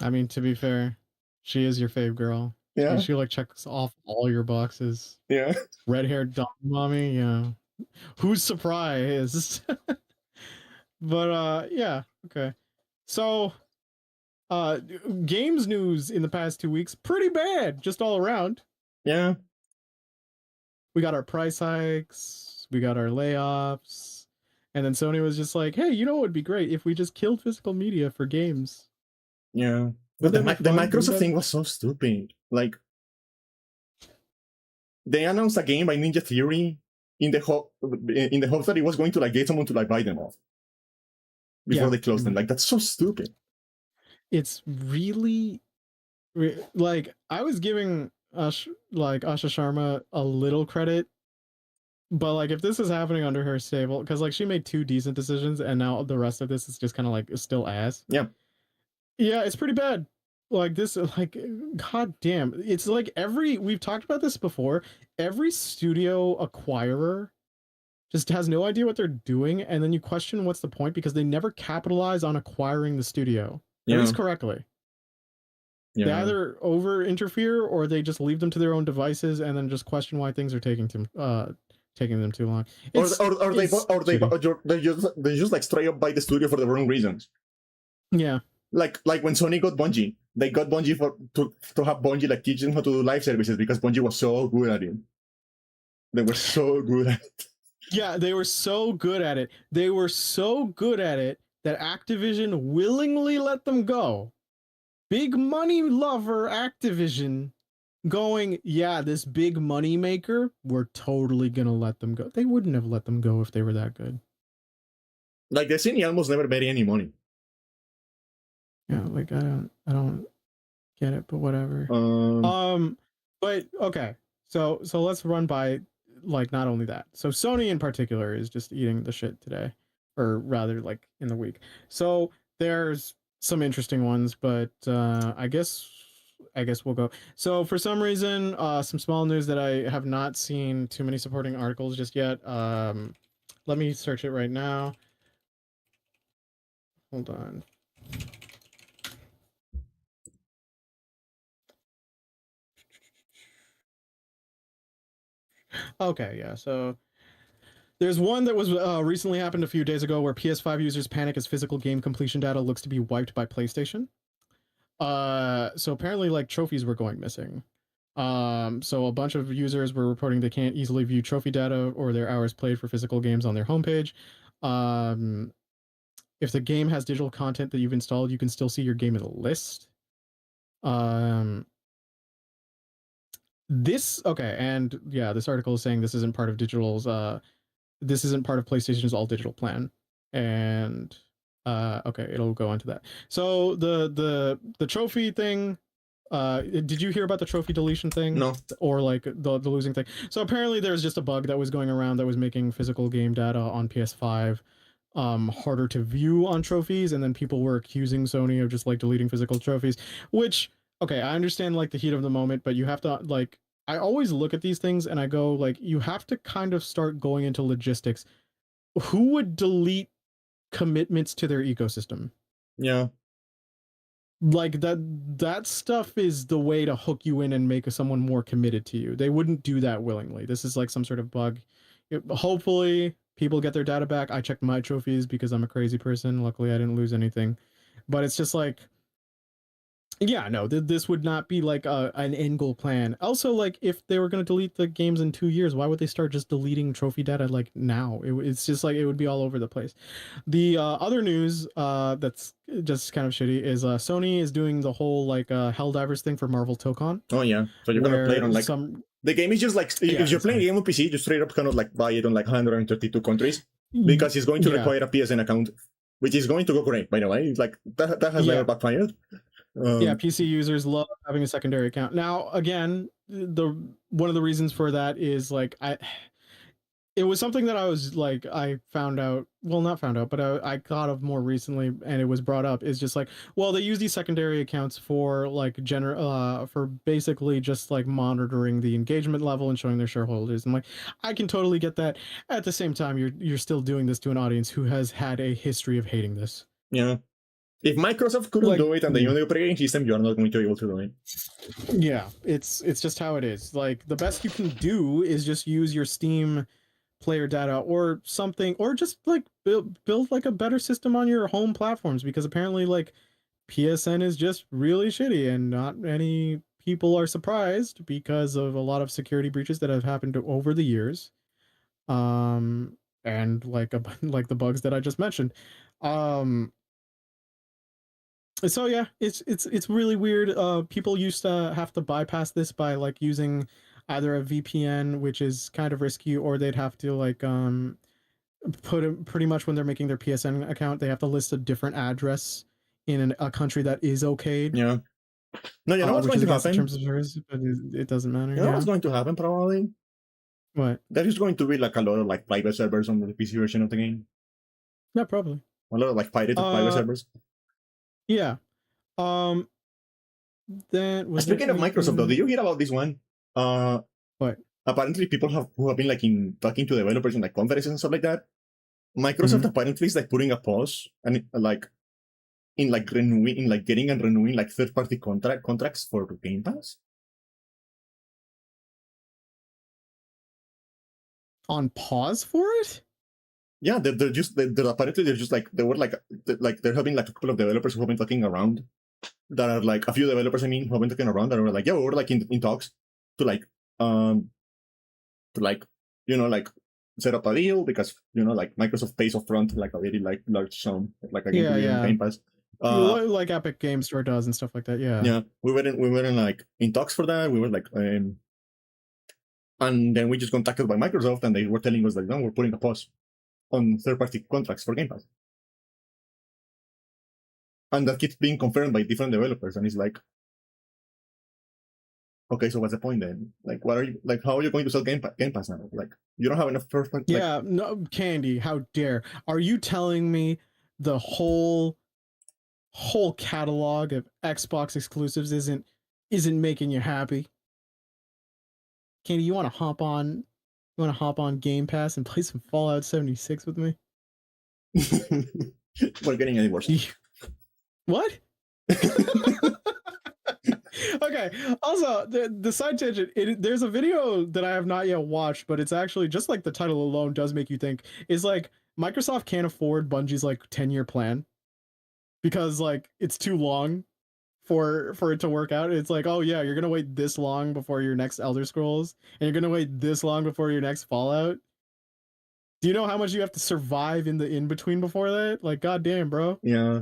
I mean, to be fair, she is your fave girl. Yeah. She like checks off all your boxes. Yeah. Red haired dumb mommy. Yeah. Who's surprised? But yeah. Okay. So games news in the past 2 weeks, pretty bad, just all around. Yeah. We got our price hikes, we got our layoffs, and then Sony was just like, "Hey, you know what would be great if we just killed physical media for games." Yeah. But the Microsoft thing was so stupid. Like, they announced a game by Ninja Theory in the hopes that it was going to like get someone to like buy them off before they closed them. Like, that's so stupid. It's really like I was giving Asha Sharma a little credit, but like if this is happening under her stable, because like she made 2 decent decisions and now the rest of this is just kind of like still ass. Yeah, it's pretty bad. Like this, like god damn, it's like we've talked about this before. Every studio acquirer just has no idea what they're doing, and then you question what's the point because they never capitalize on acquiring the studio, at least correctly. Yeah. They either over interfere or they just leave them to their own devices and then just question why things are taking them too long. Or they just like straight up buy the studio for the wrong reasons. Yeah. Like when Sony got Bungie, they got Bungie to have Bungie like teach them how to do live services because Bungie was so good at it. They were so good at it. Yeah, they were so good at it. They were so good at it that Activision willingly let them go. Big money lover Activision going, yeah, this big money maker, we're totally gonna let them go. They wouldn't have let them go if they were that good. Like Destiny almost never made any money. Yeah, like I don't get it, but whatever. But okay, so let's run by like not only that. So Sony in particular is just eating the shit today, or rather like in the week. So there's some interesting ones, but I guess we'll go. So for some reason, some small news that I have not seen too many supporting articles just yet. Let me search it right now. Hold on. Okay, yeah. So there's one that was recently happened a few days ago where PS5 users panic as physical game completion data looks to be wiped by PlayStation. So apparently, like trophies were going missing. So a bunch of users were reporting they can't easily view trophy data or their hours played for physical games on their homepage. Um, if the game has digital content that you've installed, you can still see your game in a list. Um, this okay, and yeah, this article is saying this isn't part of digital's. This isn't part of PlayStation's all digital plan, and okay, it'll go into that. So the trophy thing. Did you hear about the trophy deletion thing? No. Or like the losing thing? So apparently there's just a bug that was going around that was making physical game data on PS5 harder to view on trophies, and then people were accusing Sony of just like deleting physical trophies, which okay, I understand like the heat of the moment, but you have to like I always look at these things and I go like you have to kind of start going into logistics. Who would delete commitments to their ecosystem? Yeah. Like that stuff is the way to hook you in and make someone more committed to you. They wouldn't do that willingly. This is like some sort of bug. Hopefully people get their data back. I checked my trophies because I'm a crazy person. Luckily I didn't lose anything. But it's just like yeah, no, this would not be like an end goal plan. Also, like if they were going to delete the games in 2 years, why would they start just deleting trophy data like now? It's just like it would be all over the place. The other news that's just kind of shitty is Sony is doing the whole like Helldivers thing for Marvel Tokon, Oh yeah. So you're gonna play it on where like some the game is just like yeah, if you're playing a game on PC, you straight up kind of like buy it on like 132 countries because it's going to yeah, require a PSN account, which is going to go great, by the way. It's like that has never yeah. backfired. Yeah, PC users love having a secondary account. Now, again, the one of the reasons for that is like it was something that I was like I found out well not found out but I thought of more recently and it was brought up is just like well they use these secondary accounts for like for basically just like monitoring the engagement level and showing their shareholders and like I can totally get that at the same time you're still doing this to an audience who has had a history of hating this Yeah. If Microsoft couldn't like do it and they yeah. own the operating system, you're not going to be able to do it. Yeah, it's just how it is. Like the best you can do is just use your Steam player data or something, or just like build like a better system on your home platforms because apparently like PSN is just really shitty and not many people are surprised because of a lot of security breaches that have happened over the years. And like like the bugs that I just mentioned. Um so yeah, it's really weird. People used to have to bypass this by like using either a VPN, which is kind of risky, or they'd have to like pretty much when they're making their PSN account, they have to list a different address in a country that is okayed, Yeah. No, you know what's which going is to against the happen? terms of service, but it doesn't matter. You know what's Yeah. going to happen probably? What? There is going to be like a lot of like private servers on the PC version of the game. Yeah, probably. A lot of like pirated private Uh, servers. yeah. Um, then was there Speaking of Microsoft though, did anything? you hear about this one? Uh What? Apparently people who have been like in talking to developers in like conferences and stuff like that. Microsoft Mhm. apparently is like putting a pause and like in like renewing in like getting and renewing like third party contracts for Game Pass. On pause for it? Yeah, they're apparently they're just like they were like they're having like a couple of developers who have been talking around that are like a few developers I mean who have been talking around that are like yeah we're like in talks to like um to like you know like set up a deal because you know like Microsoft pays upfront like a very like large sum like a game to Yeah, be on yeah. Game Pass. Uh Like Epic Game Store does and stuff like that. Yeah. yeah, we were in like in talks for that. We were like and then we just contacted by Microsoft and they were telling us like no we're putting a pause on third party contracts for Game Pass. And that keeps being confirmed by different developers and it's like okay, so what's the point then? Like, what are you like? How are you going to sell Game Pass now? Like, you don't have enough first like. Yeah, no, Candy, how dare. Are you telling me the whole catalog of Xbox exclusives isn't making you happy? Candy, you want to hop on Game Pass and play some Fallout 76 with me? We're getting any worse. What? Okay. Also, the side tangent. There's a video that I have not yet watched, but it's actually just like the title alone does make you think. Is like Microsoft can't afford Bungie's like 10-year plan because like it's too long for it to work out. It's like, oh yeah, you're gonna wait this long before your next Elder Scrolls, and you're gonna wait this long before your next Fallout. Do you know how much you have to survive in the in between before that? Like, goddamn, bro. Yeah.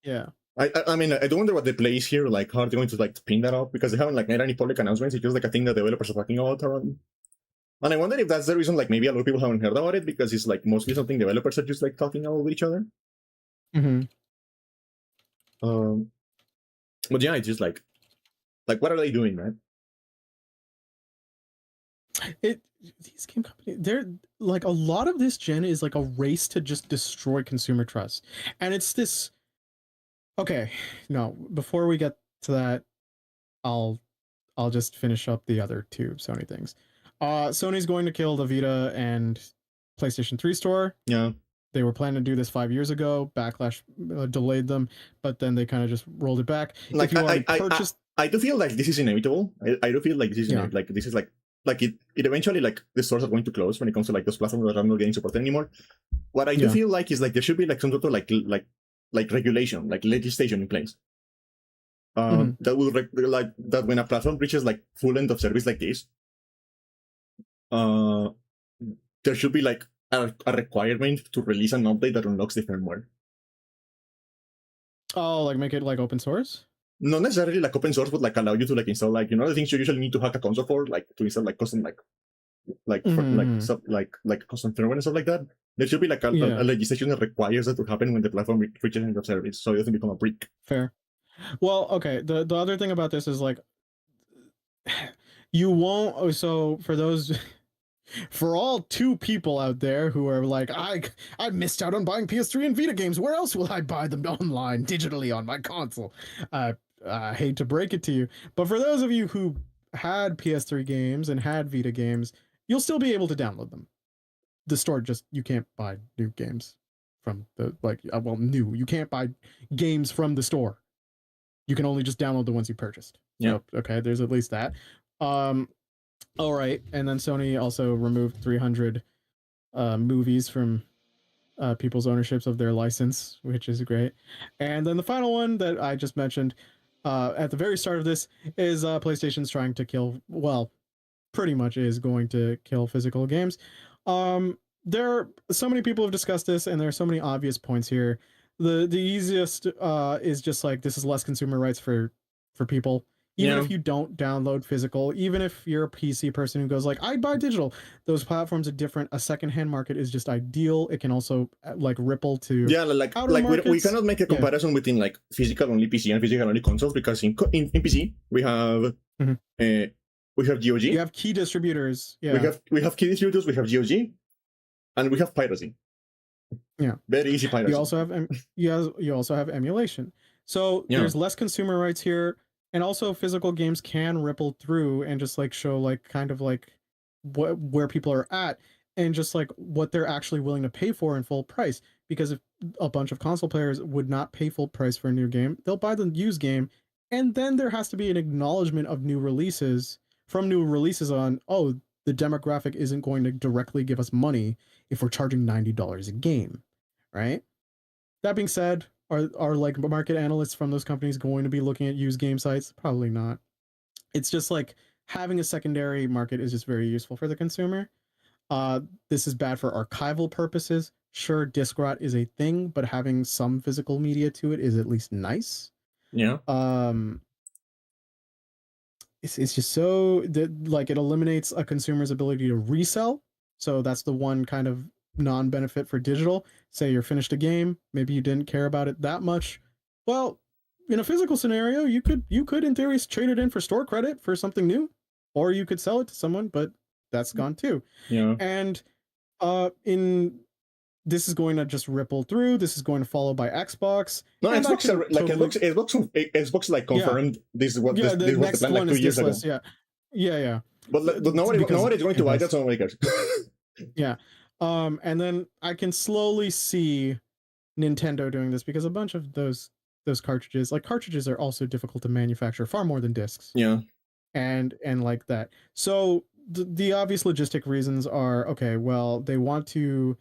Yeah. I mean, I do wonder what the play is here. Like, how are they going to like pin that up? Because they haven't like made any public announcements. It's just like a thing that developers are talking about. And I wonder if that's the reason. Like, maybe a lot of people haven't heard about it because it's like mostly something developers are just like talking about with each other. Mm-hmm. But yeah, it's just like what are they doing, man? These game companies, they're like, a lot of this gen is like a race to just destroy consumer trust, and it's this. Okay, no, before we get to that, I'll just finish up the other two Sony things. Sony's going to kill the Vita and PlayStation 3 store. Yeah. They were planning to do this 5 years ago. Backlash delayed them, but then they kind of just rolled it back. Like, if you already purchased, I do feel like this is inevitable. I do feel like this is like this is like it eventually like the stores are going to close when it comes to like those platforms that are not getting supported anymore. What I do feel like is like there should be like some sort of like regulation, like legislation in place. That will like that when a platform reaches like full end of service like this, there should be like a requirement to release an update that unlocks the firmware. Oh, like make it like open source? Not necessarily like open source, but like allow you to like install like the things you usually need to hack a console for, like to install like custom stuff like custom firmware and stuff like that. There should be like a legislation that requires that to happen when the platform reaches end of service, so it doesn't become a brick. Fair. Well, okay. The other thing about this is like you won't. So for those. For all 2 people out there who are like, I missed out on buying PS3 and Vita games. Where else will I buy them online digitally on my console? I hate to break it to you, but for those of you who had PS3 games and had Vita games, you'll still be able to download them. The store just, you can't buy new games from the new. You can't buy games from the store. You can only just download the ones you purchased. Yeah. So, okay, there's at least that. All right, and then Sony also removed 300 movies from people's ownerships of their license, which is great. And then the final one that I just mentioned at the very start of this is PlayStation's trying to kill, well, pretty much is going to kill physical games. There are so many people have discussed this, and there are so many obvious points here. The easiest is just like, this is less consumer rights for people. Even if you don't download physical, even if you're a PC person who goes like, I buy digital, those platforms are different. A secondhand market is just ideal. It can also like ripple to we cannot make a comparison between like physical only PC and physical only consoles, because in PC we have GOG. You have key distributors. Yeah. We have key distributors. We have GOG, and we have piracy. Yeah. Very easy piracy. You also have emulation. So there's less consumer rights here. And also physical games can ripple through and just like show like kind of like where people are at and just like what they're actually willing to pay for in full price. Because if a bunch of console players would not pay full price for a new game, they'll buy the used game. And then there has to be an acknowledgement of new releases on, oh, the demographic isn't going to directly give us money if we're charging $90 a game, right? That being said, are like market analysts from those companies going to be looking at used game sites? Probably not. It's just like having a secondary market is just very useful for the consumer. This is bad for archival purposes. Sure, disc rot is a thing, but having some physical media to it is at least nice. Yeah. It's just so that like it eliminates a consumer's ability to resell. So that's the one kind of non-benefit for digital. Say you're finished a game, maybe you didn't care about it that much. Well, in a physical scenario, you could in theory trade it in for store credit for something new, or you could sell it to someone, but that's gone too. Yeah. And this is going to just ripple through. This is going to follow by Xbox. No, Xbox like confirmed this is what this was the plan like 2 years ago. Yeah. But nobody's going to buy that, so nobody cares. Yeah. And then I can slowly see Nintendo doing this because a bunch of those cartridges, like cartridges, are also difficult to manufacture far more than discs, Yeah. and like that. So the obvious logistic reasons are, okay, well, they want to.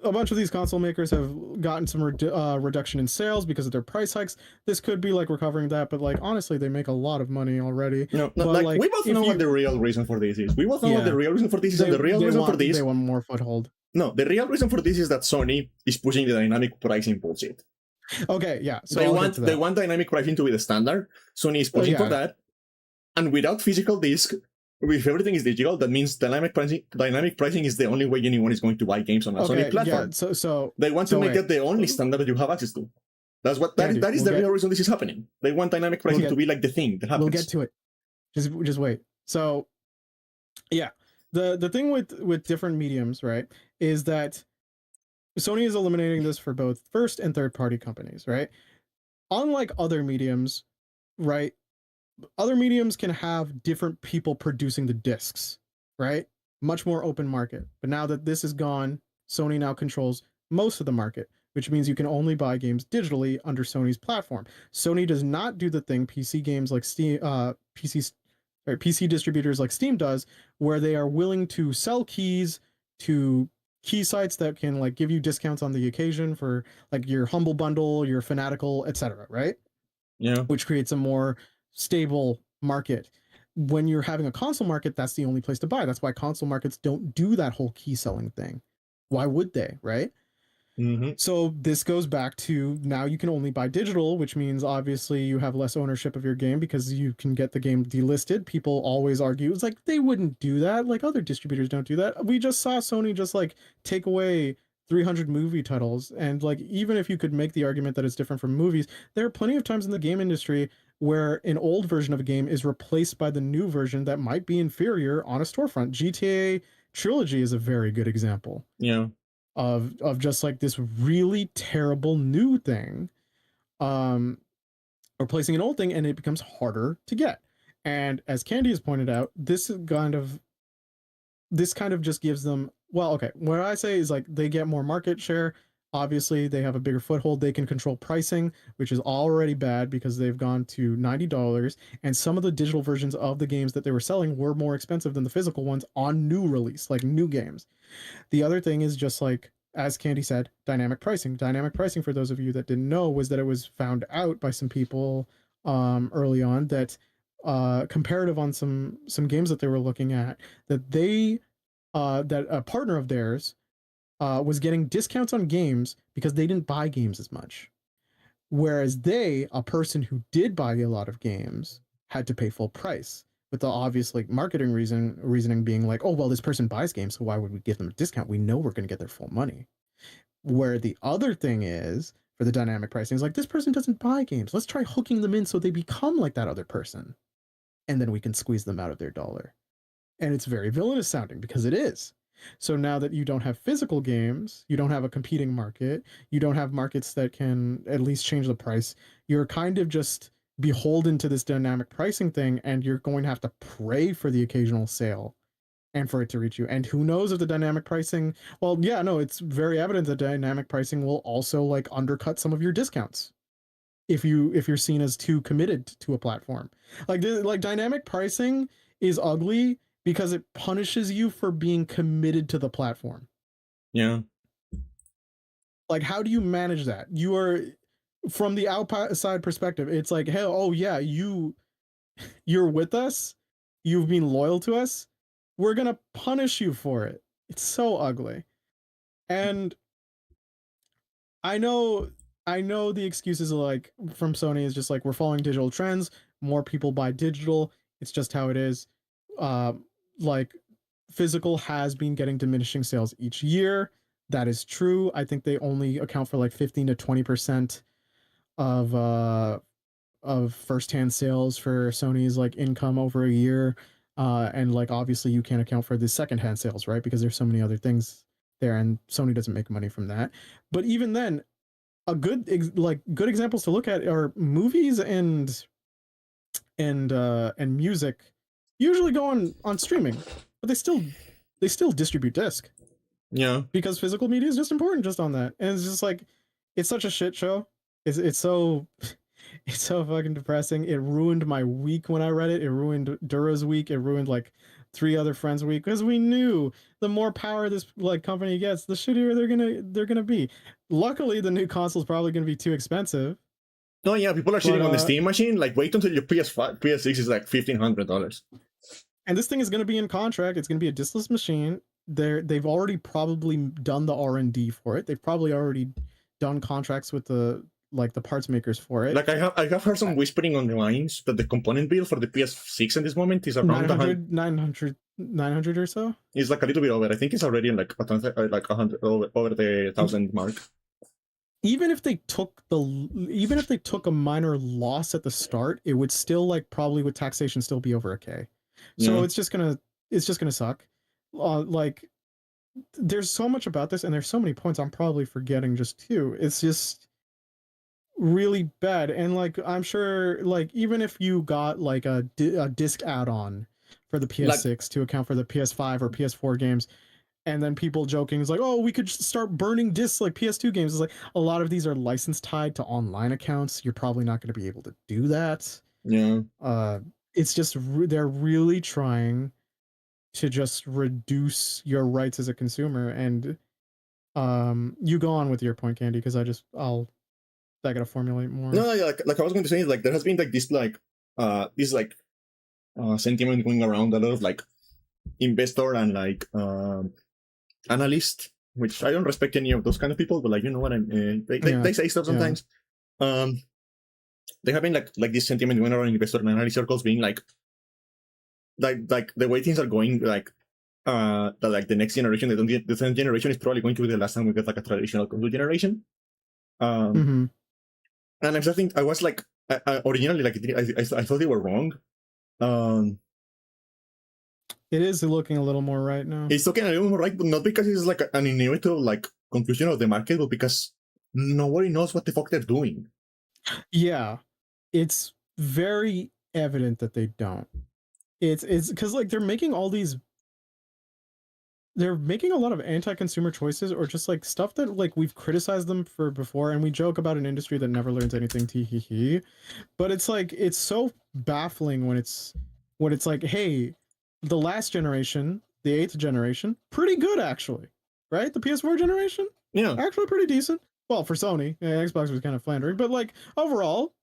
A bunch of these console makers have gotten some reduction in sales because of their price hikes. This could be like recovering that, but like honestly, they make a lot of money already. No, But like we like, both if know what you, the real reason for this is. We both know what the yeah, real reason for this is, and the real reason for they this. want more foothold. No, the real reason for this is that Sony is pushing the dynamic pricing bullshit. Okay, yeah. So I'll get to that. They want dynamic pricing to be the standard. Sony is pushing for that, and without physical disc, if everything is digital, that means dynamic pricing is the only way anyone is going to buy games on a Sony platform. Yeah, so they want to make that the only standard that you have access to. That's what that is the real reason this is happening. They want dynamic pricing to be like the thing that happens. We'll get to it. Just wait. So yeah, the thing with different mediums, right, is that Sony is eliminating this for both first and third party companies, right? Unlike other mediums, right? Other mediums can have different people producing the discs, right? Much more open market. But now that this is gone, Sony now controls most of the market, which means you can only buy games digitally under Sony's platform. Sony does not do the thing PC games like Steam, PC distributors like Steam does, where they are willing to sell keys to key sites that can like give you discounts on the occasion for like your Humble Bundle, your Fanatical, etc. Right? Yeah. Which creates a more stable market. When you're having a console market, that's the only place to buy. That's why console markets don't do that whole key selling thing. Why would they, right? Mm-hmm. So this goes back to now you can only buy digital, which means obviously you have less ownership of your game because you can get the game delisted. People always argue it's like they wouldn't do that. Like other distributors don't do that. We just saw Sony just like take away 300 movie titles, and like even if you could make the argument that it's different from movies, there are plenty of times in the game industry where an old version of a game is replaced by the new version that might be inferior on a storefront. GTA Trilogy is a very good example. Yeah. Of just like this really terrible new thing, replacing an old thing, and it becomes harder to get. And as Candy has pointed out, this kind of just gives them, well, okay, what I say is like they get more market share. Obviously, they have a bigger foothold. They can control pricing, which is already bad because they've gone to $90, and some of the digital versions of the games that they were selling were more expensive than the physical ones on new release, like new games. The other thing is just like, as Candy said, dynamic pricing. Dynamic pricing, for those of you that didn't know, was that it was found out by some people early on that comparative on some games that they were looking at, that they that a partner of theirs was getting discounts on games because they didn't buy games as much, whereas they, a person who did buy a lot of games, had to pay full price. With the obvious like marketing reasoning being like, oh well, this person buys games, so why would we give them a discount? We know we're going to get their full money. Where the other thing is for the dynamic pricing is like, this person doesn't buy games. Let's try hooking them in so they become like that other person, and then we can squeeze them out of their dollar. And it's very villainous sounding because it is. So now that you don't have physical games, you don't have a competing market, you don't have markets that can at least change the price, you're kind of just beholden to this dynamic pricing thing, and you're going to have to pray for the occasional sale and for it to reach you. And who knows if the dynamic pricing, well, yeah, no, it's very evident that dynamic pricing will also like undercut some of your discounts if you're seen as too committed to a platform. Like dynamic pricing is ugly because it punishes you for being committed to the platform. Yeah. Like, how do you manage that? You are, from the outside perspective, it's like, hey, oh yeah, you're with us, you've been loyal to us, we're gonna punish you for it. It's so ugly. And I know the excuses are like from Sony is just like, we're following digital trends, more people buy digital, it's just how it is. Like physical has been getting diminishing sales each year. That is true. I think they only account for like 15 to 20% of first-hand sales for Sony's like income over a year. And like obviously you can't account for the second-hand sales, right? Because there's so many other things there, and Sony doesn't make money from that. But even then, a good good examples to look at are movies and music usually go on streaming, but they still they still distribute disc. Yeah. Because physical media is just important just on that. And it's just like, it's such a shit show. It's so it's so fucking depressing. It ruined my week when I read it. It ruined Dura's week. It ruined like 3 other friends' week because we knew the more power this like company gets, the shittier they're gonna be. Luckily, the new console is probably gonna be too expensive. No, yeah, people are But shitting on the Steam machine. Like, wait until your PS5, PS6 is like $1,500. and this thing is gonna be in contract. It's gonna be a diskless machine. They've already probably done the R&D for it. They've probably already done contracts with the parts makers for it. Like, I have heard some whispering on the lines that the component bill for the PS6 in this moment is around 900 or so. It's like a little bit over. I think it's already in like like 100 over the 1,000 mark. Even if they took a minor loss at the start, it would still like probably with taxation still be over $1,000. So Yeah. it's just gonna suck. Like there's so much about this, and there's so many points I'm probably forgetting just too. It's just really bad, and like I'm sure like even if you got like a disc add-on for the PS6 Like, to account for the PS5 or PS4 games, and then people joking is like, oh, we could just start burning discs like PS2 games. It's like a lot of these are license tied to online accounts. You're probably not going to be able to do that. yeah. It's just they're really trying to just reduce your rights as a consumer. And you go on with your point, Candy, because I gotta formulate more. No, yeah, like I was going to say, is like there has been like this sentiment going around, a lot of like investor and like analyst, which I don't respect any of those kind of people, but like, you know what they say stuff sometimes. Yeah. They have been like this sentiment going around investor and analyst circles being like the way things are going, like like the next generation, the 10th generation is probably going to be the last time we get like a traditional console generation. And I think I was like, originally, like I thought they were wrong. It is looking a little more right now. It's looking a little more right, but not because it's like an inevitable like conclusion of the market, but because nobody knows what the fuck they're doing. Yeah, it's very evident that they don't. It's because like they're making a lot of anti-consumer choices, or just like stuff that like we've criticized them for before, and we joke about an industry that never learns anything, tee. But it's like it's so baffling when it's like, hey, the last generation, the 8th generation, pretty good actually, right? The PS4 generation, yeah, actually pretty decent. Well, for Sony, Xbox was kind of floundering, but like overall,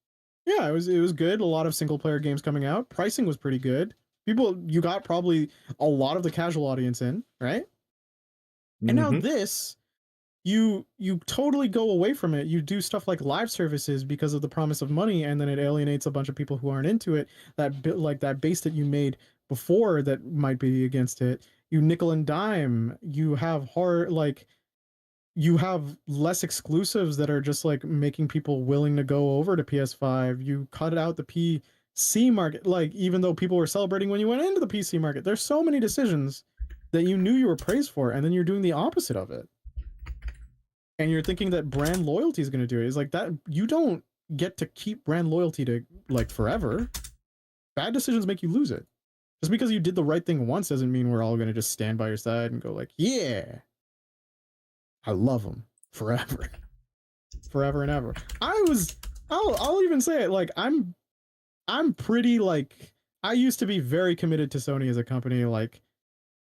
yeah, it was good. A lot of single player games coming out. Pricing was pretty good. You got probably a lot of the casual audience in, right? And now this, you totally go away from it. You do stuff like live services because of the promise of money, and then it alienates a bunch of people who aren't into it. That base that you made before that might be against it. You nickel and dime. You have you have less exclusives that are just like making people willing to go over to PS5. You cut out the PC market, like even though people were celebrating when you went into the PC market. There's so many decisions that you knew you were praised for, and then you're doing the opposite of it. And you're thinking that brand loyalty is going to do it. It's like that you don't get to keep brand loyalty to like forever. Bad decisions make you lose it. Just because you did the right thing once doesn't mean we're all going to just stand by your side and go like, yeah, I love them forever. Forever and ever. I'll even say it, like I'm pretty like, I used to be very committed to Sony as a company, like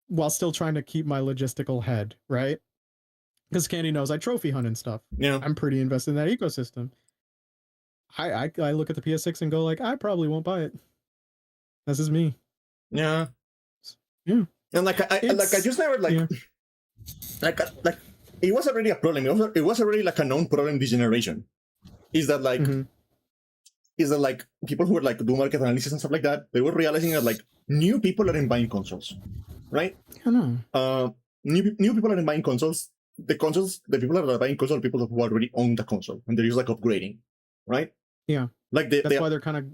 while still trying to keep my logistical head, right? Because Candy knows I trophy hunt and stuff. Yeah, I'm pretty invested in that ecosystem. I look at the PS6 and go like, I probably won't buy it. This is me. Yeah. Yeah. And like I just never like, yeah. like it was already a problem. It was already like a known problem this generation. Is that like people who were like do market analysis and stuff like that, they were realizing that like new people aren't buying consoles, right? I know. New people aren't buying consoles. The people that are buying consoles are people who already own the console and they're just like upgrading, right? Yeah. Like that's why they're kind of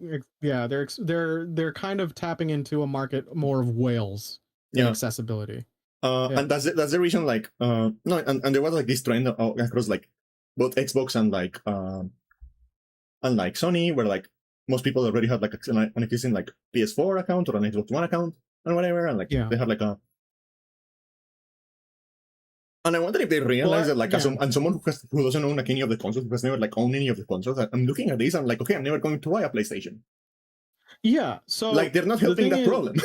they're kind of tapping into a market more of whales than accessibility. And that's the reason like no, and there was like this trend across like both Xbox and like Sony, where like most people already have like an existing like PS4 account or an Xbox One account and whatever, and like they have like And I wonder if they realize that, like, yeah. and someone who doesn't own like any of the consoles, who has never like owned any of the consoles, I'm looking at this, I'm like, okay, I'm never going to buy a PlayStation. Yeah. Like, So they're not the helping thing that is, problem.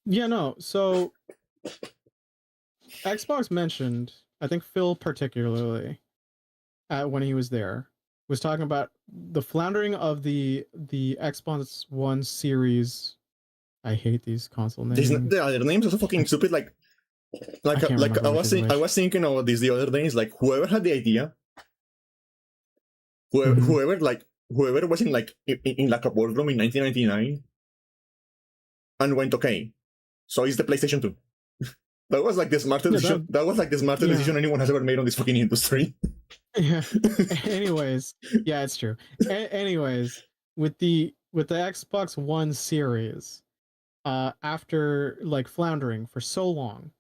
yeah, no. So Xbox mentioned, I think Phil particularly, when he was there, was talking about the floundering of the Xbox One series. I hate these console names. Their names are so fucking stupid. I can't Like remember which is I which. was thinking about this the other day. It's like whoever had the idea, Mm-hmm. whoever was in like a boardroom in 1999 and went, okay, so it's the PlayStation 2. That was like the smartest Yeah, decision. that, That was like the smartest yeah, decision anyone has ever made on this fucking industry. yeah. Anyways, yeah, it's true. Anyways, with the Xbox One series, after like floundering for so long,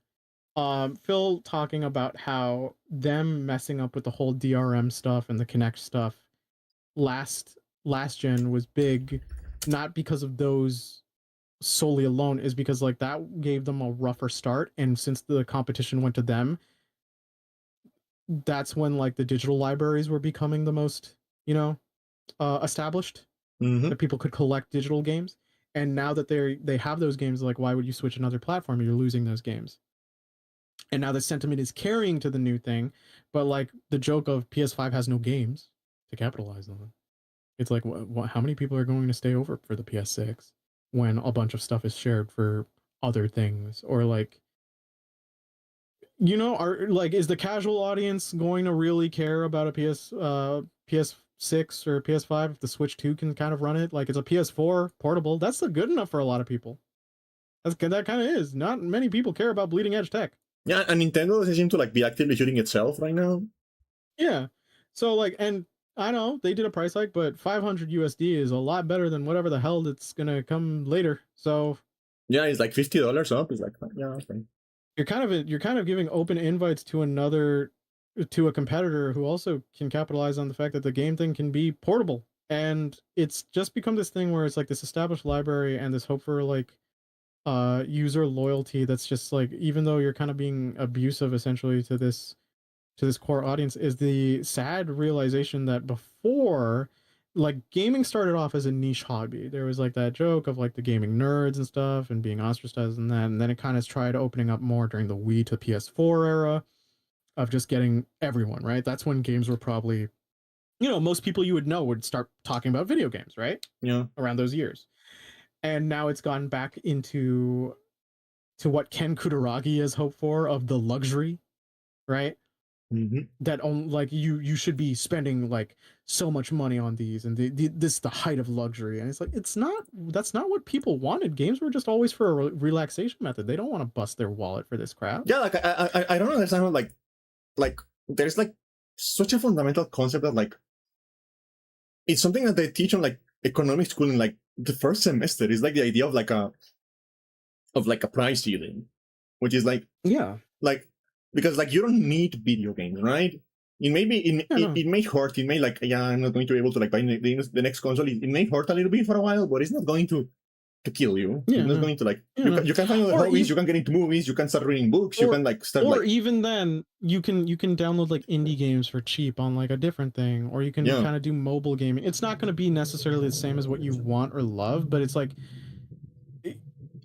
Phil talking about how them messing up with the whole DRM stuff and the Kinect stuff last last gen was big, not because of those solely alone, is because like that gave them a rougher start, and since the competition went to them, that's when like the digital libraries were becoming the most, you know, established, Mm-hmm. that people could collect digital games. And now that they have those games, like why would you switch another platform? You're losing those games. And now the sentiment is carrying to the new thing, but like the joke of PS5 has no games to capitalize on. It's like, how many people are going to stay over for the PS6 when a bunch of stuff is shared for other things? Or like, are like, is the casual audience going to really care about a PS6 or PS5 if the Switch 2 can kind of run it? Like, it's a PS4 portable. That's good enough for a lot of people. That kind of is. Not many people care about bleeding edge tech. Yeah, and Nintendo doesn't seem to like be actively shooting itself right now. Yeah. So like, and I know they did a price hike, but 500 USD is a lot better than whatever the hell that's gonna come later. So Yeah, it's like $50 up. It's like, yeah, okay. you're kind of giving open invites to a competitor who also can capitalize on the fact that the game thing can be portable. And it's just become this thing where it's like this established library and this hope for like user loyalty that's just like, even though you're kind of being abusive essentially to this core audience, is the sad realization that before, like, gaming started off as a niche hobby. There was like that joke of like the gaming nerds and stuff and being ostracized and that, and then it kind of tried opening up more during the Wii to PS4 era of just getting everyone, right? That's when games were probably, most people you would know would start talking about video games, right? Yeah. Around those years. And now it's gone back into to what Ken Kutaragi has hoped for, of the luxury, right? Mm-hmm. That on like you should be spending like so much money on these, and this is the height of luxury. And it's like, that's not what people wanted. Games were just always for a relaxation method. They don't want to bust their wallet for this crap. Yeah, like I don't understand how like there's like such a fundamental concept that like it's something that they teach on like economic school in like the first semester. Is like the idea of like a price ceiling, which is Yeah. like because like you don't need video games, right? It may be Yeah, no. it may hurt. It may like, yeah, I'm not going to be able to like buy the next console. It may hurt a little bit for a while, but it's not going to kill you. It's Yeah, not no. going to like Yeah, no. you can find other Or hobbies. even You can get into movies. You can start reading books. You or can like start or like, even then, you can download like indie games for cheap on like a different thing, or you can yeah. kind of do mobile gaming. It's not going to be necessarily the same as what you want or love, but it's like,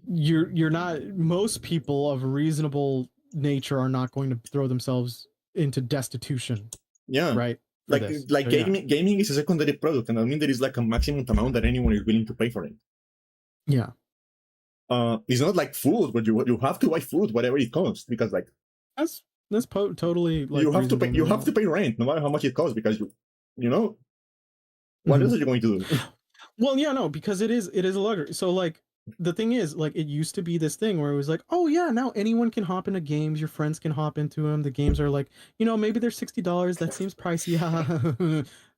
you're not, most people of reasonable nature are not going to throw themselves into destitution, Yeah, right, for this. like So yeah. gaming is a secondary product, and I mean there is like a maximum amount that anyone is willing to pay for it. Yeah. It's not like food, but you have to buy food whatever it costs, because like That's totally like reasonable you to have to know. pay rent no matter how much it costs, because you know what Mhm. else are you going to do? Well, yeah, no, because it is a luxury. So like the thing is, like, it used to be this thing where it was like, oh yeah, now anyone can hop into games. Your friends can hop into them. The games are like, maybe they're $60. That seems pricey.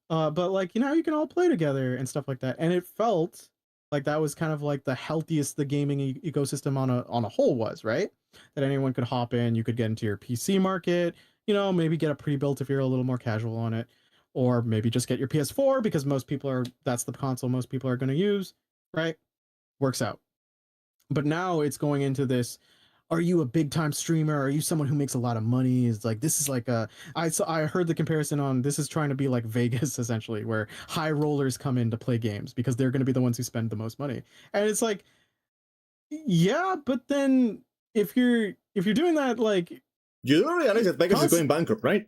But like, you can all play together and stuff like that. And it felt like that was kind of like the healthiest the gaming ecosystem on a whole was, right? That anyone could hop in. You could get into your PC market. Maybe get a pre-built if you're a little more casual on it, or maybe just get your PS4 because that's the console most people are going to use, right? Works out. But now it's going into this. are you a big time streamer? Are you someone who makes a lot of money? Is like this is like a I heard the comparison on this is trying to be like Vegas essentially, where high rollers come in to play games because they're going to be the ones who spend the most money. And it's like, yeah, but then if you're doing that, like You don't realize that Vegas is cons going bankrupt, right?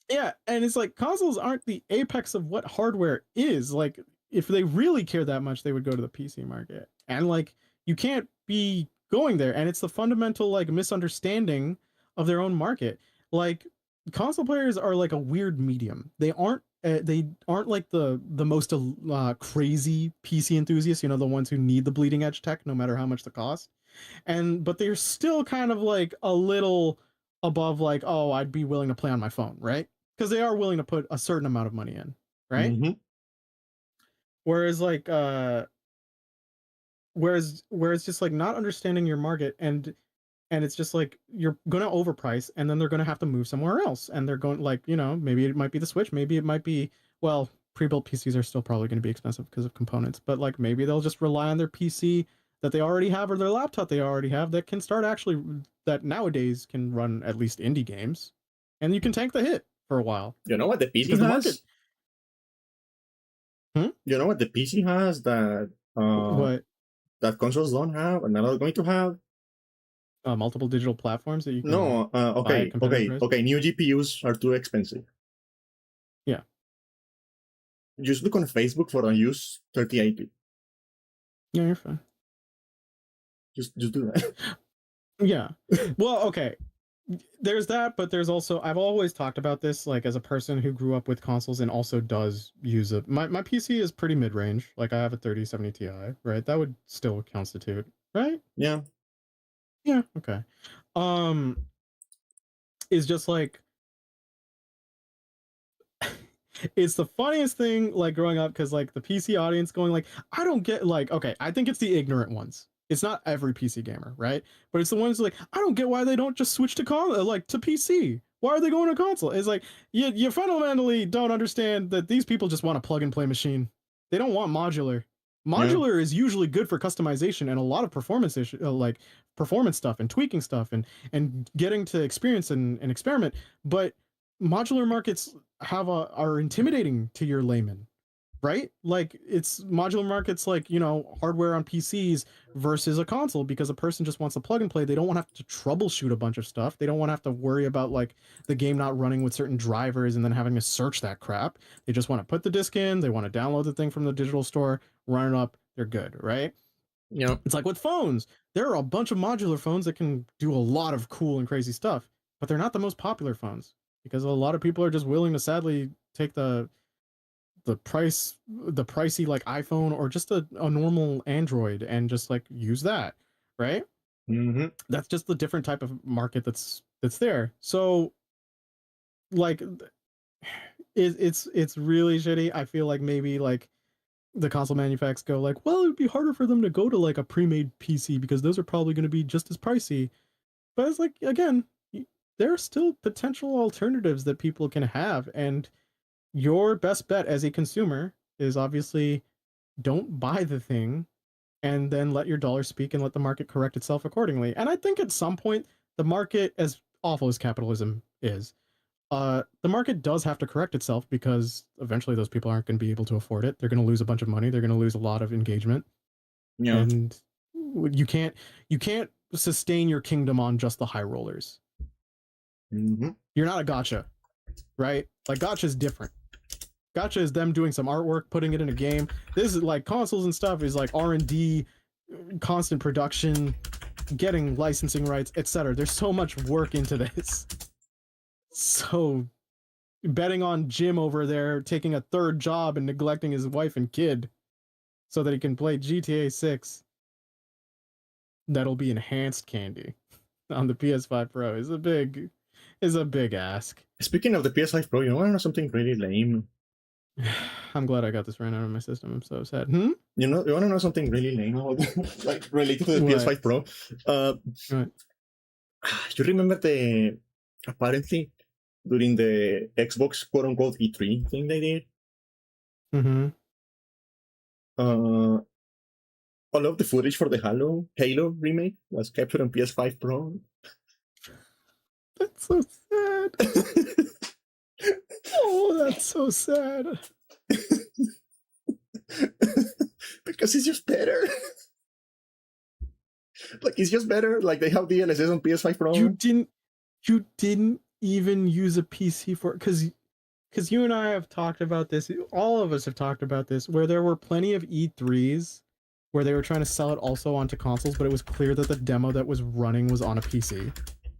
yeah, and it's like consoles aren't the apex of what hardware is. Like if they really care that much, they would go to the PC market. And like you can't be going there and it's the fundamental like misunderstanding of their own market. Like console players are like a weird medium. They aren't like the most crazy PC enthusiasts, you know, the ones who need the bleeding edge tech no matter how much the cost. And but they're still kind of like a little above like, oh, I'd be willing to play on my phone, right? Because they are willing to put a certain amount of money in, right? Mm-hmm. Whereas like whereas just like not understanding your market and it's just like you're gonna overprice and then they're gonna have to move somewhere else and they're going like, you know, maybe it might be the Switch, maybe it might be, well, pre-built PCs are still probably going to be expensive because of components, but like maybe they'll just rely on their PC that they already have or their laptop they already have that can start actually that nowadays can run at least indie games and you can tank the hit for a while You know what the PC because the market. has? Hmm? You know what the PC has What? that consoles don't have and are not going to have? Multiple digital platforms that you can No, buy at okay, competitive okay, prices. okay. New GPUs are too expensive. Yeah. Just look on Facebook for a used 3080. Yeah, you're fine. Just do that. Yeah. Well, okay. There's that, but there's also I've always talked about this like as a person who grew up with consoles and also does use it. My PC is pretty mid-range. Like I have a 3070 Ti, right? That would still constitute, right? Yeah. Yeah, okay. Um is just like it's the funniest thing like growing up because like the PC audience going like I don't get like okay I think it's the ignorant ones. It's not every PC gamer, right? But it's the ones like I don't get why they don't just switch to like to PC. Why are they going to console? It's like you fundamentally don't understand that these people just want a plug and play machine. They don't want modular. Yeah. Modular is usually good for customization and a lot of performance issue, like performance stuff and tweaking stuff and getting to experience and experiment. But modular markets are intimidating to your layman, right? Like it's modular markets like, you know, hardware on PCs versus a console because a person just wants to plug and play. They don't want to have to troubleshoot a bunch of stuff. They don't want to have to worry about like the game not running with certain drivers and then having to search that crap. They just want to put the disc in, they want to download the thing from the digital store, run it up, they're good, right? Yeah. It's like with phones. There are a bunch of modular phones that can do a lot of cool and crazy stuff, but they're not the most popular phones because a lot of people are just willing to sadly take the pricey like iPhone or just a normal Android and just like use that, right? Mm-hmm. That's just the different type of market that's there. So like it's really shitty. I feel like maybe like the console manufacturers go like, well, it would be harder for them to go to like a pre-made PC because those are probably going to be just as pricey. But it's like again, there are still potential alternatives that people can have, and your best bet as a consumer is obviously don't buy the thing and then let your dollar speak and let the market correct itself accordingly. And I think at some point the market, as awful as capitalism is, the market does have to correct itself because eventually those people aren't going to be able to afford it. They're going to lose a bunch of money. They're going to lose a lot of engagement, Yeah. and you can't you can't sustain your kingdom on just the high rollers. Mm-hmm. You're not a gotcha, right? Like gotcha is different. Gotcha is them doing some artwork, putting it in a game. This is like consoles and stuff is like R&D, constant production, getting licensing rights, etc. There's so much work into this. So betting on Jim over there taking a third job and neglecting his wife and kid so that he can play GTA 6 that'll be enhanced candy on the PS5 Pro is a big ask. Speaking of the PS5 Pro, you want to know something really lame? I'm glad I got this ran out of my system. I'm so sad. You want to know something really lame like related to the What? PS5 Pro? Uh, What? you remember the apparently during the Xbox quote unquote E3 thing they did? Mm-hmm. Uh, all of the footage for the Halo remake was captured on PS5 Pro. That's so sad. Oh, that's so sad. Because it's just better. Like it's just better. Like they have DLSS on PS5 Pro. You didn't even use a PC for it, because you and I have talked about this. All of us have talked about this, where there were plenty of E3s where they were trying to sell it also onto consoles, but it was clear that the demo that was running was on a PC.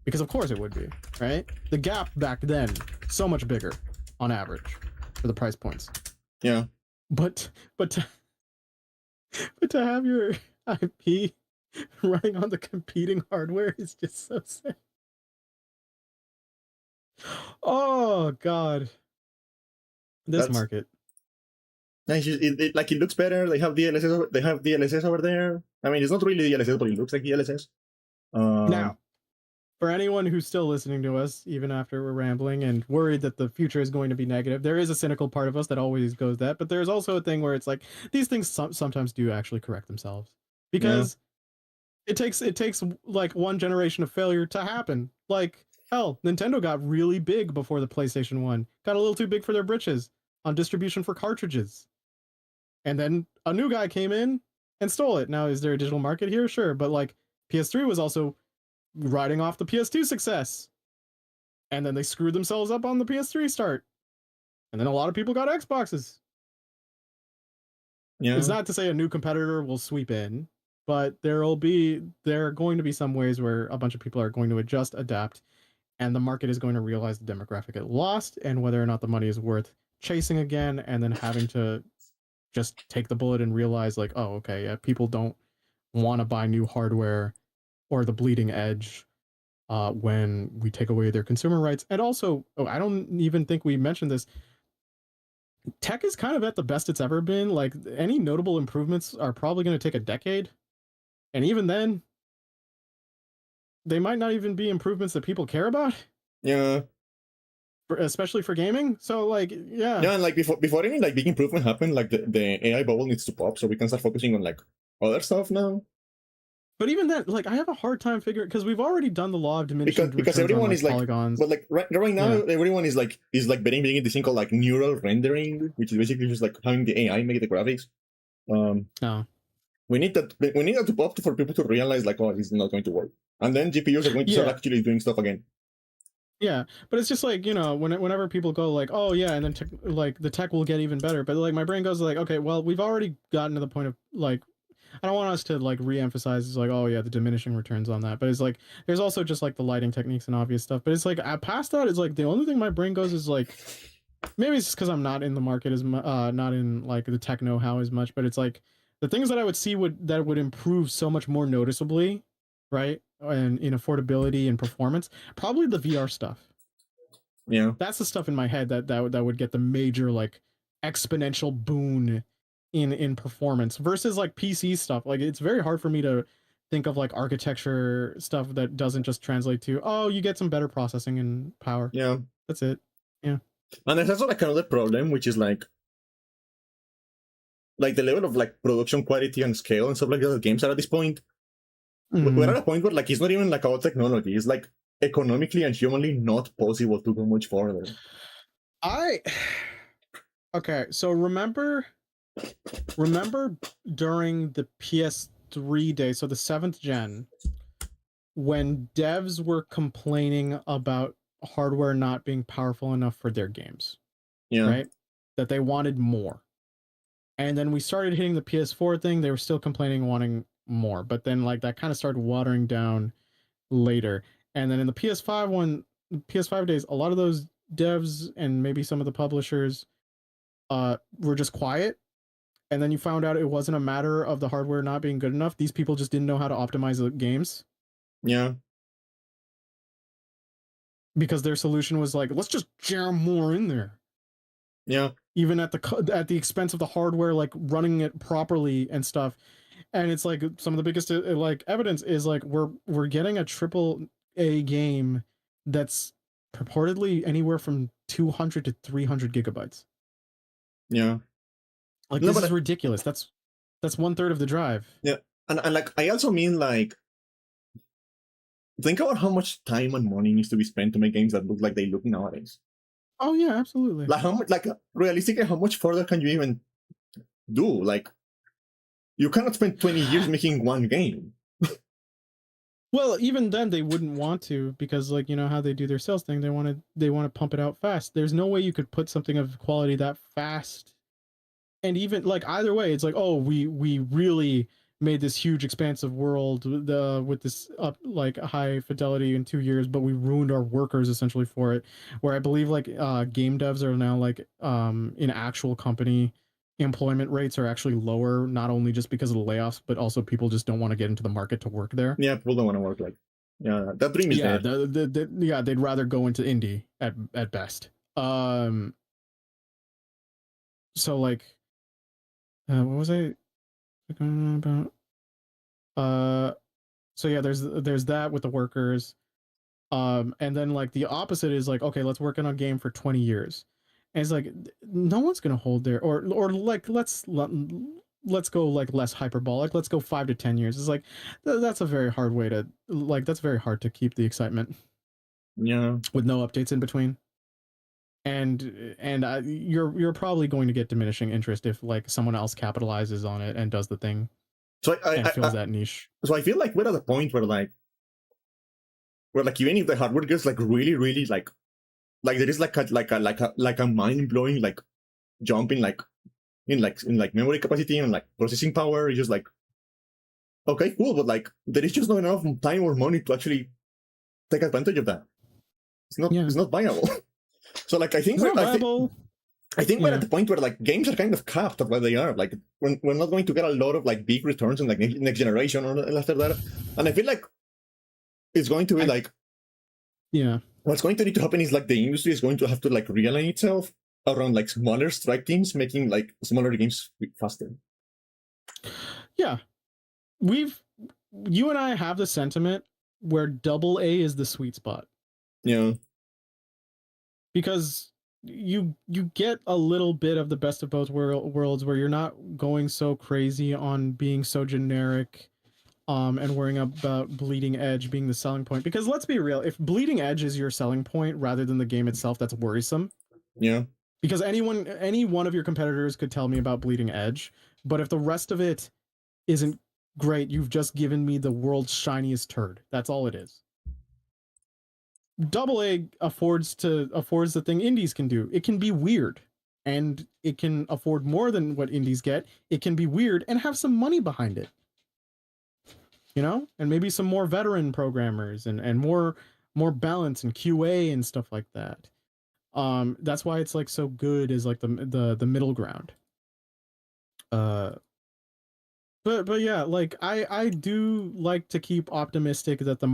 Because of course it would be, right? The gap back then, so much bigger on average for the price points. Yeah. But to have your IP running on the competing hardware is just so sad. Oh God. This market. Like it looks better. They have DLSS. They have DLSS over there. I mean, it's not really DLSS, but it looks like DLSS. Now, for anyone who's still listening to us, even after we're rambling and worried that the future is going to be negative, there is a cynical part of us that always goes that. But there's also a thing where it's like these things sometimes do actually correct themselves, because it takes like one generation of failure to happen. Like hell, Nintendo got really big before the PlayStation 1. Got a little too big for their britches on distribution for cartridges. And then a new guy came in and stole it. Now, is there a digital market here? Sure. But like PS3 was also riding off the PS2 success. And then they screwed themselves up on the PS3 start. And then a lot of people got Xboxes. Yeah. It's not to say a new competitor will sweep in, but there are going to be some ways where a bunch of people are going to adjust, adapt, and the market is going to realize the demographic it lost and whether or not the money is worth chasing again, and then having to just take the bullet and realize like, oh, okay, yeah, people don't want to buy new hardware or the bleeding edge when we take away their consumer rights. And also, I don't even think we mentioned this. Tech is kind of at the best it's ever been. Like any notable improvements are probably going to take a decade. And even then, they might not even be improvements that people care about. Yeah. Especially for gaming. So like, yeah. Yeah, and like before any like big improvement happen, like the AI bubble needs to pop so we can start focusing on like other stuff now. But even then, like I have a hard time figuring, because we've already done the law of diminishing because everyone on, like, is like polygons. But like right now, everyone is betting this thing called like neural rendering, which is basically just like having the AI make the graphics. We need that to pop for people to realize like, oh, this is not going to work, and then GPUs are going to start actually doing stuff again. Yeah, but it's just like, you know, whenever people go like, oh yeah, and then like the tech will get even better, but like my brain goes like, okay, well we've already gotten to the point of like, I don't want us to like re-emphasize it's like, oh yeah, the diminishing returns on that, but it's like there's also just like the lighting techniques and obvious stuff, but it's like past that, it's like the only thing my brain goes is like, maybe it's just because I'm not in the market as not in like the tech know-how as much, but it's like the things that I would see that would improve so much more noticeably, right, and in affordability and performance, probably the VR stuff. Yeah, that's the stuff in my head that would get the major like exponential boon in performance versus like PC stuff. Like it's very hard for me to think of like architecture stuff that doesn't just translate to, oh, you get some better processing and power. Yeah, that's it. Yeah. And there's also like another problem, which is like the level of like production quality and scale and stuff like that games are at this point. We're at a point where like it's not even like about technology, it's like economically and humanly not possible to go much further. Okay, so remember during the PS3 days, so the 7th gen, when devs were complaining about hardware not being powerful enough for their games. Yeah. Right? That they wanted more. And then we started hitting the PS4 thing, they were still complaining, wanting more. But then like that kind of started watering down later. And then in the PS5 days, a lot of those devs and maybe some of the publishers were just quiet. And then you found out it wasn't a matter of the hardware not being good enough. These people just didn't know how to optimize the games. Yeah. Because their solution was like, let's just jam more in there. Yeah. Even at the expense of the hardware, like running it properly and stuff. And it's like some of the biggest like evidence is like we're getting a AAA game that's purportedly anywhere from 200 to 300 gigabytes. Yeah. Like this is ridiculous. That's That's 1/3 of the drive. Yeah, and like I also mean like think about how much time and money needs to be spent to make games that look like they look nowadays. Oh yeah, absolutely. Like how much, like realistically, how much further can you even do? Like you cannot spend 20 years making one game. Well, even then they wouldn't want to, because like, you know how they do their sales thing, they want to pump it out fast. There's no way you could put something of quality that fast. And even like either way, it's like, oh, we really made this huge expansive world with this up like high fidelity in 2 years, but we ruined our workers essentially for it. Where I believe like game devs are now like in actual company employment rates are actually lower, not only just because of the layoffs, but also people just don't want to get into the market to work there. Yeah, people don't want to work like. Yeah, that dream is Yeah, dead. yeah, they'd rather go into indie at best. So like, what was I talking about? So yeah, there's that with the workers. And then like the opposite is like, okay, let's work on a game for 20 years. And it's like no one's gonna hold their or like let's go like less hyperbolic. Let's go 5 to 10 years. It's like that's a very hard way to like that's very hard to keep the excitement Yeah. with no updates in between. And you're probably going to get diminishing interest if like someone else capitalizes on it and does the thing So and fills that niche. so I feel like we're at a point where like even if the hardware gets like really like there is like a mind blowing like jump in like memory capacity and like processing power. It's just like okay, cool, but like there is just not enough time or money to actually take advantage of that. It's not viable. So like I think It's not viable. I think we're at the point where like games are kind of capped at what they are. Like we're not going to get a lot of like big returns in like next generation or after that. And I feel like it's going to be what's going to need to happen is like the industry is going to have to like realign itself around like smaller strike teams making like smaller games faster. Yeah. You and I have the sentiment where AA is the sweet spot. Yeah. Because you get a little bit of the best of both worlds where you're not going so crazy on being so generic and worrying about bleeding edge being the selling point. Because let's be real, if bleeding edge is your selling point rather than the game itself, that's worrisome. Yeah. Because any one of your competitors could tell me about bleeding edge, but if the rest of it isn't great, you've just given me the world's shiniest turd. That's all it is. AA affords the thing indies can do. It can be weird, and it can afford more than what indies get. It can be weird and have some money behind it, you know, and maybe some more veteran programmers and more balance and QA and stuff like that. That's why it's like so good is like the middle ground. But yeah, like I do like to keep optimistic that the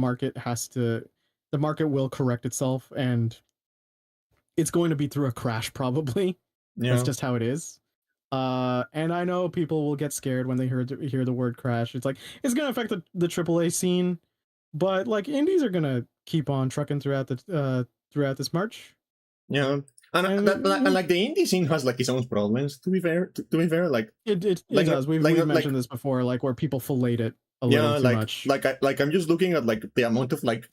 market will correct itself, and it's going to be through a crash probably. Yeah. That's just how it is. And I know people will get scared when they hear the word crash. It's like it's gonna affect the AAA scene, but like indies are gonna keep on trucking throughout this march. Yeah. And like the indie scene has like its own problems. To be fair, like it like, does. We've mentioned this before, like where people fillate it a little too much. Like I'm just looking at like the amount of like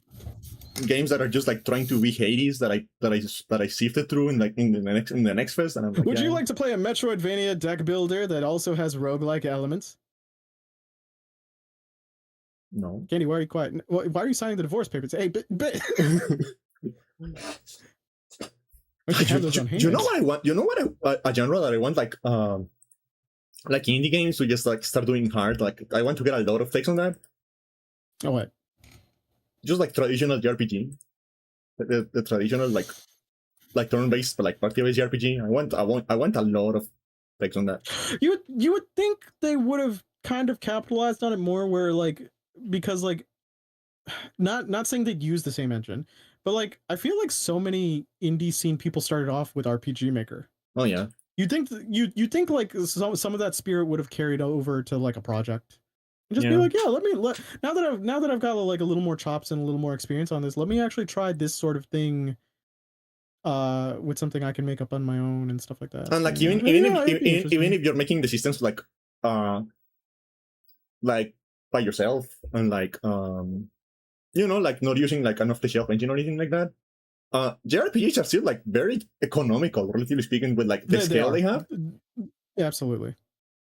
games that are just like trying to be Hades that I sifted through in the next fest, and I'm like, would you like to play a Metroidvania deck builder that also has roguelike elements? No. Candy, why are you quiet? Why are you signing the divorce papers? Hey, you know what I want? You know what a genre that I want, like indie games to just like start doing hard. Like I want to get a lot of takes on that. Oh, what? Just like traditional JRPG, the traditional like turn-based, but like party-based JRPG. I want a lot of takes on that. You would think they would have kind of capitalized on it more, where like because like not saying they'd use the same engine, but like I feel like so many indie scene people started off with RPG Maker. Oh yeah. You think like some of that spirit would have carried over to like a project, and just be like, yeah, now that I've got like a little more chops and a little more experience on this, let me actually try this sort of thing with something I can make up on my own and stuff like that. And like even if you're making the systems like like by yourself and like like not using like an off-the-shelf engine or anything like that. JRPGs are still like very economical, relatively speaking, with like the They scale are. they have. Absolutely.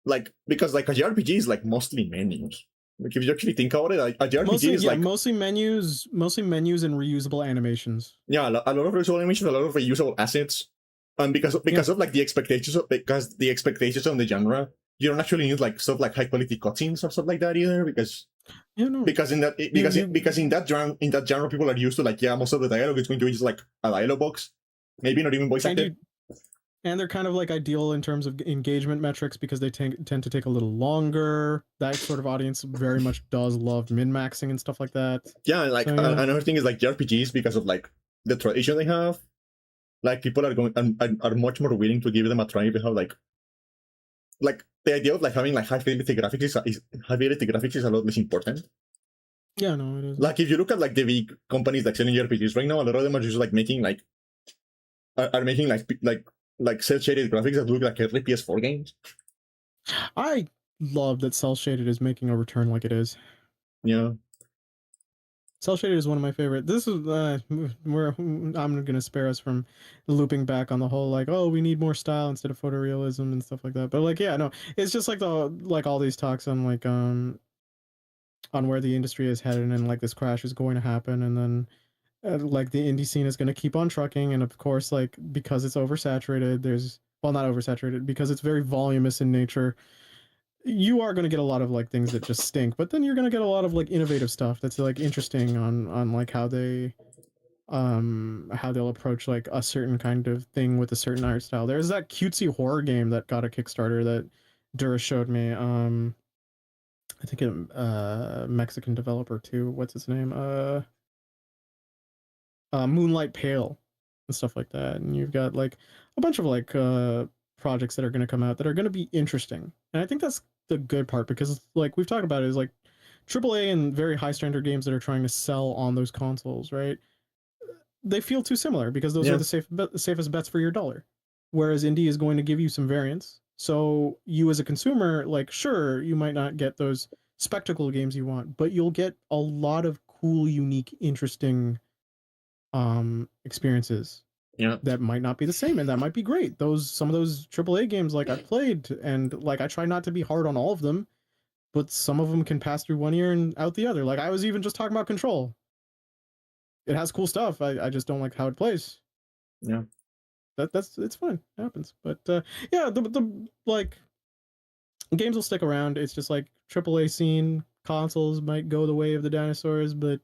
Like because like a JRPG is like mostly menus. Like if you actually think about it, like, a JRPG is like mostly menus and reusable animations. yeah, a lot of reusable animations, a lot of reusable assets, and because of like the expectations of because the expectations on the genre, you don't actually need like stuff like high quality cutscenes or stuff like that either because Yeah, no. because in that because in that genre people are used to like most of the dialogue is going to be just like a dialogue box, maybe not even voice acted. And they're kind of like ideal in terms of engagement metrics because they tend to take a little longer. That sort of audience very much does love min-maxing and stuff like that. Yeah, and like another thing is like JRPGs because of like the tradition they have. Like people are going are much more willing to give them a try if they have like the idea of like having like high fidelity graphics is a lot less important. Yeah, no, it is. Like if you look at like the big companies like selling RPGs right now, a lot of them are just like making like are making like cel shaded graphics that look like every PS4 games. I love that cel shaded is making a return like it is. Yeah. Cel shaded is one of my favorite. This is where I'm gonna spare us from looping back on the whole like, oh, we need more style instead of photorealism and stuff like that. But like, yeah, no, it's just like all these talks on like on where the industry is headed and like this crash is going to happen, and then like the indie scene is going to keep on trucking, and of course like because it's oversaturated, there's well, not oversaturated, because it's very voluminous in nature, you are going to get a lot of like things that just stink, but then you're going to get a lot of like innovative stuff that's like interesting on like how they'll approach like a certain kind of thing with a certain art style. There's that cutesy horror game that got a Kickstarter that Dura showed me. I think Mexican developer too. What's his name? Moonlight Pale and stuff like that. And you've got like a bunch of like projects that are going to come out that are going to be interesting. And I think that's the good part because like we've talked about it is like AAA and very high standard games that are trying to sell on those consoles, right? They feel too similar because those are the safest bets for your dollar. Whereas indie is going to give you some variance. So you as a consumer, like sure, you might not get those spectacle games you want, but you'll get a lot of cool, unique, interesting experiences that might not be the same, and that might be great. Some of those AAA games like I've played, and like I try not to be hard on all of them, but some of them can pass through one ear and out the other. Like I was even just talking about Control. It has cool stuff. I just don't like how it plays. Yeah. That's it's fine. It happens. But yeah, the like games will stick around. It's just like AAA scene consoles might go the way of the dinosaurs, but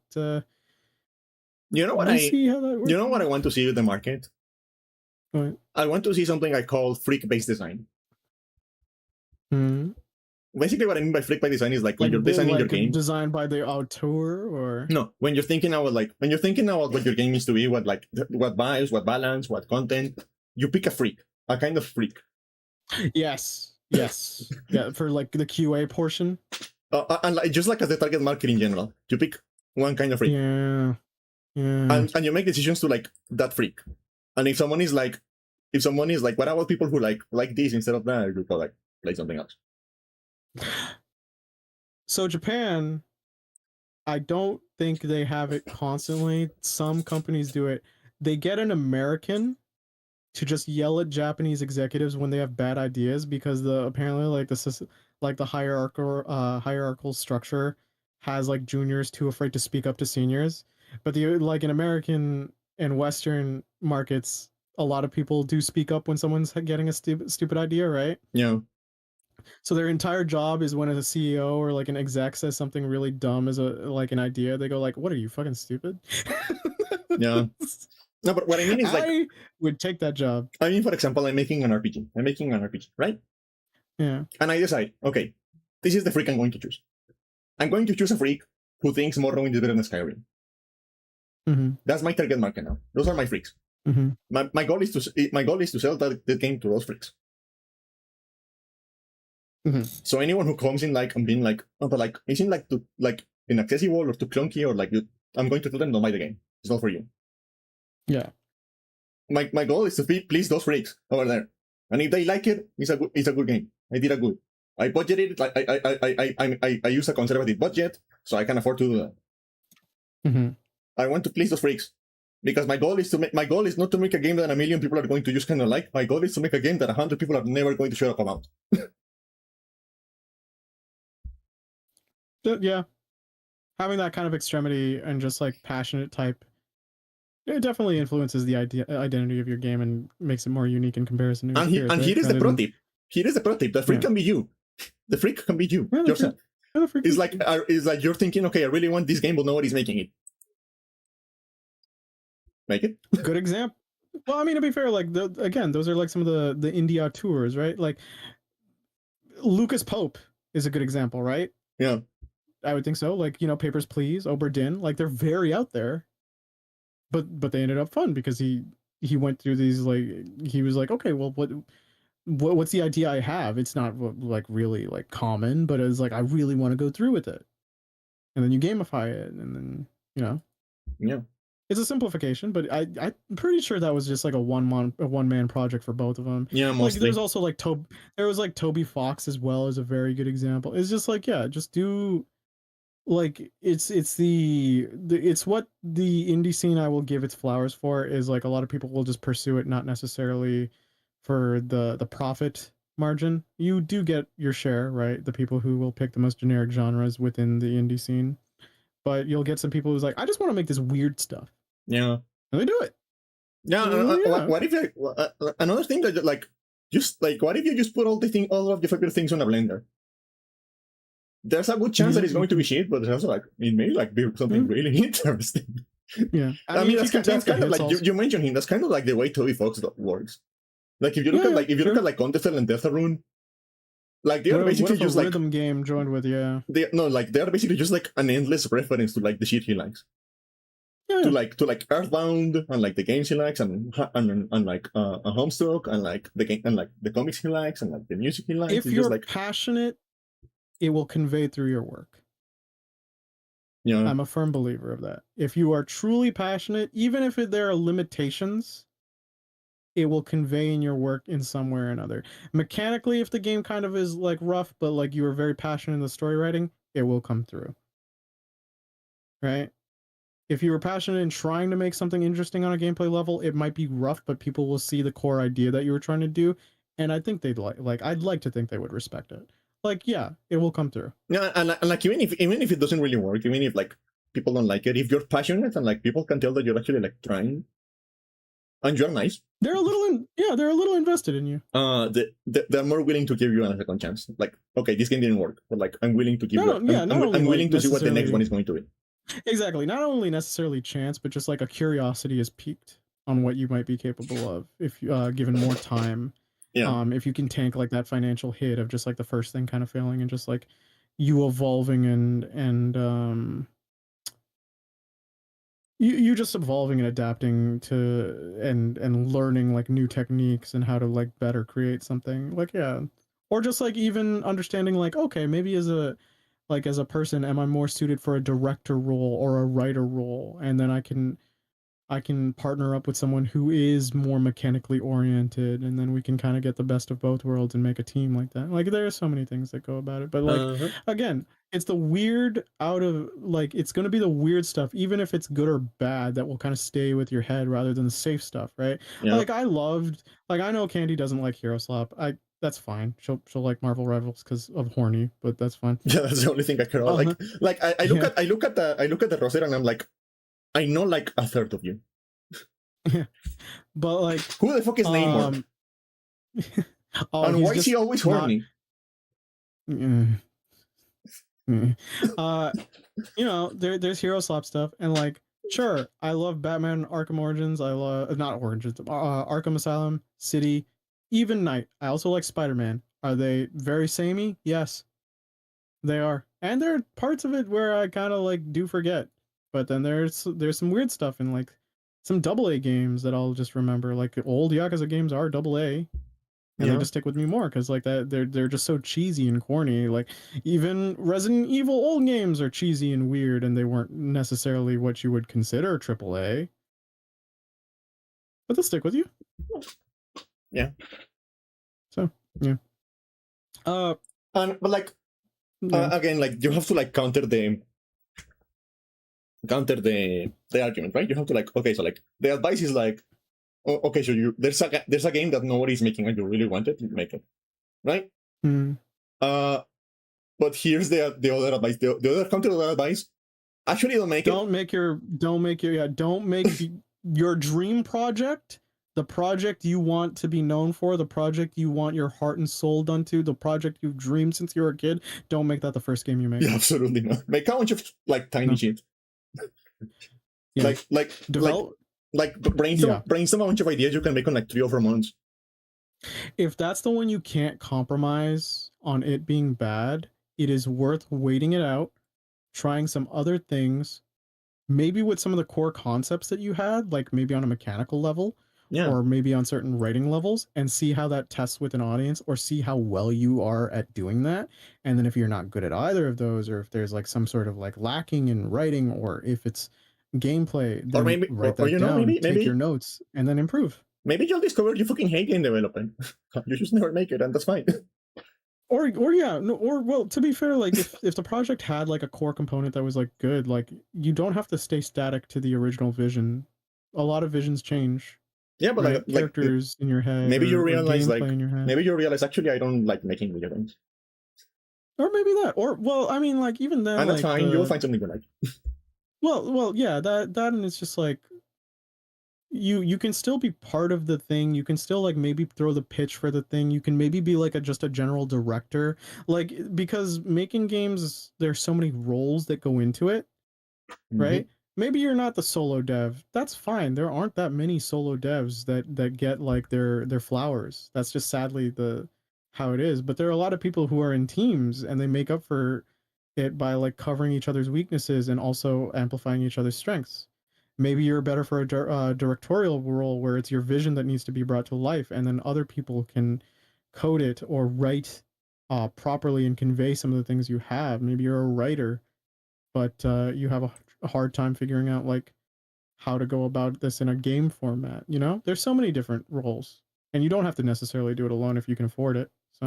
you know what see how that works. You know what I want to see with the market? What? I want to see something I call freak-based design. Basically, what I mean by freak by design is like when you're designing your game, designed by the auteur, or no, when you're thinking about what your game needs to be, what vibes, what balance, what content, you pick a freak, a kind of freak. Yes, yeah, for like the QA portion, and like, just like as the target market in general, you pick one kind of freak. Yeah. And you make decisions to like that freak. And if someone is like, what about people who like this instead of that? You go like play something else. So Japan, I don't think they have it constantly. Some companies do it. They get an American to just yell at Japanese executives when they have bad ideas because apparently like the hierarchical structure has like juniors too afraid to speak up to seniors. But like in American and Western markets, a lot of people do speak up when someone's getting a stupid idea, right? Yeah. So their entire job is when a CEO or like an exec says something really dumb as an idea, they go like, "What are you, fucking stupid?" Yeah. No, but what I mean is like I would take that job. I mean, for example, I'm making an RPG, right? Yeah. And I decide, okay, this is the freak I'm going to choose. I'm going to choose a freak who thinks Morrowind is better than Skyrim. Mm-hmm. That's my target market now. Those are my freaks. Mm-hmm. My goal is to sell that game to those freaks. Mm-hmm. So anyone who comes in like and being like, oh, but like it seems like too like inaccessible or too clunky or like I'm going to tell them don't buy the game. It's not for you. Yeah. My goal is to please those freaks over there. And if they like it, it's a good game. I did a good. I budgeted like I use a conservative budget, so I can afford to do that. Mm-hmm. I want to please those freaks. Because my goal is not to make a game that a million people are going to just kind of like. My goal is to make a game that 100 people are never going to shut up about. Yeah, having that kind of extremity and just like passionate type, it definitely influences the identity of your game and makes it more unique in comparison to its peers, And right? here is the pro tip. Here is the pro tip. The freak Yeah. can be you. The freak can be you Yeah, yourself. It's like you're thinking, okay, I really want this game, but nobody's making it. Make it. Good example. Well, I mean, to be fair, like again, those are like some of the India tours, right? Like Lucas Pope is a good example, right? Yeah. I would think so. Like, you know, Papers, Please, Oberdin, like they're very out there, but they ended up fun because he went through these, like, he was like, okay, well, what's the idea I have? It's not like really like common, but it's like I really want to go through with it, and then you gamify it, and then you know, yeah, it's a simplification. But I'm pretty sure that was just like a one man project for both of them. Yeah, mostly. Like there's also like there was like Toby Fox as well as a very good example. It's just like, yeah, just do. Like it's it's what the indie scene, I will give its flowers for, is like a lot of people will just pursue it not necessarily for the profit margin. You do get your share, right? The people who will pick the most generic genres within the indie scene, but you'll get some people who's like, I just want to make this weird stuff. Yeah, and they do it. Yeah, yeah. What if another thing that like just like what if you just put all of your favorite things on a blender? There's a good chance that it's going to be shit, but there's also like it may like be something really interesting. Yeah, I mean that's kind of like you mentioned him. That's kind of like the way Toby Fox works. Like if you look at look at like Contestel and Deltarune, like they are basically just like rhythm game joined with they are basically just like an endless reference to like the shit he likes. To like Earthbound and like the games he likes and like a Homestuck and like the game and like the comics he likes and like the music he likes. If you're like passionate, it will convey through your work. Yeah, I'm a firm believer of that. If you are truly passionate, even if there are limitations, it will convey in your work in some way or another. Mechanically, if the game kind of is like rough, but like you are very passionate in the story writing, it will come through. Right? If you were passionate in trying to make something interesting on a gameplay level, it might be rough, but people will see the core idea that you were trying to do, and I think they'd like I'd like to think they would respect it. Like, yeah, it will come through. Yeah, and like even if it doesn't really work, even if like people don't like it, if you're passionate and like people can tell that you're actually like trying, and you're nice, they're a little invested in you. They're more willing to give you a second chance. Like, okay, this game didn't work, but like I'm willing to give I'm willing to see what the next one is going to be. Exactly. Not only necessarily chance, but just like a curiosity is piqued on what you might be capable of if given more time. Yeah. If you can tank like that financial hit of just like the first thing kind of failing and just like you evolving and you just evolving and adapting to and learning like new techniques and how to like better create something, like, yeah. Or just like even understanding like, okay, maybe as a person, am I more suited for a director role or a writer role? And then I can partner up with someone who is more mechanically oriented, and then we can kind of get the best of both worlds and make a team like that. Like there are so many things that go about it, but like again, it's the weird it's going to be the weird stuff, even if it's good or bad, that will kind of stay with your head rather than the safe stuff, right? Yeah. Like I know Candy doesn't like Hero Slap. That's fine. She'll like Marvel Rivals because of horny, but that's fine. Yeah, that's the only thing I care about. Like I look at the roster and I'm like, I know like a third of you. Yeah, but like, who the fuck is Namor? And why is he always horny? You know, there's Hero Slap stuff, and like, sure, I love Batman Arkham Origins. I love not Origins, Arkham Asylum, City, even Night. I also like Spider-Man. Are they very samey? Yes, they are, and there are parts of it where I kind of like do forget. But then there's some weird stuff in like some AA games that I'll just remember. Like old Yakuza games are AA. And they just stick with me more because like that they're just so cheesy and corny. Like even Resident Evil old games are cheesy and weird, and they weren't necessarily what you would consider AAA. But they'll stick with you. Yeah. So yeah. And but like Yeah. again, like you have to like counter the argument, right? You have to like, okay, so like the advice is like, oh, okay, so there's a game that nobody's making and you really want it, make it, right? Mm. Uh, but here's the other advice. The other counter to that advice: actually, don't make it. Don't make your dream project, the project you want to be known for, the project you want your heart and soul done to, the project you've dreamed since you were a kid. Don't make that the first game you make. Yeah, absolutely not. Make a bunch of like tiny No. shit. Yeah. Like Yeah. brainstorm a bunch of ideas you can make on like 3 or 4 months. If that's the one you can't compromise on it being bad, it is worth waiting it out, trying some other things, maybe with some of the core concepts that you had, like maybe on a mechanical level, Yeah. or maybe on certain writing levels, and see how that tests with an audience, or see how well you are at doing that. And then if you're not good at either of those, or if there's like some sort of like lacking in writing, or if it's gameplay, Or then maybe, write or that you know, down, maybe take your notes, and then improve. maybe you'll discover you fucking hate game development. You just never make it, and that's fine. Or yeah, no, or well, to be fair, like if the project had like a core component that was like good, like you don't have to stay static to the original vision. A lot of visions change, Yeah, but right? like Characters in your head, maybe you or realize gameplay in your head, actually I don't like making video games, or maybe that, or well, I mean, like even then, and that's like fine. You will find something you like. yeah, that and it's just like you can still be part of the thing. You can still like maybe throw the pitch for the thing. You can maybe be like just a general director, like because making games, there's so many roles that go into it, Mm-hmm. right? Maybe you're not the solo dev. That's fine. There aren't that many solo devs that get like their flowers. That's just sadly the how it is. But there are a lot of people who are in teams and they make up for it by like covering each other's weaknesses and also amplifying each other's strengths. Maybe you're better for a directorial role where it's your vision that needs to be brought to life, and then other people can code it or write properly and convey some of the things you have. Maybe you're a writer, but you have a hard time figuring out like how to go about this in a game format. You know, there's so many different roles, and you don't have to necessarily do it alone if you can afford it. So,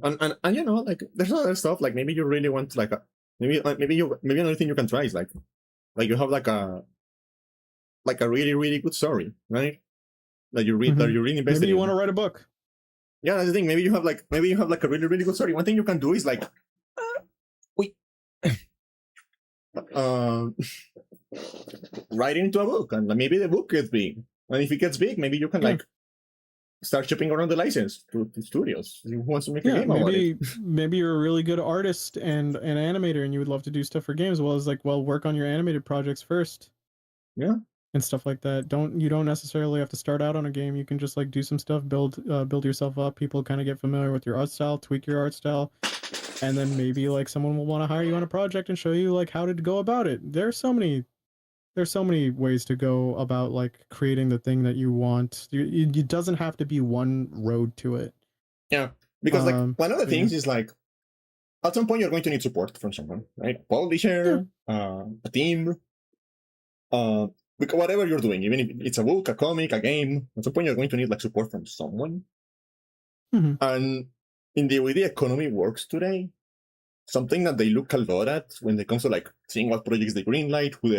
Yeah, and you know, like there's other stuff. Like maybe you really want like maybe another thing you can try is like you have like a really really good story, right? That mm-hmm. you're really Maybe invested you want to in. write a book. Yeah, that's the thing. Maybe you have like a really really good story. One thing you can do is like we uh, write into a book, and maybe the book gets big. And if it gets big, maybe you can Yeah. like start shipping around the license to studios who wants to make a Yeah, game about it. maybe you're a really good artist and an animator, and you would love to do stuff for games. Well, as like, well, work on your animated projects first Yeah, and stuff like that. You don't necessarily have to start out on a game. You can just like do some stuff, build yourself up. People kind of get familiar with your art style, tweak your art style, and then maybe like someone will want to hire you on a project and show you like how to go about it. There's so many ways to go about like creating the thing that you want. It doesn't have to be one road to it. yeah. Because like one of the But yeah. things is like at some point you're going to need support from someone, right? A Yeah. publisher, a team, whatever you're doing, even if it's a book, a comic, a game. At some point you're going to need like support from someone. Mm-hmm. And in the way the economy works today, something that they look a lot at when it comes to like seeing what projects they greenlight, who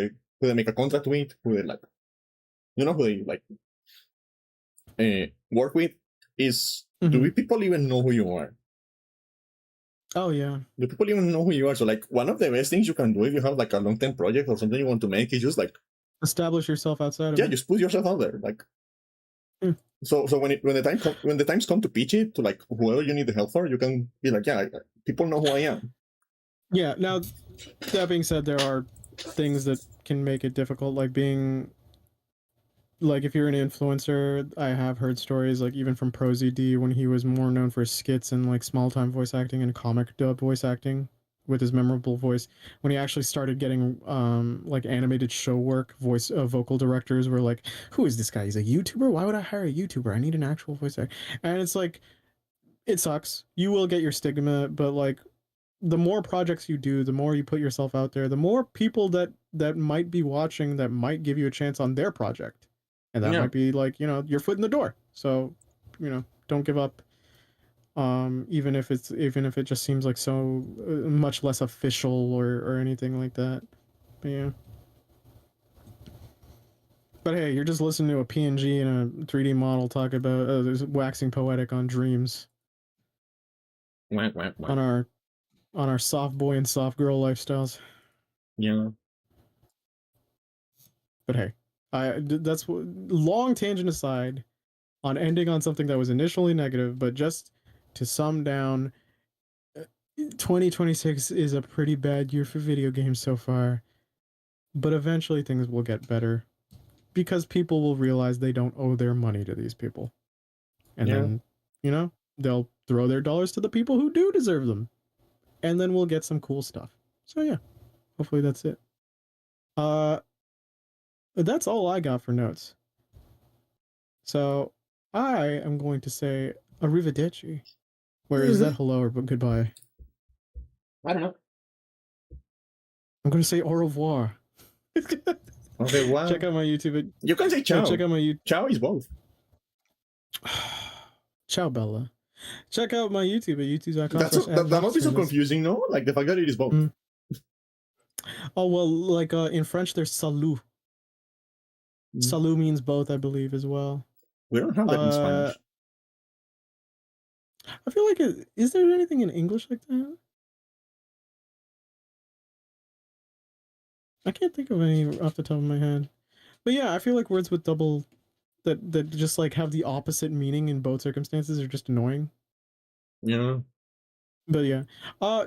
they make a contract with, who they like, you know, who they like work with, is Mm-hmm. do people even know who you are? Oh yeah. Do people even know who you are? So like one of the best things you can do if you have like a long term project or something you want to make is just like Establish yourself outside of yeah, it. just put yourself out there. Like Mm. so when the times come to pitch it to like whoever you need the help for, you can be like, yeah, people know who I am. Yeah. Now, that being said, there are things that can make it difficult, like being like if you're an influencer. I have heard stories like even from ProZD when he was more known for skits and like small time voice acting and comic dub voice acting with his memorable voice. When he actually started getting like animated show work, voice vocal directors were like, "Who is this guy? He's a YouTuber. Why would I hire a YouTuber? I need an actual voice actor." And it's like it sucks. You will get your stigma, but like the more projects you do, the more you put yourself out there, the more people that might be watching that might give you a chance on their project. And that Yeah. might be like, you know, your foot in the door. So, you know, don't give up. even if it just seems like so much less official or anything like that. But yeah. But hey, you're just listening to a PNG and a 3D model talk about waxing poetic on dreams. Wah, wah, wah. On our soft boy and soft girl lifestyles. Yeah. But hey, that's long tangent aside on ending on something that was initially negative, but just to sum down, 2026 is a pretty bad year for video games so far, but eventually things will get better because people will realize they don't owe their money to these people. And then, they'll throw their dollars to the people who do deserve them. And then we'll get some cool stuff. So yeah, hopefully that's it. That's all I got for notes. So I am going to say arrivederci. Where is that hello or goodbye? I don't know. I'm going to say au revoir. Okay, wow. Check out my YouTube. You can say ciao. Check out my YouTube. Ciao is both. Ciao, Bella. Check out my YouTube at youtube.com. That must be so confusing, no? Like the fact that it is both. Oh, well, like in French, there's salut. Salut means both, I believe, as well. We don't have that in Spanish. I feel like is there anything in English like that? I can't think of any off the top of my head. But yeah, I feel like words with double that just like have the opposite meaning in both circumstances are just annoying. Yeah. But yeah,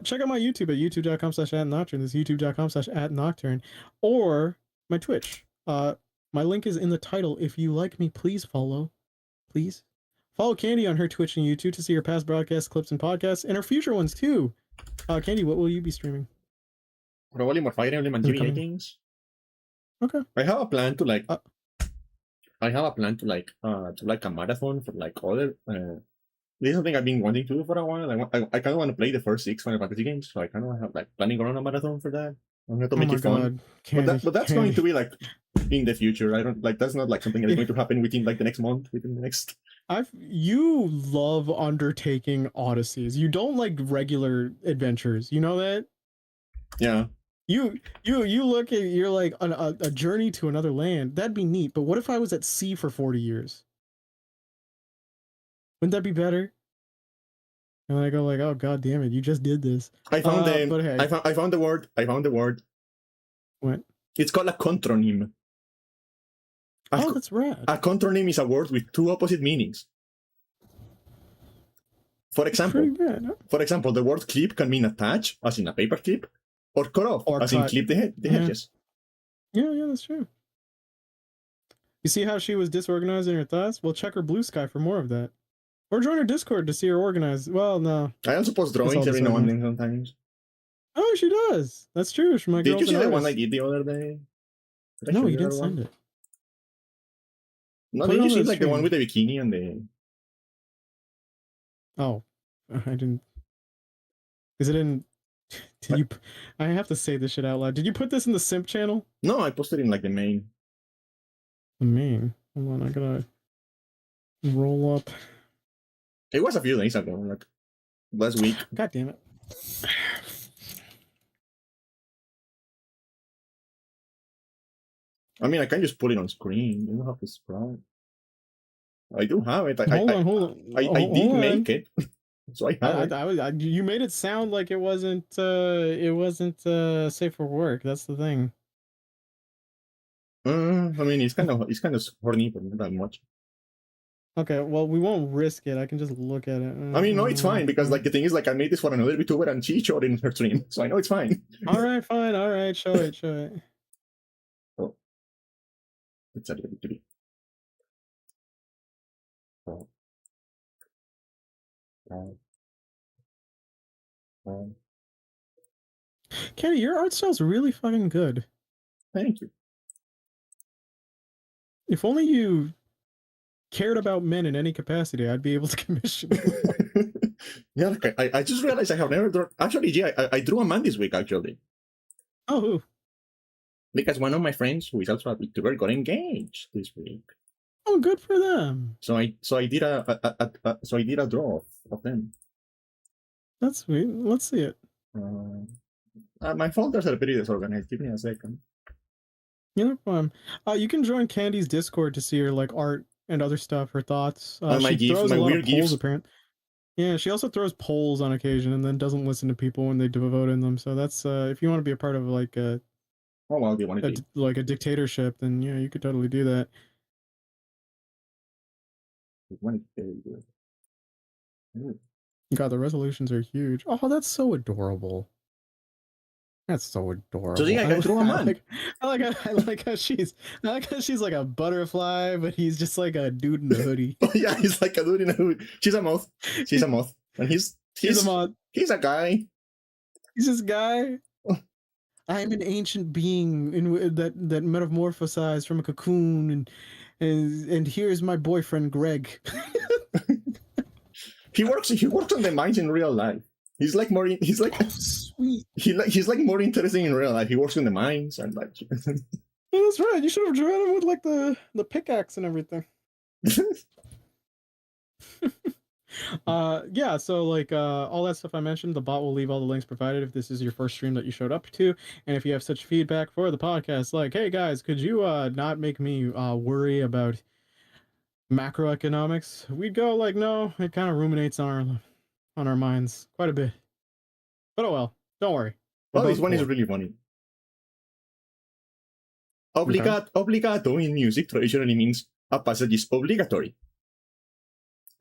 check out my YouTube at youtube.com/@nocturne. This is youtube.com/@nocturne, or my Twitch. My link is in the title. If you like me, please follow. Please follow Candy on her Twitch and YouTube to see her past broadcast clips and podcasts, and her future ones too. Candy, what will you be streaming? Probably more Fire Emblem and GBA games. Okay. I have a plan to like. I have a plan to like a marathon for like other. This is something I've been wanting to do for a while. I kind of want to play the first 6 Final Fantasy games, so I kind of have like planning on a marathon for that. I'm going to make it fun. Candy, but that's going to be like in the future. I don't like that's not like something that's going to happen within like the next month, within the next. You love undertaking odysseys. You don't like regular adventures. You know that? Yeah. You look at you're like a journey to another land. That'd be neat. But what if I was at sea for 40 years? Wouldn't that be better? And I go like, oh god damn it, you just did this. I found but hey. I found the word. What? It's called a contronym. Oh, that's rad. A contronym is a word with 2 opposite meanings. For example, the word clip can mean attach, as in a paper clip, or cut off, or as in clip the hedges. Yeah, that's true. You see how she was disorganized in her thoughts? Well, check her Blue Sky for more of that. Or join her Discord to see her organized. Well, no. I also post drawings every now and then sometimes. Oh, she does. That's true. Did you see the one I did the other day? No, you didn't send it. No, did you see like the one with the bikini and the... Oh, I didn't... Is it in... Did you... I have to say this shit out loud. Did you put this in the simp channel? No, I posted in like the main. The main? Hold on, I gotta... roll up... It was a few days ago, like last week. God damn it. I mean, I can just put it on screen. You don't have to scroll. I do have it. Hold on. I did make it. So I have it. You made it sound like it wasn't safe for work. That's the thing. I mean, it's kind of horny, but not that much. Okay, well, we won't risk it. I can just look at it. I mean, no, it's fine, because like the thing is, like, I made this for another VTuber and she showed it in her stream, so I know it's fine. All right, fine. All right, show it. Oh, it's a little bit to be. Kenny, your art style's really fucking good. Thank you. If only you cared about men in any capacity, I'd be able to commission you. Yeah, I just realized I have never drawn. Actually, yeah, I drew a man this week, actually. Oh, who? Because one of my friends, who is also a VTuber, got engaged this week. Oh, good for them. So I did a draw of them. That's sweet. Let's see it. My folders are pretty disorganized. Give me a second. Yeah, fun. You can join Candy's Discord to see her like art and other stuff, her thoughts. And my She gifs, throws my a lot of weird polls, gifs. apparently. Yeah, she also throws polls on occasion and then doesn't listen to people when they vote in them. So that's if you want to be a part of like Oh well, do you want to be? like a dictatorship, then yeah, you could totally do that. God, the resolutions are huge. Oh, that's so adorable. That's so adorable. So yeah, I drew a man. I like how she's like a butterfly, but he's just like a dude in a hoodie. Oh yeah, he's like a dude in a hood. She's a moth. She's a moth, and he's a moth. He's a guy. He's this guy. I'm an ancient being that metamorphosized from a cocoon, and here's my boyfriend Greg. He works on the mines in real life. He's like more. He's like sweet. He's like more interesting in real life. He works in the mines and like. Yeah, that's right. You should have drawn him with like the pickaxe and everything. Yeah, so like all that stuff I mentioned, the bot will leave all the links provided if this is your first stream that you showed up to, and if you have such feedback for the podcast, like, hey guys, could you not make me worry about macroeconomics? We'd go like, no, it kind of ruminates on our minds quite a bit. But oh well, don't worry. Well, this one is really funny. Obligato in music traditionally means a passage is obligatory,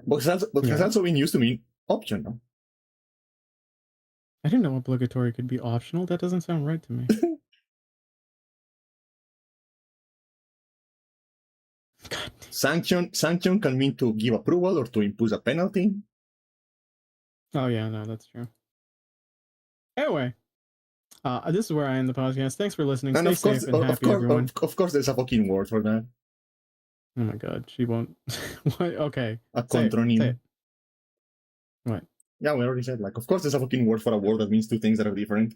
but has also been used to mean optional. I didn't know obligatory could be optional. That doesn't sound right to me. Sanction can mean to give approval or to impose a penalty. Oh yeah, no, that's true. Anyway, this is where I end the podcast. Thanks for listening. And Stay safe and happy, everyone. Of course, there's a fucking word for that. Oh my god, she won't. What? Okay. A contronym. Say it. What? Yeah, we already said, like, of course there's a fucking word for a word that means two things that are different.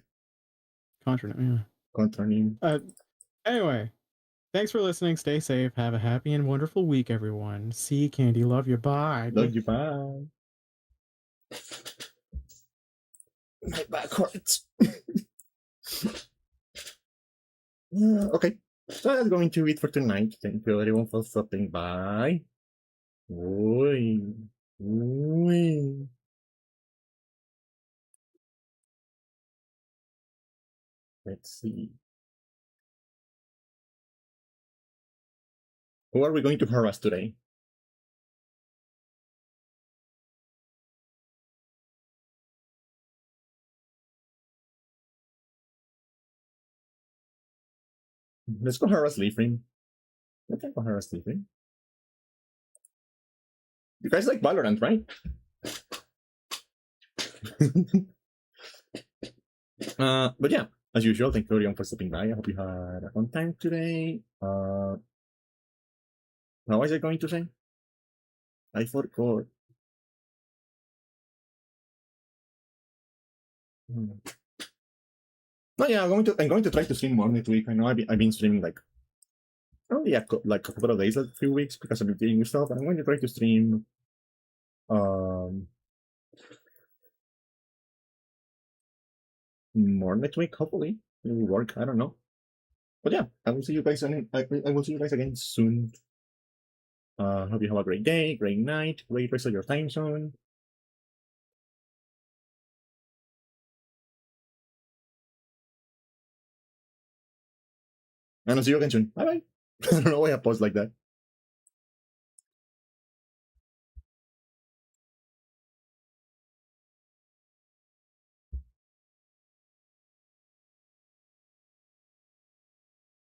Contronym, yeah. Contronym. Anyway, thanks for listening. Stay safe. Have a happy and wonderful week, everyone. See Candy. Love you. Bye. Love you. Bye. My back hurts. Okay. So that's going to be it for tonight. Thank you everyone for stopping by. Oi. Oi. Let's see. Who are we going to harass today? Let's go harass Leafring. Let's go harass Leafring. You guys like Valorant, right? But yeah, as usual, thank you everyone for stopping by. I hope you had a fun time today. What was I going to say? I forgot. No, yeah, I'm going to try to stream more next week. I know I've been streaming like only a couple of days, like a few weeks, because I've been dealing with stuff. I'm going to try to stream more next week. Hopefully it will work. I don't know, but yeah, I will see you guys. I will see you guys again soon. Hope you have a great day, great night, great rest of your time zone. And I'll see you again soon. Bye bye. I don't know why I paused like that.